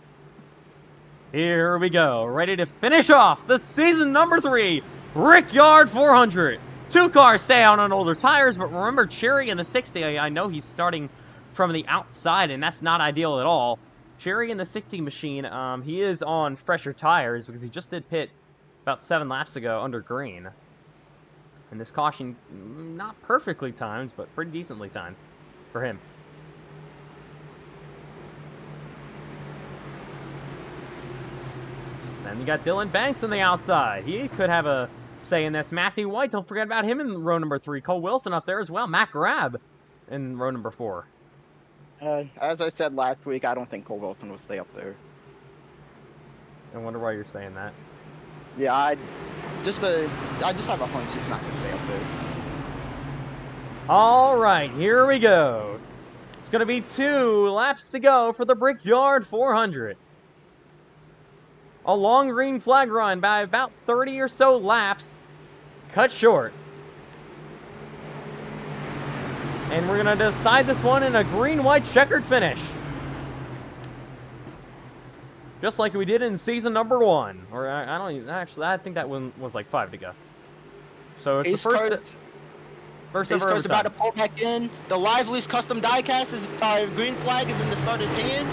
Here we go, ready to finish off the season number 3, Brickyard 400. 2 cars stay out on older tires, but remember Cherry in the 60, I know he's starting from the outside, and that's not ideal at all. Cherry in the 60 machine, he is on fresher tires because he just did pit about 7 laps ago under green. And this caution, not perfectly timed, but pretty decently timed for him. Then you got Dylan Banks on the outside. He could have a say in this. Matthew White, don't forget about him in row number 3. Cole Wilson up there as well. Matt Grab in row number 4. As I said last week, I don't think Cole Wilson will stay up there. I wonder why you're saying that. Yeah, I just have a hunch he's not gonna stay up there. All right, here we go. It's going to be 2 laps to go for the Brickyard 400. A long green flag run by about 30 or so laps, cut short. And we're going to decide this one in a green-white checkered finish. Just like we did in season number 1. Or I don't even, actually, I think that one was like 5 to go. So it's the first Pace ever car's about to overtime. pull back in. The Lively's custom diecast is green flag is in the starter's hand.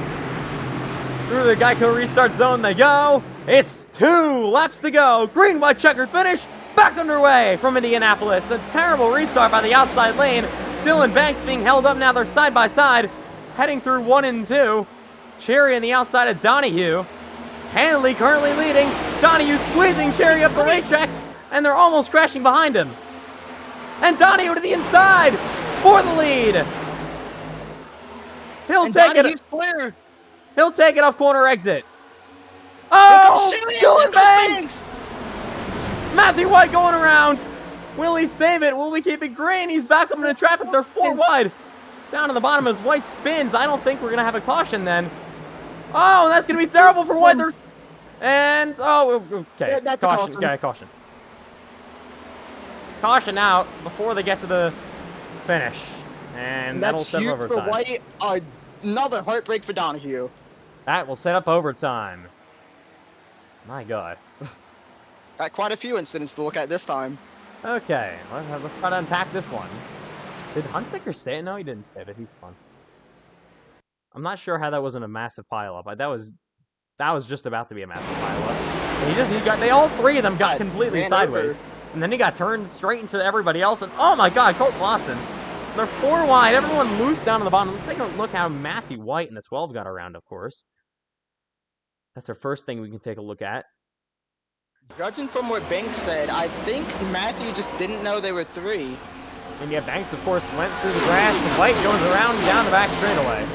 Through the Geico restart zone they go. It's 2 laps to go. Green-white checkered finish. Back underway from Indianapolis. A terrible restart by the outside lane. Dylan Banks being held up now. They're side by side. Heading through 1 and 2. Cherry on the outside of Donahue. Hanley currently leading. Donahue squeezing Cherry up the racetrack. And they're almost crashing behind him. And Donahue to the inside for the lead. He'll take it. Clear. He'll take it off corner exit. Oh, Dylan Banks! Matthew White going around. Will he save it? Will we keep it green? He's back up into traffic. They're 4 wide. Down to the bottom as White spins. I don't think we're going to have a caution then. Oh, that's going to be terrible for White. And, oh, okay. Yeah, Caution. Okay, caution. Caution out before they get to the finish. And that'll set up overtime. For White. Another heartbreak for Donahue. That will set up overtime. My God. Got quite a few incidents to look at this time. Okay, let's try to unpack this one. Did Hunsaker say it? No, he didn't say it. He's fun. I'm not sure how that wasn't a massive pileup. That was just about to be a massive pileup. They all 3 of them got completely sideways. Over. And then he got turned straight into everybody else. And oh my God, Colt Lawson. They're 4 wide. Everyone loose down to the bottom. Let's take a look how Matthew White and the 12 got around, of course. That's our first thing we can take a look at. Judging from what Banks said, I think Matthew just didn't know they were 3. And yeah, Banks, of course, went through the grass. And White goes around and down the back straightaway.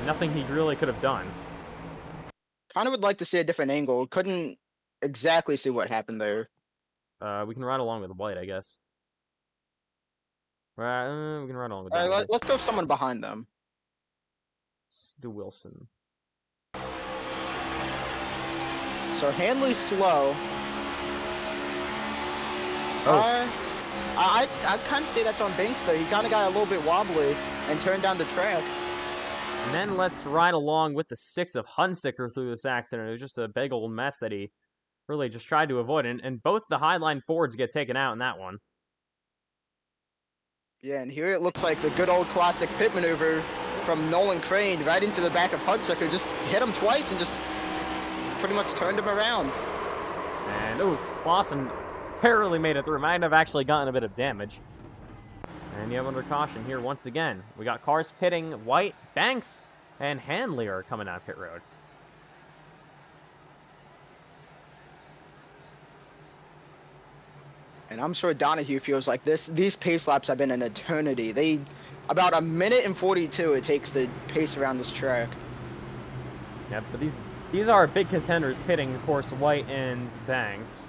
Nothing he really could have done. Kind of would like to see a different angle. Couldn't exactly see what happened there. We can ride along with White, I guess. Right, we can ride along with All right, White. let's go someone behind them. Let's do Wilson. So Hanley's slow. Oh. I'd kind of say that's on Banks though. He kind of got a little bit wobbly and turned down the track. And then let's ride along with the 6 of Hunsaker through this accident. It was just a big old mess that he really just tried to avoid. And both the Highline Fords get taken out in that one. Yeah, and here it looks like the good old classic pit maneuver from Nolan Crane right into the back of Hunsaker. Just hit him twice and just pretty much turned him around. And, oh, Clausen barely made it through. Might have actually gotten a bit of damage. And you have under caution here once again. We got cars pitting. White, Banks, and Hanley are coming out pit road. And I'm sure Donahue feels like these pace laps have been an eternity. About 1 minute and 42 it takes to pace around this track. Yeah, but these are big contenders pitting, of course, White and Banks.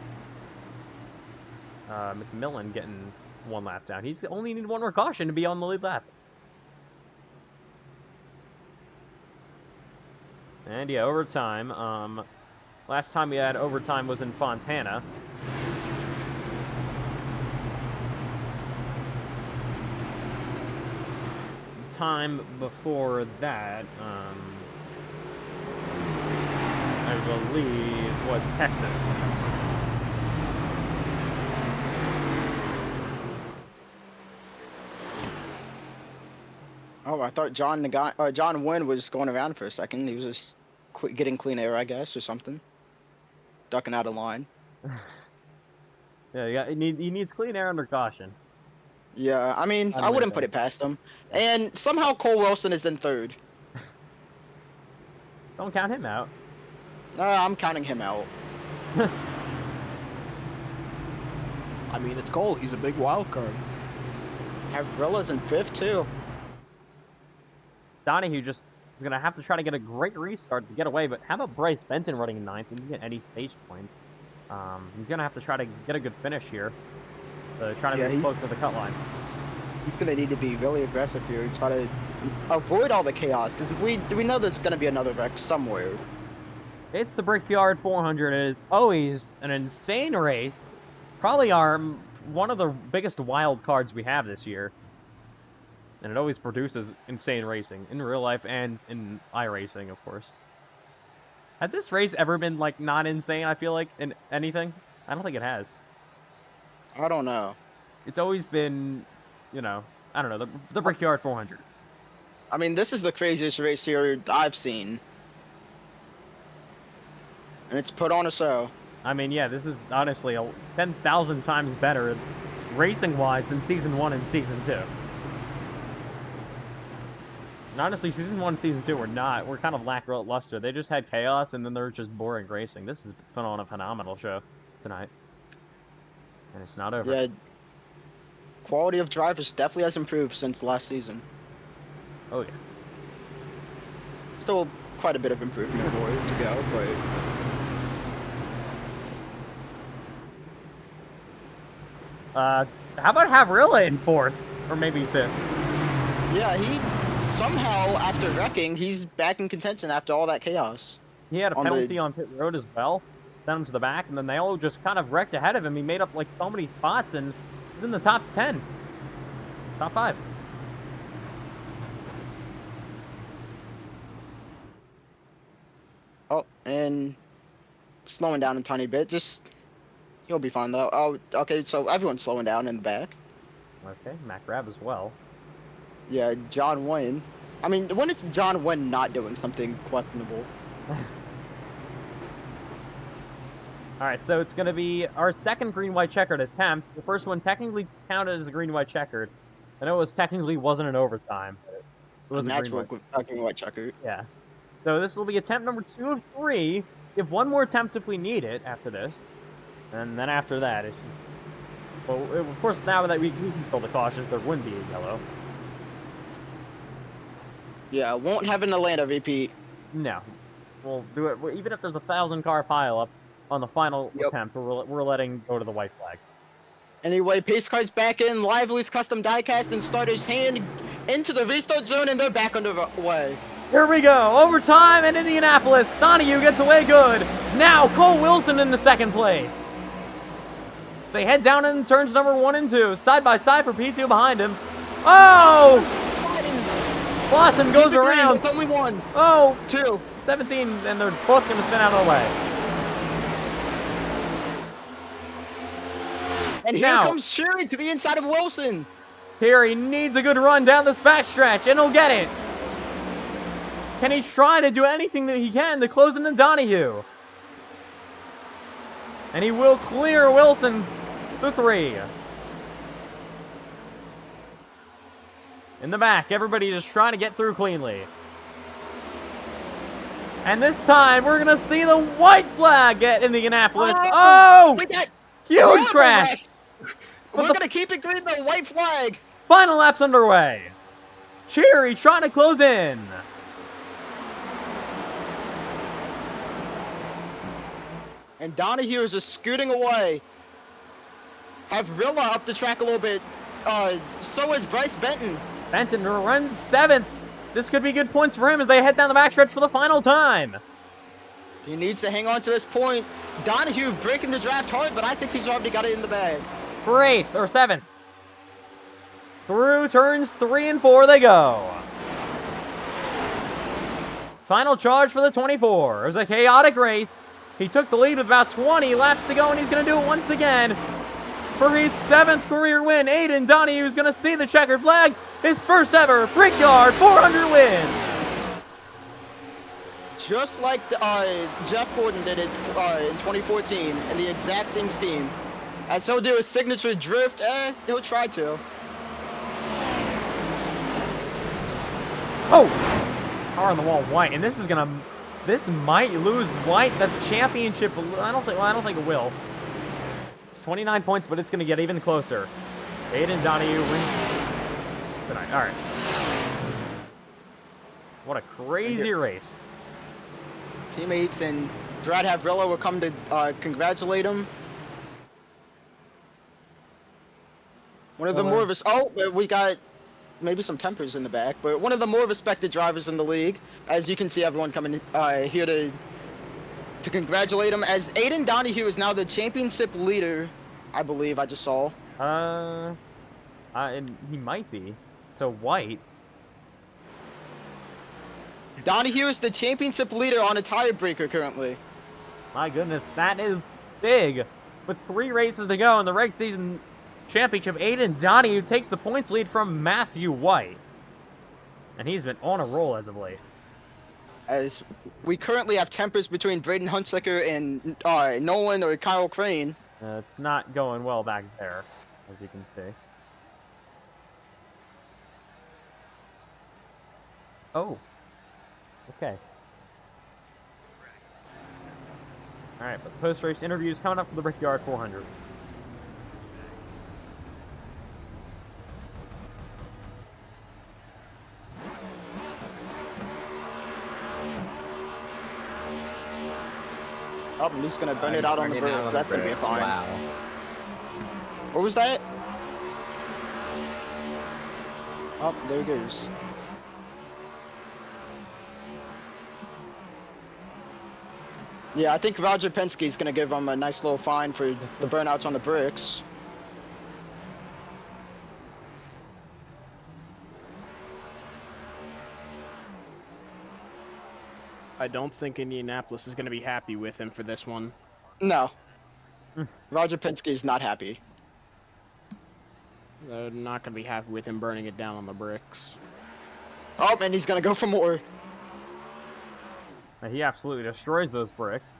McMillan getting 1 lap down. He's only need 1 more caution to be on the lead lap. And yeah, overtime. Last time we had overtime was in Fontana. The time before that, I believe, was Texas. Oh, I thought John Wynn was going around for a second. He was just getting clean air, I guess, or something. Ducking out of line. Yeah, he needs clean air under caution. Yeah, I mean, I wouldn't put it past him. And somehow Cole Wilson is in 3rd. Don't count him out. I'm counting him out. I mean, it's Cole. He's a big wild card. Havrilla's in 5th, too. Donahue just going to have to try to get a great restart to get away, but how about Bryce Benton running in 9th? He can get any stage points. He's going to have to try to get a good finish here. Try to be close to the cut line. He's going to need to be really aggressive here and try to avoid all the chaos, because we know there's going to be another wreck somewhere. It's the Brickyard 400. It is always an insane race. Probably one of the biggest wild cards we have this year. And it always produces insane racing in real life and in iRacing, of course. Has this race ever been, like, not insane, I feel like, in anything? I don't think it has. I don't know. It's always been, you know, I don't know, the Brickyard 400. I mean, this is the craziest race here I've seen. And it's put on a show. I mean, yeah, this is honestly 10,000 times better racing-wise than Season 1 and Season 2. And honestly, Season 1 and Season 2 were kind of lackluster. They just had chaos, and then they were just boring racing. This has put on a phenomenal show tonight. And it's not over. Yeah. Quality of drivers definitely has improved since last season. Oh, yeah. Still quite a bit of improvement more to go, but... How about Havrilla in 4th? Or maybe 5th? Yeah, he somehow, after wrecking, he's back in contention after all that chaos. He had a On the- penalty on pit road as well. Sent him to the back, and then they all just kind of wrecked ahead of him. He made up, like, so many spots, and he's in the top 10. Top 5. Oh, and slowing down a tiny bit. Just he'll be fine though. Oh, okay. So everyone's slowing down in the back. Okay, Mac Grab as well. Yeah, John Wayne. I mean, when it's John Wayne not doing something questionable. Alright, so it's going to be our second green-white checkered attempt. The first one technically counted as a green-white checkered. I know it technically wasn't an overtime, but it was a Natural green-white. green white checker. Yeah. So this will be attempt number 2 of 3. Give one more attempt if we need it after this. And then after that, it's... Well, of course, now that we can control the cautions, there wouldn't be a yellow. Yeah, won't have an Atlanta repeat. No. We'll do it. Even if there's a 1,000-car pileup on the final Yep. attempt, we're letting go to the white flag. Anyway, pace car's back in. Lively's custom diecast and starters hand into the restart zone, and they're back underway. Here we go. Overtime in Indianapolis. Donahue gets away good. Now Cole Wilson in the second place. As they head down in turns number 1 and 2. Side by side for P2 behind him. Oh! Lawson goes around. It's only 1, Oh! 2. 17, and they're both going to spin out of the way. And here Now. comes Cherry to the inside of Wilson. Here he needs a good run down this backstretch, and he'll get it. Can he try to do anything that he can to close in Donahue? And he will clear Wilson to 3. In the back, everybody just trying to get through cleanly. And this time, we're going to see the white flag at Indianapolis. Oh! We got Huge Bravo crash! wreck. We're the- gonna keep it green, the white flag. Final lap's underway. Cherry trying to close in. And Donahue is just scooting away. Havrilla up the track a little bit. So is Bryce Benton. Benton runs 7th. This could be good points for him as they head down the backstretch for the final time. He needs to hang on to this point. Donahue breaking the draft hard, but I think he's already got it in the bag. For 8th or 7th. Through turns 3 and 4 they go. Final charge for the 24. It was a chaotic race. He took the lead with about 20 laps to go, and he's going to do it once again. For his 7th career win, Aiden Donahue is going to see the checkered flag. His first ever Brickyard 400 win. Just like Jeff Gordon did it in 2014 in the exact same scheme. As he'll do a signature drift, he'll try to. Oh! Car on the wall, White, and this might lose White the championship. I don't think it will. It's 29 points, but it's gonna get even closer. Aiden Donahue wins tonight. All right. What a crazy race. Teammates and Brad Havrilla will come to congratulate him. One of the more we got maybe some tempers in the back, but one of the more respected drivers in the league. As you can see, everyone coming here to congratulate him, as Aiden Donahue is now the championship leader, I believe I just saw. And he might be. to White. Donahue is the championship leader on a tiebreaker currently. My goodness, that is big. With 3 races to go in the reg season championship, Aiden Donahue takes the points lead from Matthew White. And he's been on a roll as of late. As we currently have tempers between Braden Hunsaker and Nolan or Kyle Crane. It's not going well back there, as you can see. Oh. Okay. Alright, but post-race interviews coming up for the Brickyard 400. Oh, Luke's gonna burn it out on the bridge. That's gonna be fine. Wow. What was that? Oh, there it goes. Yeah, I think Roger Penske's gonna give him a nice little fine for the burnouts on the bricks. I don't think Indianapolis is going to be happy with him for this one. No. Roger Penske is not happy. They're not going to be happy with him burning it down on the bricks. Oh, and he's gonna go for more. He absolutely destroys those bricks.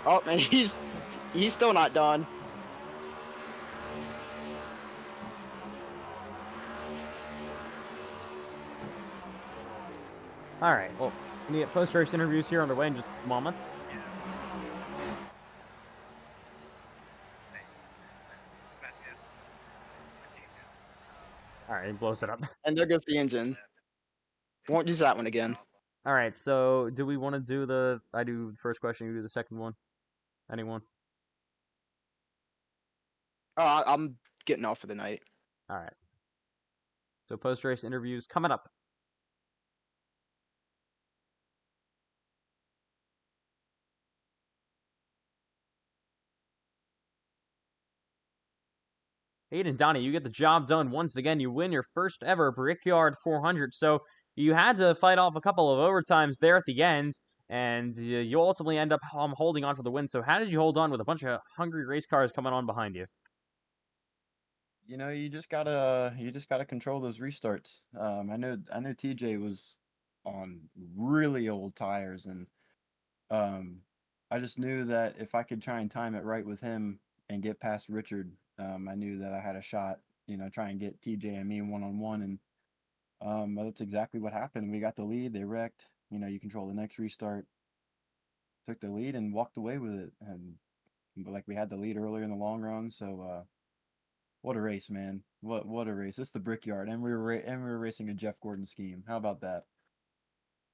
Oh, and he's still not done. Alright, well, we get post-race interviews here on the way in just moments. Alright, he blows it up. And there goes the engine. Won't use that one again. Alright, so do we want to do the... I do the first question, you do the second one? Anyone? Oh, I'm getting off for the night. Alright. So post-race interviews coming up. Aiden Donnie, you get the job done once again. You win your first ever Brickyard 400. So you had to fight off a couple of overtimes there at the end, and you ultimately end up holding on for the win. So how did you hold on with a bunch of hungry race cars coming on behind you? You know, you just gotta control those restarts. I know TJ was on really old tires, and I just knew that if I could try and time it right with him and get past Richard, I knew that I had a shot. You know, try and get TJ and me one-on-one, and that's exactly what happened. We got the lead. They wrecked. You know, you control the next restart. Took the lead and walked away with it, and like we had the lead earlier in the long run, so. What a race, man! What a race! It's the Brickyard, and we were racing a Jeff Gordon scheme. How about that?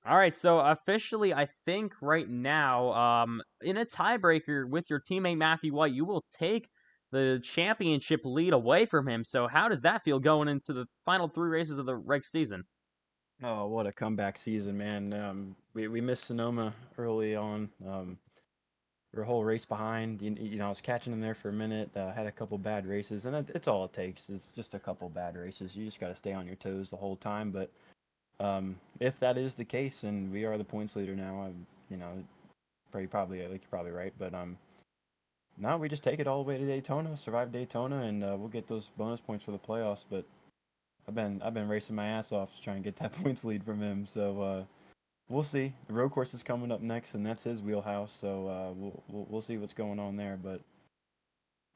All right, so officially, I think right now, in a tiebreaker with your teammate Matthew White, you will take the championship lead away from him. So how does that feel going into the final 3 races of the reg season? Oh, what a comeback season, man! We missed Sonoma early on. We were a whole race behind. You know, I was catching them there for a minute. Had a couple bad races, and it's all it takes. It's just a couple bad races. You just got to stay on your toes the whole time. But if that is the case, and we are the points leader now, you know, probably, I think you're probably right. But now we just take it all the way to Daytona, survive Daytona, and we'll get those bonus points for the playoffs. But I've been racing my ass off trying to get that points lead from him. So. We'll see. The road course is coming up next, and that's his wheelhouse. So we'll see what's going on there. But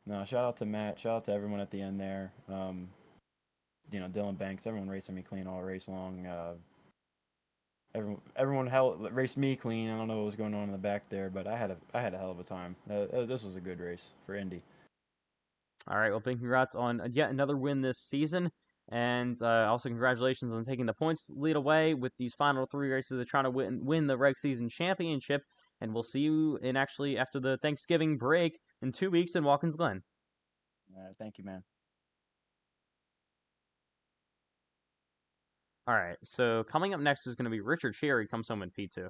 no, shout out to Matt. Shout out to everyone at the end there. You know, Dylan Banks. Everyone racing me clean all race long. Everyone raced me clean. I don't know what was going on in the back there, but I had a hell of a time. This was a good race for Indy. All right. Well, big congrats on yet another win this season. And also congratulations on taking the points lead away with these final 3 races of trying to win the reg season championship. And we'll see you after the Thanksgiving break in 2 weeks in Watkins Glen. Thank you, man. All right. So coming up next is going to be Richard Cherry comes home in P2.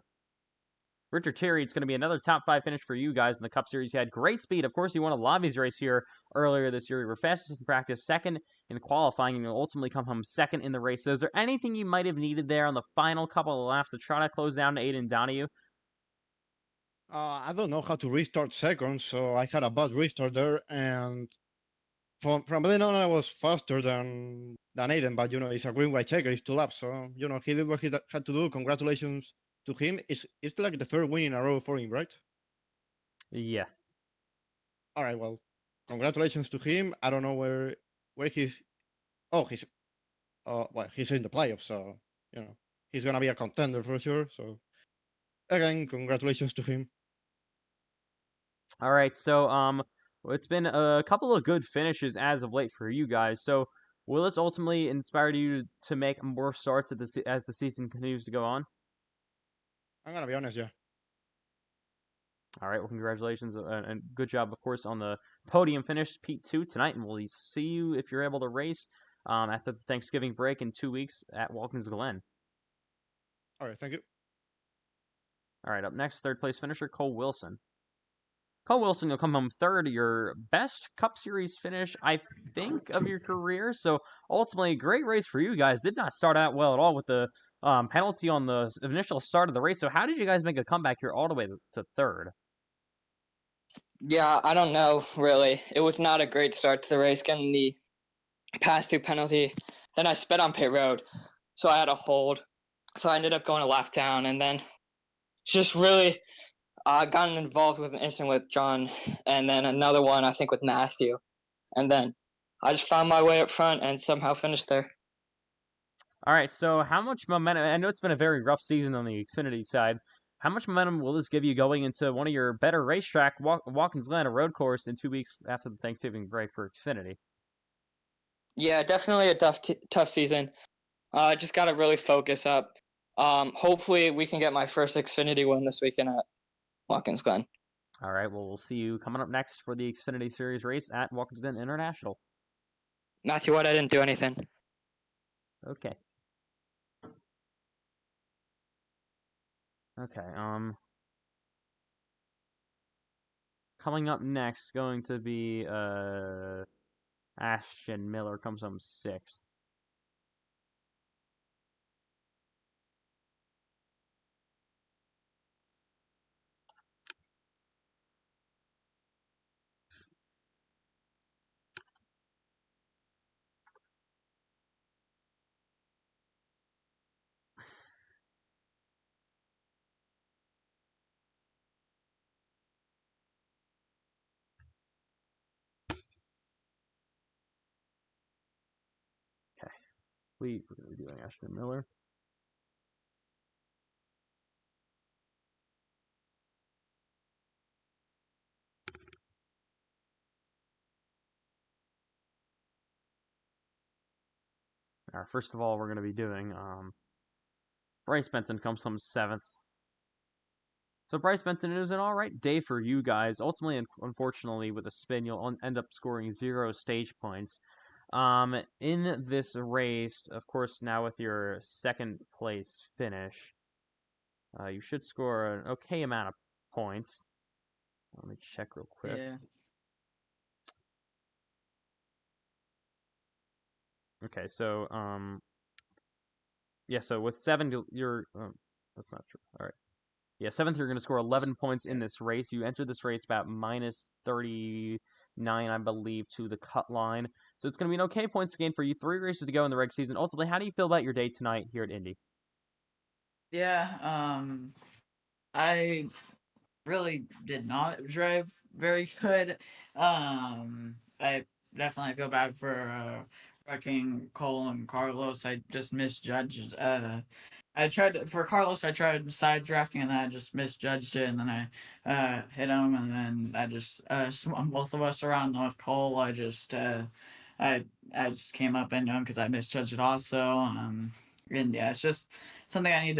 Richard Terry, it's going to be another top 5 finish for you guys in the Cup Series. You had great speed. Of course, you won a Lobbies race here earlier this year. You were fastest in practice, second in qualifying, and you'll ultimately come home second in the race. So is there anything you might have needed there on the final couple of laps to try to close down to Aiden Donahue? I don't know how to restart second, so I had a bad restart there, and from then on I was faster than Aiden, but it's a green white checker, it's 2 laps, so he did what he had to do. Congratulations to him. It's like the 3rd win in a row for him, right? Yeah. All right, well, congratulations to him. I don't know where he's. Oh, he's in the playoffs, so he's gonna be a contender for sure. So again, congratulations to him. All right, so it's been a couple of good finishes as of late for you guys. So will this ultimately inspire you to make more starts as the season continues to go on? I'm gonna be honest, yeah. All right, well, congratulations and good job, of course, on the podium finish, P2 tonight, and we'll see you if you're able to race after the Thanksgiving break in 2 weeks at Watkins Glen. All right, thank you. All right, up next, 3rd place finisher Cole Wilson. Cole Wilson, you'll come home 3rd, your best Cup Series finish, I think, of your career. So ultimately, great race for you guys. Did not start out well at all with the penalty on the initial start of the race. So how did you guys make a comeback here all the way to 3rd? Yeah, I don't know, really. It was not a great start to the race, getting the pass-through penalty. Then I sped on pit road, so I had a hold. So I ended up going a lap down, and then just really gotten involved with an incident with John, and then another one, I think, with Matthew. And then I just found my way up front and somehow finished there. All right, so how much momentum? I know it's been a very rough season on the Xfinity side. How much momentum will this give you going into one of your better racetrack, Watkins Glen, a road course, in 2 weeks after the Thanksgiving break for Xfinity? Yeah, definitely a tough season. Just got to really focus up. Hopefully, we can get my first Xfinity win this weekend at Watkins Glen. All right, well, we'll see you coming up next for the Xfinity Series race at Watkins Glen International. Matthew, what? I didn't do anything. Okay. Okay, coming up next, going to be, Ashton Miller comes home 6th. We're going to be doing Ashton Miller. All right, first of all, we're going to be doing Bryce Benton comes home 7th. So Bryce Benton, it was an all right day for you guys. Ultimately, unfortunately, with a spin, you'll end up scoring 0 stage points. In this race, of course, now with your 2nd place finish, you should score an okay amount of points. Let me check real quick. Yeah. Okay, so yeah, so with 7, you're that's not true. All right. Yeah, 7th, you're going to score 11 points in this race. You entered this race about minus 39, I believe, to the cut line. So it's going to be an okay points gain for you. 3 races to go in the reg season. Ultimately, how do you feel about your day tonight here at Indy? Yeah, I really did not drive very good. I definitely feel bad for wrecking Cole and Carlos. I just misjudged. For Carlos, I tried side drafting and then I just misjudged it, and then I hit him, and then I just swung both of us around. With Cole, I just came up into him because I misjudged it also. And yeah, it's just something I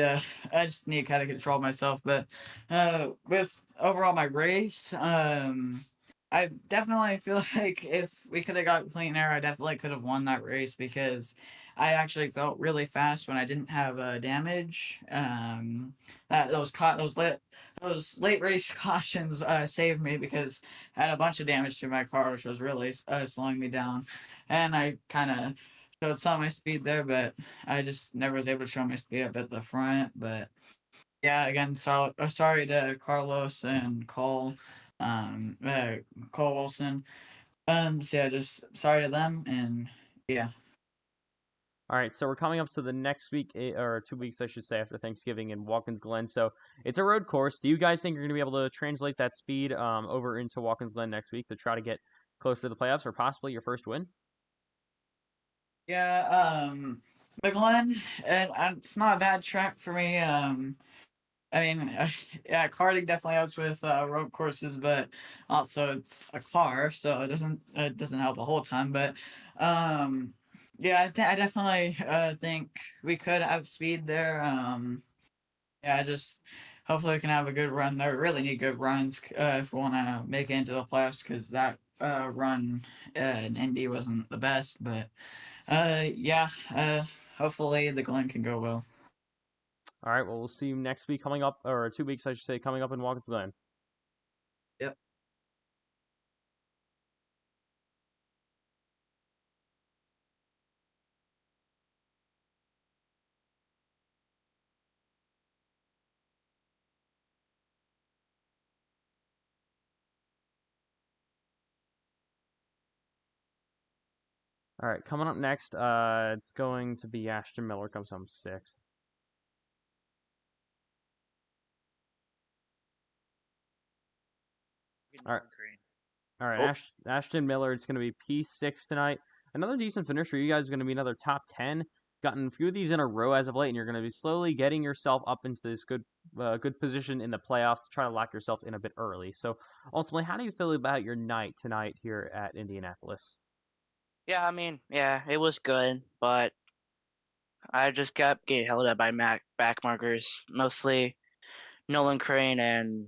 just need to kind of control myself. But with overall my race, I definitely feel like if we could have got clean air, I definitely could have won that race, because I actually felt really fast when I didn't have damage. That those late race cautions saved me because I had a bunch of damage to my car, which was really slowing me down, and I kind of showed some of my speed there, but I just never was able to show my speed up at the front. But yeah, again, sorry to Carlos and Cole Wilson. So yeah, just sorry to them, and yeah. All right, so we're coming up to the next week, or 2 weeks, I should say, after Thanksgiving in Watkins Glen. So it's a road course. Do you guys think you're going to be able to translate that speed over into Watkins Glen next week to try to get close to the playoffs or possibly your first win? Yeah, the Glen, and it's not a bad track for me. I mean, yeah, karting definitely helps with road courses, but also it's a car, so it doesn't help a whole ton. But yeah, I definitely think we could have speed there. Yeah, just hopefully we can have a good run there. We really need good runs if we want to make it into the playoffs, because that run in Indy wasn't the best. But yeah, hopefully the Glen can go well. All right, well, we'll see you next week coming up, or 2 weeks, I should say, coming up in Watkins Glen. Yep. All right, coming up next, it's going to be Ashton Miller comes home sixth. All right. All right, Ashton Miller, it's going to be P6 tonight. Another decent finish for you guys is going to be another top 10. Gotten a few of these in a row as of late, and you're going to be slowly getting yourself up into this good position in the playoffs to try to lock yourself in a bit early. So, ultimately, how do you feel about your night tonight here at Indianapolis? Yeah, I mean, yeah, it was good, but I just kept getting held up by back markers, mostly Nolan Crane and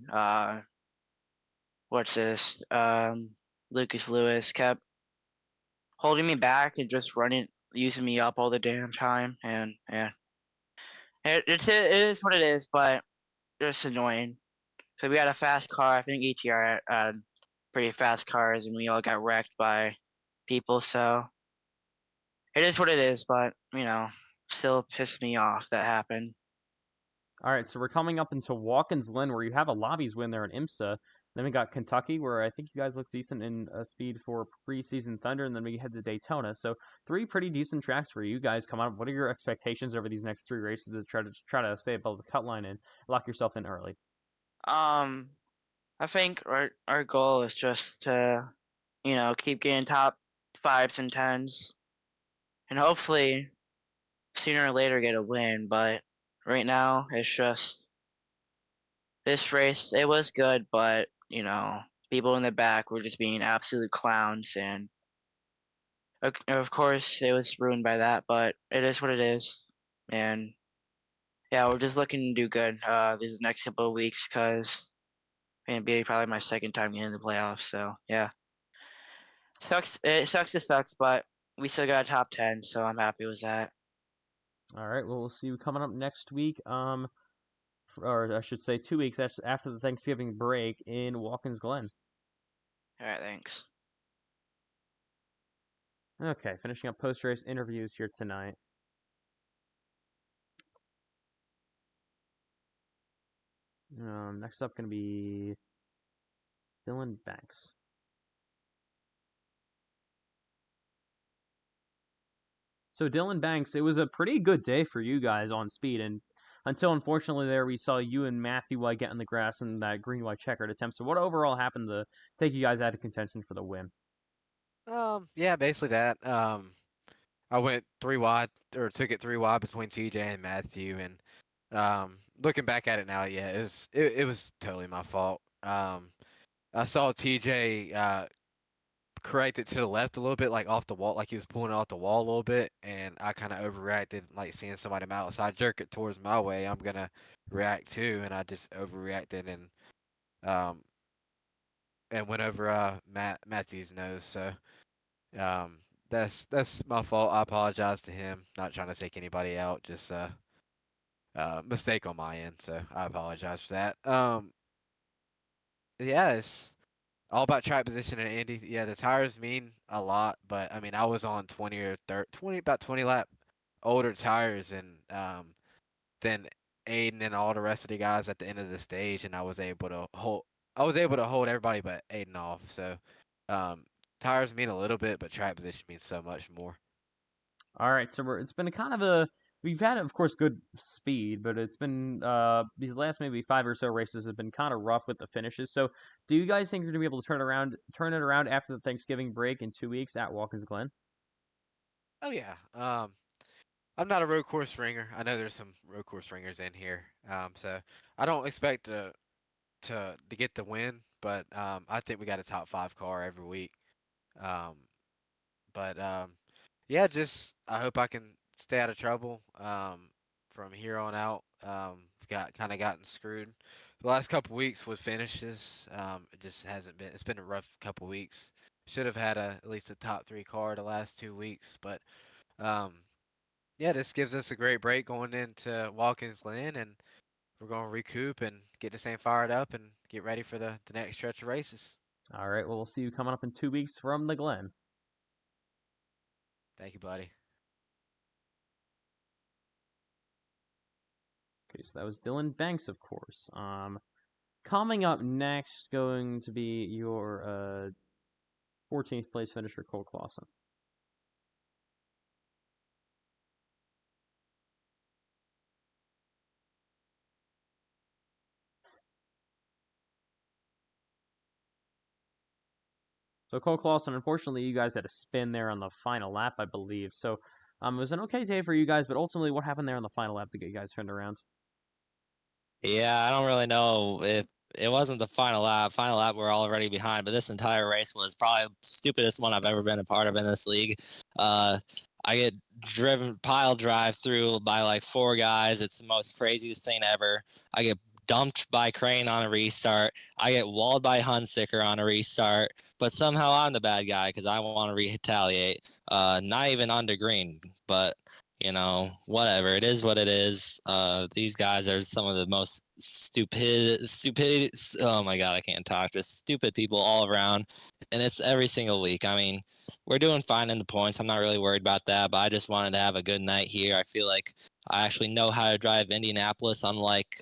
what's this? Lucas Lewis kept holding me back and just using me up all the damn time, and yeah, it is what it is, but it's annoying. So we had a fast car. I think ETR had pretty fast cars, and we all got wrecked by people. So it is what it is, but still pissed me off that happened. All right, so we're coming up into Watkins Glen, where you have a lobbies win there in IMSA. Then we got Kentucky, where I think you guys look decent in speed for preseason Thunder, and then we head to Daytona. So 3 pretty decent tracks for you guys come up. What are your expectations over these next 3 races to try to stay above the cut line and lock yourself in early? I think our goal is just to, keep getting top 5s and 10s, and hopefully sooner or later get a win. But right now, it's just this race. It was good, but people in the back were just being absolute clowns, and of course, it was ruined by that. But it is what it is, and yeah, we're just looking to do good these next couple of weeks because it'll be probably my second time getting in the playoffs. So yeah, sucks. It sucks. It sucks, but we still got a top 10, so I'm happy with that. All right, well, we'll see you coming up next week. Or I should say 2 weeks after the Thanksgiving break in Watkins Glen. All right, thanks. Okay, finishing up post-race interviews here tonight. Next up going to be Dylan Banks. So Dylan Banks, it was a pretty good day for you guys on speed, and until unfortunately there we saw you and Matthew White get in the grass in that green-white checkered attempt. So what overall happened to take you guys out of contention for the win? Yeah, basically that. I went 3 wide or took it 3 wide between TJ and Matthew, and looking back at it now, yeah, it was totally my fault. I saw TJ correct it to the left a little bit, like off the wall, like he was pulling it off the wall a little bit, and I kind of overreacted, like seeing somebody out. So I jerk it towards my way. I'm gonna react too, and I just overreacted and went over Matthew's nose. So that's my fault. I apologize to him. Not trying to take anybody out. Just mistake on my end. So I apologize for that. Yeah, it's all about track position in Indy. Yeah, the tires mean a lot, but I mean, I was on 20 or 30, 20, about 20 lap older tires than Aiden and all the rest of the guys at the end of the stage, and I was able to hold everybody but Aiden off. So, tires mean a little bit, but track position means so much more. All right, so it's been kind of we've had, of course, good speed, but it's been these last maybe 5 or so races have been kind of rough with the finishes. So, do you guys think you're gonna be able to turn it around after the Thanksgiving break in 2 weeks at Watkins Glen? Oh yeah. I'm not a road course ringer. I know there's some road course ringers in here. So I don't expect to get the win, but I think we got a top 5 car every week. Um, but yeah, just I hope I can stay out of trouble from here on out. Got kind of gotten screwed the last couple weeks with finishes. It just hasn't been. It's been a rough couple weeks. Should have had at least a top 3 car the last 2 weeks, but um, yeah, this gives us a great break going into Watkins Glen, and we're going to recoup and get this thing fired up and get ready for the next stretch of races. All right, well, we'll see you coming up in 2 weeks from the Glen. Thank you, buddy. Okay, so that was Dylan Banks, of course. Coming up next, going to be your 14th place finisher, Cole Clausen. So Cole Clausen, unfortunately, you guys had a spin there on the final lap, I believe. So it was an okay day for you guys, but ultimately, what happened there on the final lap to get you guys turned around? Yeah, I don't really know if it wasn't the final lap. Final lap, we're already behind, but this entire race was probably the stupidest one I've ever been a part of in this league. I get pile drive through by like 4 guys. It's the most craziest thing ever. I get dumped by Crane on a restart. I get walled by Hunsicker on a restart, but somehow I'm the bad guy because I want to retaliate. Not even under green, but whatever. It is what it is. These guys are some of the most stupid. Oh my God, I can't talk. Just stupid people all around, and it's every single week. I mean, we're doing fine in the points. I'm not really worried about that, but I just wanted to have a good night here. I feel like I actually know how to drive Indianapolis, unlike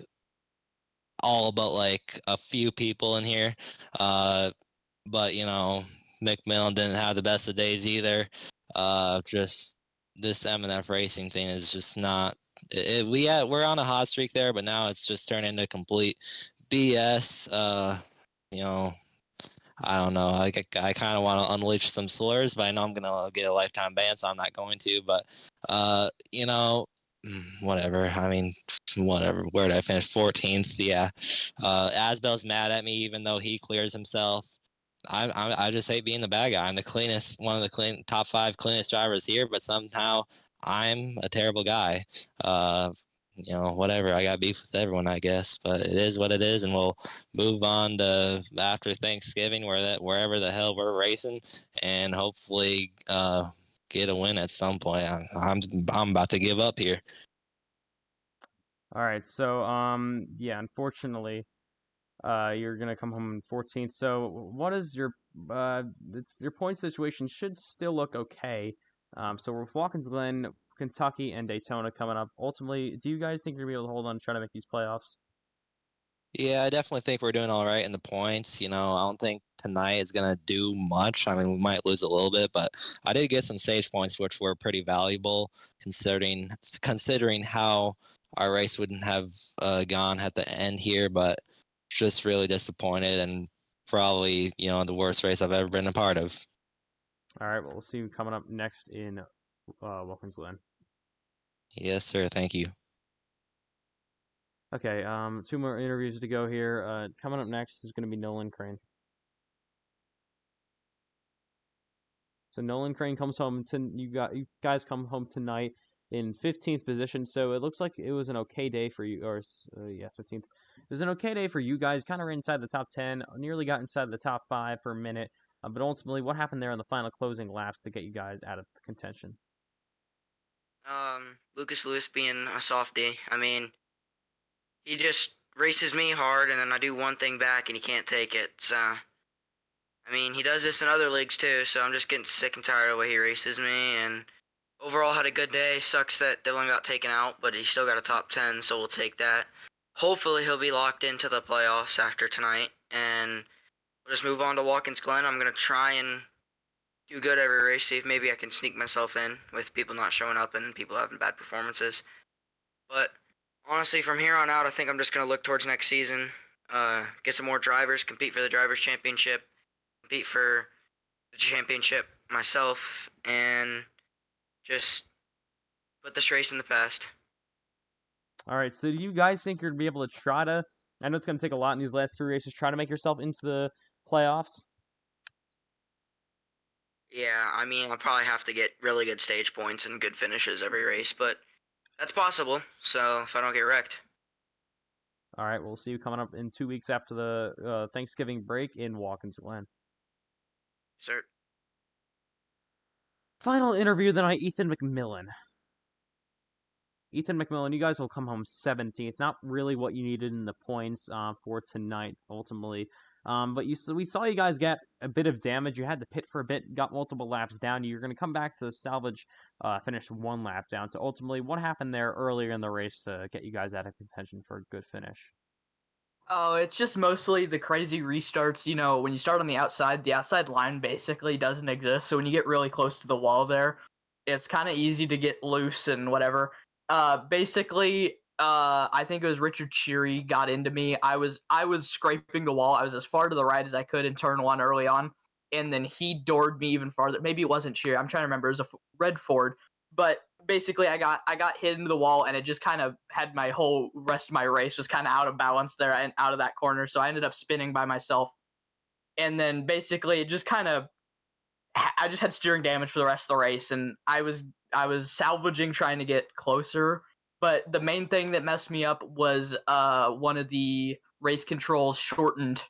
all but like a few people in here. But McMillan didn't have the best of days either. Just this M&F racing thing is just not. We're on a hot streak there, but now it's just turned into complete BS. I don't know. I kind of want to unleash some slurs, but I know I'm gonna get a lifetime ban, so I'm not going to. But whatever. I mean, whatever. Where did I finish? 14th. Yeah. Asbell's mad at me, even though he clears himself. I just hate being the bad guy. I'm the cleanest, one of the top 5 cleanest drivers here, but somehow I'm a terrible guy. Whatever. I got beef with everyone, I guess, but it is what it is, and we'll move on to after Thanksgiving, wherever the hell we're racing, and hopefully get a win at some point. I'm about to give up here. All right, so yeah, unfortunately, you're gonna come home in 14th. So what is your your point situation should still look okay. So with Watkins Glen, Kentucky, and Daytona coming up, ultimately, do you guys think you're gonna be able to hold on and try to make these playoffs? Yeah, I definitely think we're doing all right in the points. I don't think tonight is going to do much. I mean, we might lose a little bit, but I did get some stage points, which were pretty valuable considering how our race wouldn't have gone at the end here. But just really disappointed, and probably the worst race I've ever been a part of. All right, well, we'll see you coming up next in Watkins Glen. Yes, sir. Thank you. Okay, 2 more interviews to go here. Coming up next is going to be Nolan Crane. So Nolan Crane comes home you guys come home tonight in 15th position. So it looks like it was an okay day for you, 15th. It was an okay day for you guys. Kind of inside the top 10, nearly got inside the top 5 for a minute. But ultimately, what happened there in the final closing laps to get you guys out of contention? Lucas Lewis being a softie. I mean, he just races me hard, and then I do one thing back, and he can't take it. So, I mean, he does this in other leagues too. So I'm just getting sick and tired of the way he races me. And overall, had a good day. Sucks that Dylan got taken out, but he still got a top 10, so we'll take that. Hopefully, he'll be locked into the playoffs after tonight, and we'll just move on to Watkins Glen. I'm gonna try and do good every race, see if maybe I can sneak myself in with people not showing up and people having bad performances. But honestly, from here on out, I think I'm just going to look towards next season, get some more drivers, compete for the Drivers' Championship, compete for the championship myself, and just put this race in the past. All right, so do you guys think you're going to be able to try to, I know it's going to take a lot in these last 3 races, try to make yourself into the playoffs? Yeah, I mean, I'll probably have to get really good stage points and good finishes every race, but that's possible, so if I don't get wrecked. All right, we'll see you coming up in 2 weeks after the Thanksgiving break in Watkins Glen. Sir. Final interview of the night, Ethan McMillan. Ethan McMillan, you guys will come home 17th. Not really what you needed in the points for tonight, ultimately. But we saw you guys get a bit of damage. You had to pit for a bit, got multiple laps down. You're going to come back to salvage, finish 1 lap down. So ultimately, what happened there earlier in the race to get you guys out of contention for a good finish? Oh, it's just mostly the crazy restarts. You know, when you start on the outside line basically doesn't exist. So when you get really close to the wall there, it's kind of easy to get loose and whatever. Basically, I think it was Richard Cheery got into me. I was scraping the wall. I was as far to the right as I could in turn 1 early on, and then he doored me even farther. Maybe it wasn't Cheery. I'm trying to remember. It was a red Ford, but basically I got hit into the wall, and it just kind of had my whole rest of my race just kind of out of balance there and out of that corner. So I ended up spinning by myself, and then basically it just kind of I just had steering damage for the rest of the race, and I was salvaging trying to get closer. But the main thing that messed me up was one of the race controls shortened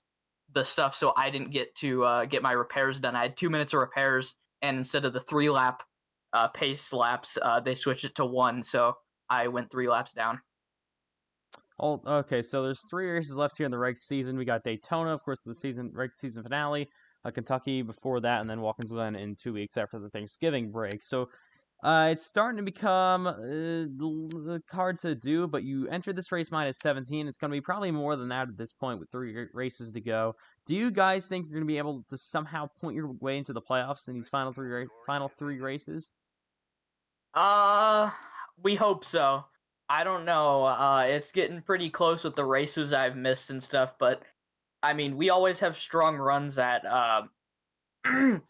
the stuff, so I didn't get to get my repairs done. I had 2 minutes of repairs, and instead of the 3-lap pace laps, they switched it to 1, so I went 3 laps down. Oh, okay, so there's 3 races left here in the regular season. We got Daytona, of course, the regular season finale, Kentucky before that, and then Watkins Glen in 2 weeks after the Thanksgiving break. So it's starting to become hard to do, but you entered this race minus 17. It's going to be probably more than that at this point with 3 races to go. Do you guys think you're going to be able to somehow point your way into the playoffs in these final three races? We hope so. I don't know. It's getting pretty close with the races I've missed and stuff, but I mean, we always have strong runs at super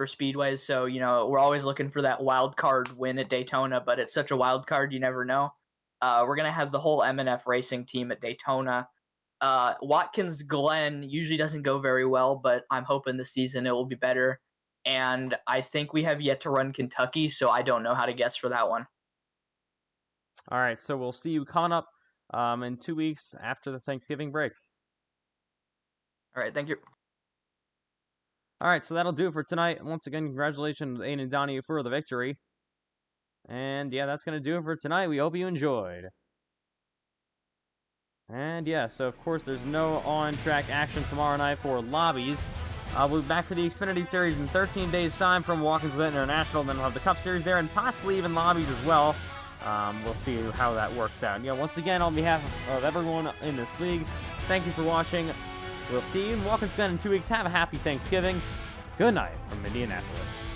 speedways, so you know we're always looking for that wild card win at Daytona. But it's such a wild card, you never know. We're gonna have the whole M&F racing team at Daytona. Watkins Glen usually doesn't go very well, but I'm hoping this season it will be better. And I think we have yet to run Kentucky, so I don't know how to guess for that one. All right, so we'll see you coming up in 2 weeks after the Thanksgiving break. All right, thank you. All right, so that'll do it for tonight. Once again, congratulations, Aiden and Donnie, for the victory. And yeah, that's going to do it for tonight. We hope you enjoyed. And yeah, so of course, there's no on-track action tomorrow night for lobbies. We'll be back for the Xfinity Series in 13 days' time from Watkins Glen International. Then we'll have the Cup Series there and possibly even lobbies as well. We'll see how that works out. And yeah, once again, on behalf of everyone in this league, thank you for watching. We'll see you in Watkins Glen in 2 weeks. Have a happy Thanksgiving. Good night from Indianapolis.